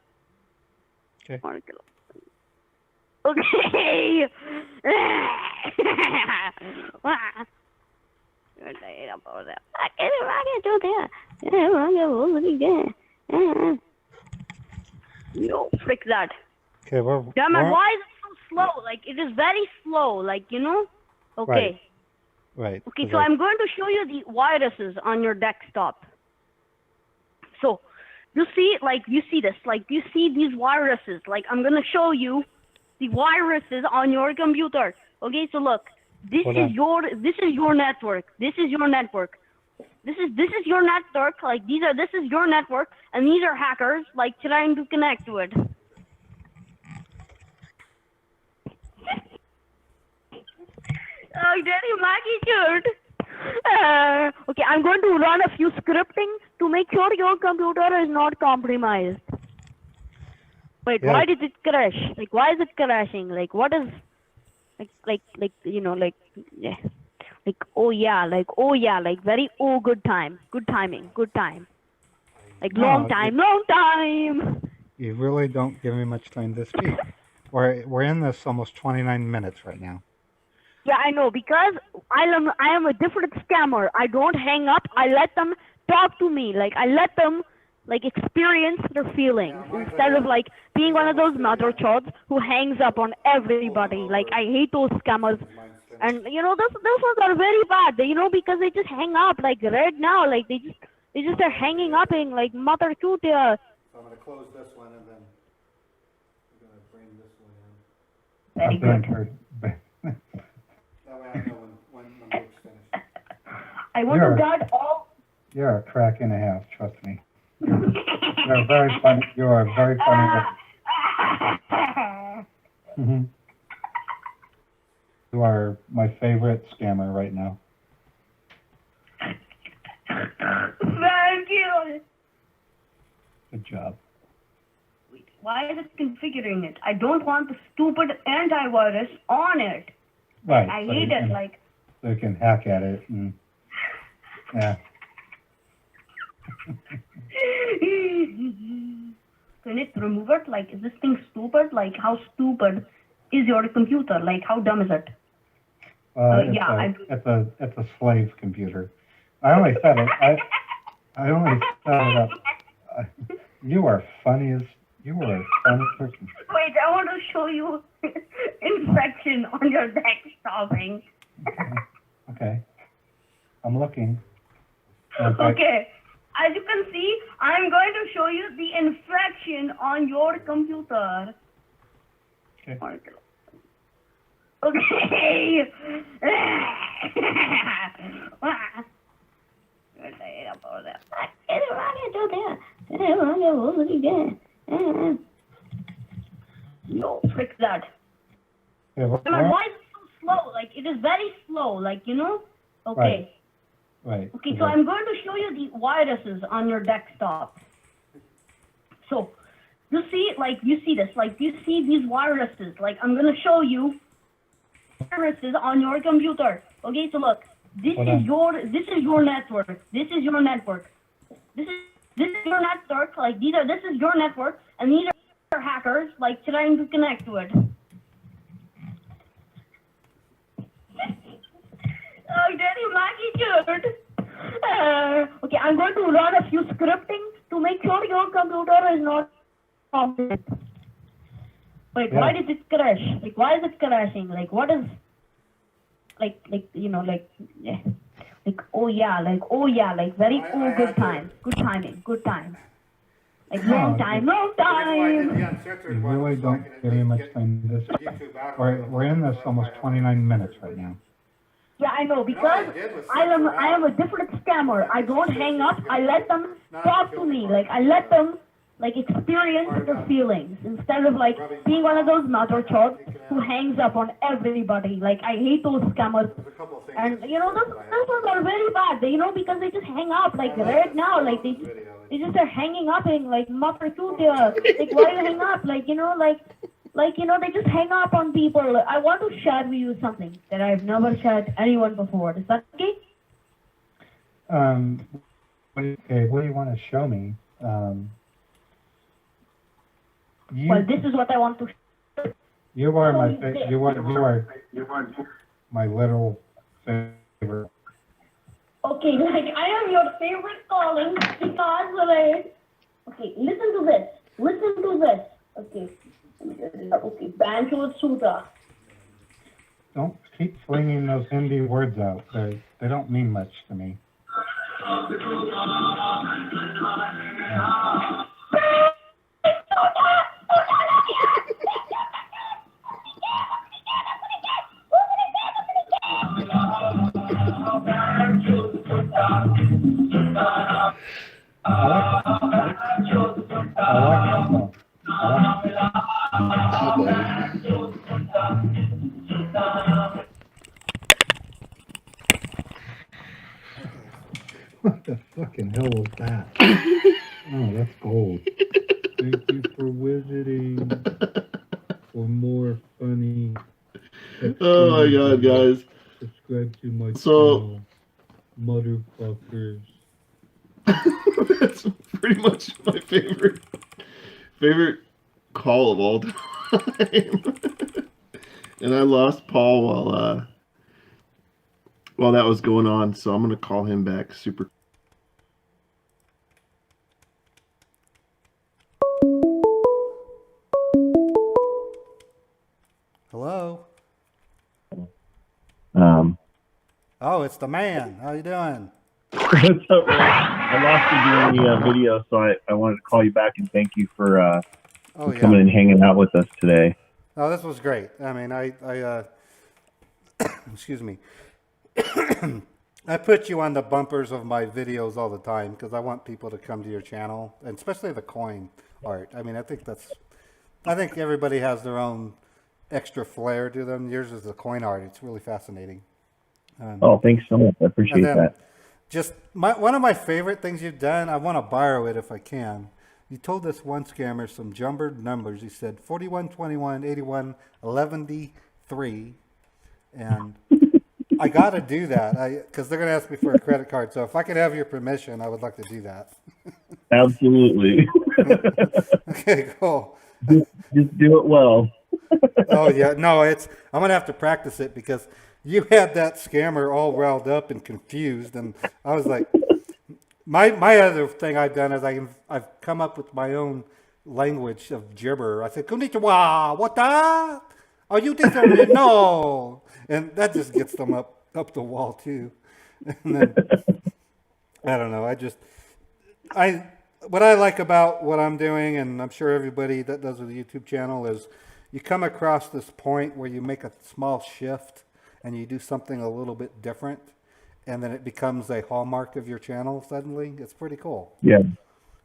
Okay. Okay. No, frick that. Okay, Damn it, why is it so slow? Like, it is very slow, Okay. Right. Okay, 'cause so I'm going to show you the viruses on your desktop. So, you see, like, you see this, like, you see these viruses. Like, I'm gonna show you the viruses on your computer. Okay, so look, this is your network. This is your network. This is your network. Like, this is your network, and these are hackers, like, trying to connect to it. Oh, Daddy Maggie shirt. Okay, I'm going to run a few scripting to make sure your computer is not compromised. Wait, Yeah. why did it crash? Like, why is it crashing? Like, what is, you know, like, yeah. Like, oh yeah, like very, oh, good time. Good timing, good time. Like, No, long time. You really don't give me much time to speak. We're in this almost 29 minutes right now. Yeah, I know, because I am a different scammer. I don't hang up. I let them talk to me. Like, I let them, like, experience their feelings instead of, like, being one of those motherchods who hangs up on everybody. Like, I hate those scammers. And, you know, those ones are very bad, you know, because they just hang up, like, right now. Like, they just are hanging up in, like, mother shoot. So I'm going to close this one, and then I'm going to bring this one in. Very good. That way I know when Luke's finished. I want to guard all. You're a crack and a half, trust me. You're very funny. You are very funny. Mm-hmm. You are my favorite scammer right now. Thank you. Good job. Wait, why is it configuring it? I don't want the stupid antivirus on it. Right. I so hate you it. can- Like, So you can hack at it and yeah. can it remove it? Like, is this thing stupid? Like, how stupid is your computer? Like, how dumb is it? It's a slave computer. I only set it. I only set it up. You are funny as you are a funny person. Wait, I want to show you infection on your desktoping. Okay. I'm looking. Okay. As you can see, I'm going to show you the infection on your computer. Okay. Okay. No, fix that. Yeah, Why is it so slow? Like, it is very slow, like, you know? Okay. Right. Okay, so I'm going to show you the viruses on your desktop. So, you see, like, you see this, like, you see these viruses. Like, I'm going to show you viruses on your computer. Okay, so look, this is your network. This is your network. This is your network. Like, this is your network, and these are hackers, like, trying to connect to it. Oh, Daddy Maggie shirt. Okay, I'm going to run a few scripting to make sure your computer is not compromised. Wait, why did it crash? Like, why is it crashing? Like, what is, like, you know, like, yeah. Like, oh yeah, like very, good time. Good timing, good time. Like, long time. You really don't give me much time to speak. We're in this almost 29 minutes right now. Yeah, I know, because I am a different scammer. I don't hang up. I let them talk to me. Like, I let them, like, experience their feelings instead of, like, being one of those motherchods who hangs up on everybody. Like, I hate those scammers. And, you know, those ones are very bad, you know, because they just hang up, like, right now. Like, they just are hanging up and, like, motherchood. Like, why do you hang up? Like, you know, like, you know, they just hang up on people. I want to share with you something that I've never shared anyone before. Is that okay? Okay, what do you want to show me? Well, this is what I want to show. You are my you are my little favorite. Okay, like, I am your favorite calling because, like, okay, listen to this. Listen to this. Okay. Okay, Banjo Suda. Don't keep flinging those Hindi words out. They don't mean much to me. Yeah. What the fucking hell was that? Oh, that's gold. Thank you for visiting. For more funny. Oh my god, guys. Subscribe to my So- channel. Motherfuckers. That's pretty much my favorite call of all time. And I lost Paul while that was going on, so I'm gonna call him back super. Hello? Oh, it's the man. How you doing? What's up, man? I lost you during the video, so I wanted to call you back and thank you for coming and hanging out with us today. Oh, this was great. I mean, I excuse me. I put you on the bumpers of my videos all the time because I want people to come to your channel, and especially the coin art. I mean, I think everybody has their own extra flair to them. Yours is the coin art. It's really fascinating. Oh, thanks so much. I appreciate that. Just one of my favorite things you've done, I want to borrow it if I can. You told this one scammer some jumbled numbers. He said 41, 21, 81, 11, 3. And I got to do that because they're going to ask me for a credit card. So if I could have your permission, I would like to do that. Absolutely. Okay, cool. Just do it well. Oh, yeah. No, I'm going to have to practice it because you had that scammer all riled up and confused. And I was like, my other thing I've done is I've come up with my own language of gibber. I said, konnichiwa, what the? Are you this? No. And that just gets them up the wall too. And then, I don't know. What I like about what I'm doing, and I'm sure everybody that does a YouTube channel, is you come across this point where you make a small shift and you do something a little bit different, and then it becomes a hallmark of your channel suddenly. It's pretty cool. Yeah.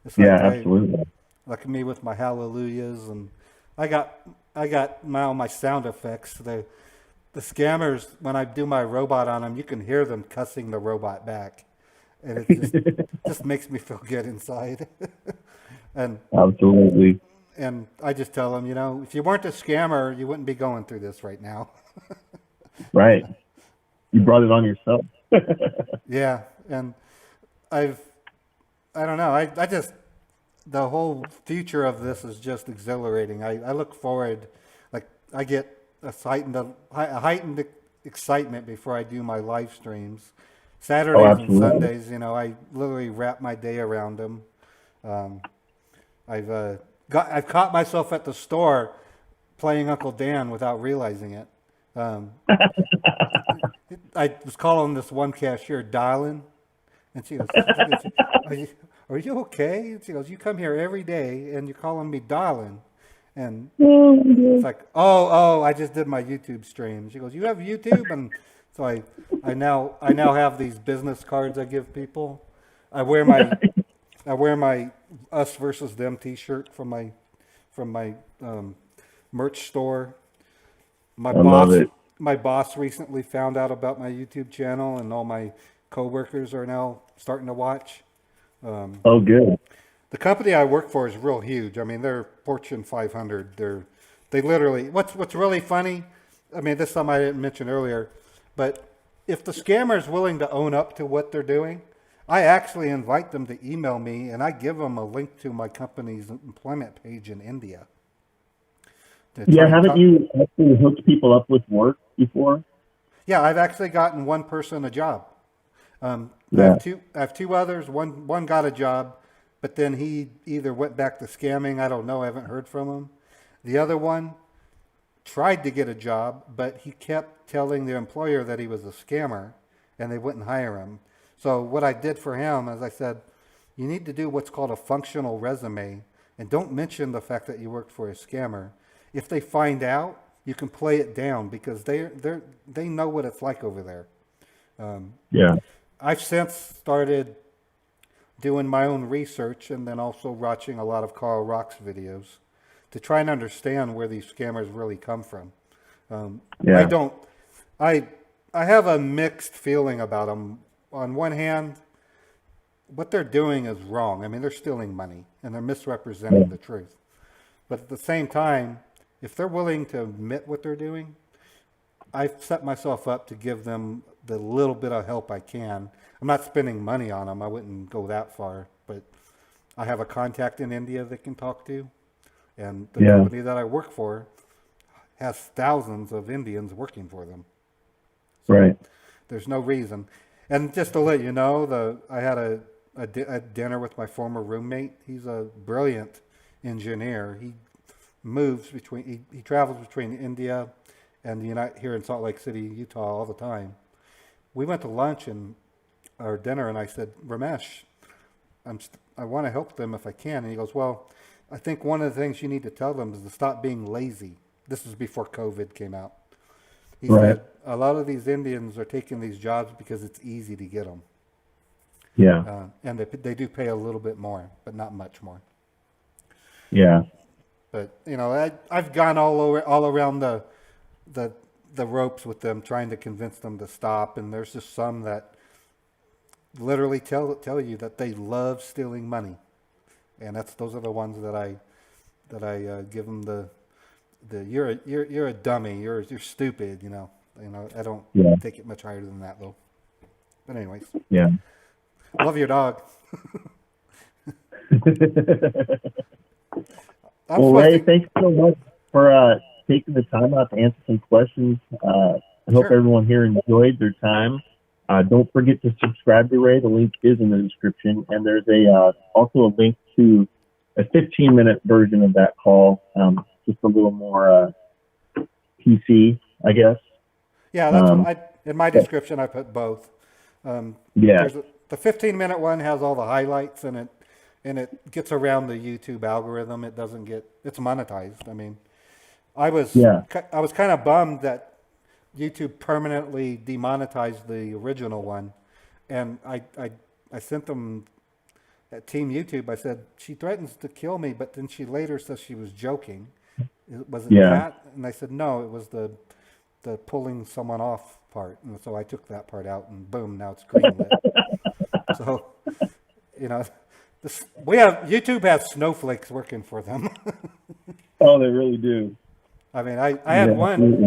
It's like Absolutely. Like me with my hallelujahs, and I got my sound effects. The scammers, when I do my robot on them, you can hear them cussing the robot back, and it just makes me feel good inside. And absolutely. And I just tell them, if you weren't a scammer, you wouldn't be going through this right now. Right. You brought it on yourself. Yeah, and I don't know. I just, the whole future of this is just exhilarating. I look forward, like I get a heightened excitement before I do my live streams. Saturdays and Sundays, I literally wrap my day around them. I've caught myself at the store playing Uncle Dan without realizing it. I was calling this one cashier darling, and she goes, are you okay? And she goes, you come here every day and you're calling me darling. And it's like, oh, I just did my YouTube stream. She goes, you have YouTube? And so I now have these business cards I give people. I wear my Us versus Them T-shirt from my merch store. My boss recently found out about my YouTube channel, and all my coworkers are now starting to watch. Oh, good. The company I work for is real huge. I mean, they're Fortune 500. They literally. What's really funny? I mean, this is something I didn't mention earlier, but if the scammer is willing to own up to what they're doing, I actually invite them to email me, and I give them a link to my company's employment page in India. Yeah, haven't you actually hooked people up with work before? Yeah, I've actually gotten one person a job. I have two others. One got a job, but then he either went back to scamming. I don't know. I haven't heard from him. The other one tried to get a job, but he kept telling the employer that he was a scammer, and they wouldn't hire him. So what I did for him, as I said, you need to do what's called a functional resume, and don't mention the fact that you worked for a scammer. If they find out, you can play it down because they know what it's like over there. Yeah. I've since started doing my own research and then also watching a lot of Carl Rock's videos to try and understand where these scammers really come from. Yeah. I have a mixed feeling about them. On one hand, what they're doing is wrong. I mean, they're stealing money and they're misrepresenting the truth. But at the same time, if they're willing to admit what they're doing, I've set myself up to give them the little bit of help I can. I'm not spending money on them. I wouldn't go that far, but I have a contact in India they can talk to. And the company that I work for has thousands of Indians working for them. So right. There's no reason. And just to let you know, I had a dinner with my former roommate. He's a brilliant engineer. He moves between, he travels between India and here in Salt Lake City, Utah all the time. We went to lunch or dinner, and I said, Ramesh, I want to help them if I can. And he goes, well, I think one of the things you need to tell them is to stop being lazy. This is before COVID came out. He said, a lot of these Indians are taking these jobs because it's easy to get them. Yeah. And they do pay a little bit more, but not much more. Yeah. But, you know, I've gone all around the ropes with them, trying to convince them to stop. And there's just some that literally tell you that they love stealing money. And those are the ones that I give them the you're a dummy, you're stupid, you know. I don't take it much higher than that though. But anyways. Yeah. Love your dog. Well, Ray, thanks so much for taking the time out to answer some questions. I hope everyone here enjoyed their time. Don't forget to subscribe to Ray. The link is in the description, and there's also a link to a 15-minute version of that call, just a little more PC, I guess. Yeah, that's in my description. I put both. The 15-minute one has all the highlights in it, and it gets around the YouTube algorithm. It's monetized. I mean, I was kind of bummed that YouTube permanently demonetized the original one, and I sent them at Team YouTube. I said, she threatens to kill me, but then she later says she was joking. Was it that? And I said, no, it was the pulling someone off part. And so I took that part out, and boom, now it's greenlit. So, you know, YouTube has snowflakes working for them. Oh, they really do. I mean, I had one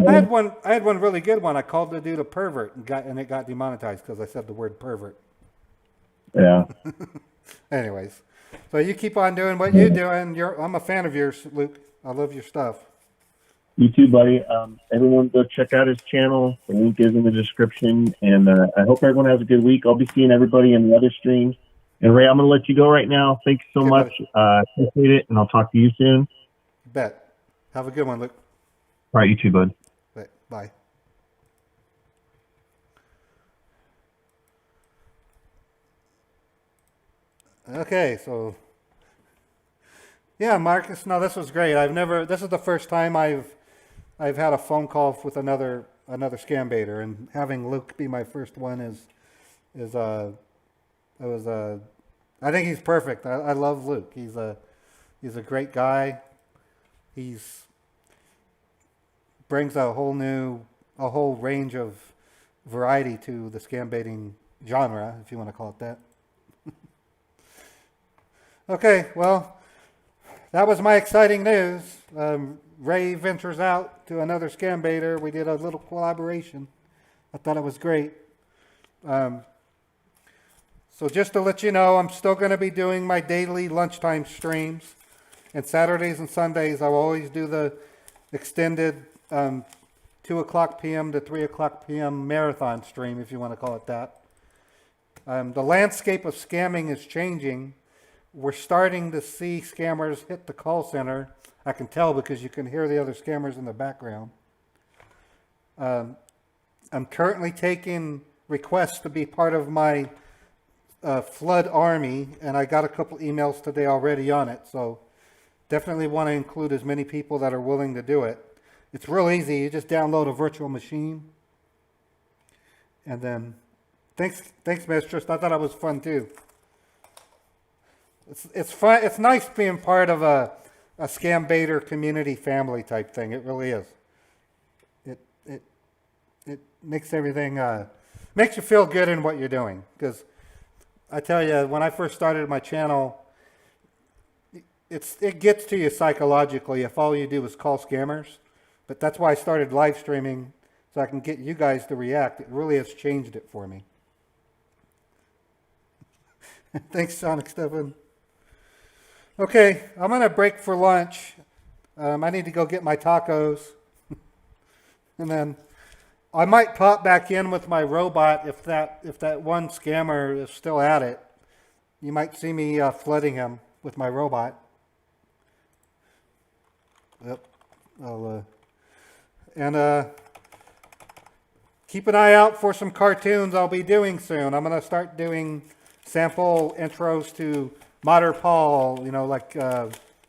really good one. I called the dude a pervert and it got demonetized because I said the word pervert. Yeah. Anyways, so you keep on doing what you're doing. I'm a fan of yours, Luke. I love your stuff. You too, buddy. Everyone go check out his channel. The link is in the description. And I hope everyone has a good week. I'll be seeing everybody in the other streams. And Ray, I'm going to let you go right now. Thanks so much. Appreciate it. And I'll talk to you soon. Bet. Have a good one, Luke. All right, you too, bud. Bye. Okay, so yeah, Marcus. No, this was great. This is the first time I've had a phone call with another ScamBaiter, and having Luke be my first one I think he's perfect. I love Luke. He's a great guy. Brings a whole range of variety to the scam baiting genre, if you want to call it that. Okay, well, that was my exciting news. Ray ventures out to another scam baiter. We did a little collaboration. I thought it was great. So just to let you know, I'm still going to be doing my daily lunchtime streams. And Saturdays and Sundays, I'll always do the extended 2 o'clock p.m. to 3 o'clock p.m. marathon stream, if you want to call it that. The landscape of scamming is changing. We're starting to see scammers hit the call center. I can tell because you can hear the other scammers in the background. I'm currently taking requests to be part of my flood army, and I got a couple emails today already on it, so definitely want to include as many people that are willing to do it. It's real easy. You just download a virtual machine. And then, thanks, Mistress. I thought it was fun too. It's fun. It's nice being part of a a scam baiter community family type thing. It really is. It makes everything, makes you feel good in what you're doing. Because I tell you, when I first started my channel, it gets to you psychologically if all you do is call scammers. But that's why I started live streaming, so I can get you guys to react. It really has changed it for me. Thanks, Sonic Stephen. Okay, I'm going to break for lunch. I need to go get my tacos. And then I might pop back in with my robot if that one scammer is still at it. You might see me flooding him with my robot. Yep. And keep an eye out for some cartoons I'll be doing soon. I'm going to start doing sample intros to Modder Paul, you know, like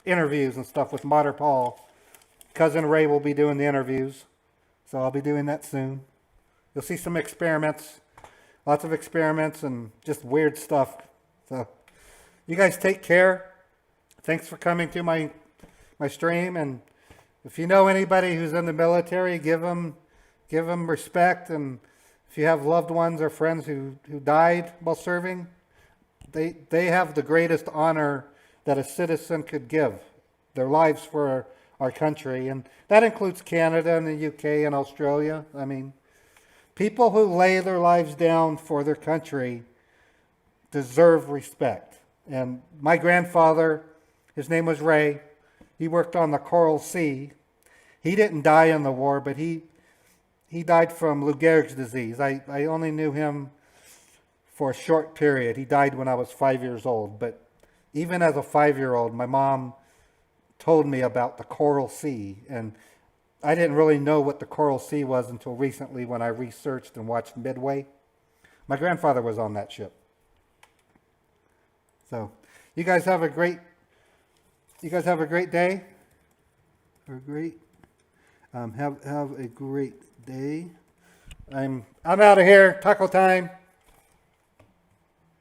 interviews and stuff with Modder Paul. Cousin Ray will be doing the interviews. So I'll be doing that soon. You'll see some experiments, lots of experiments and just weird stuff. So you guys take care. Thanks for coming to my stream. And if you know anybody who's in the military, give them respect. And if you have loved ones or friends who died while serving, they have the greatest honor that a citizen could give, their lives for our country, and that includes Canada and the UK and Australia. I mean, people who lay their lives down for their country deserve respect. And my grandfather, his name was Ray, he worked on the Coral Sea. He didn't die in the war, but he died from Lou Gehrig's disease. I only knew him for a short period. He died when I was 5 years old, but even as a 5-year-old, my mom told me about the Coral Sea, and I didn't really know what the Coral Sea was until recently when I researched and watched Midway. My grandfather was on that ship. So, you guys have a great day. Have a great day. I'm out of here. Taco time.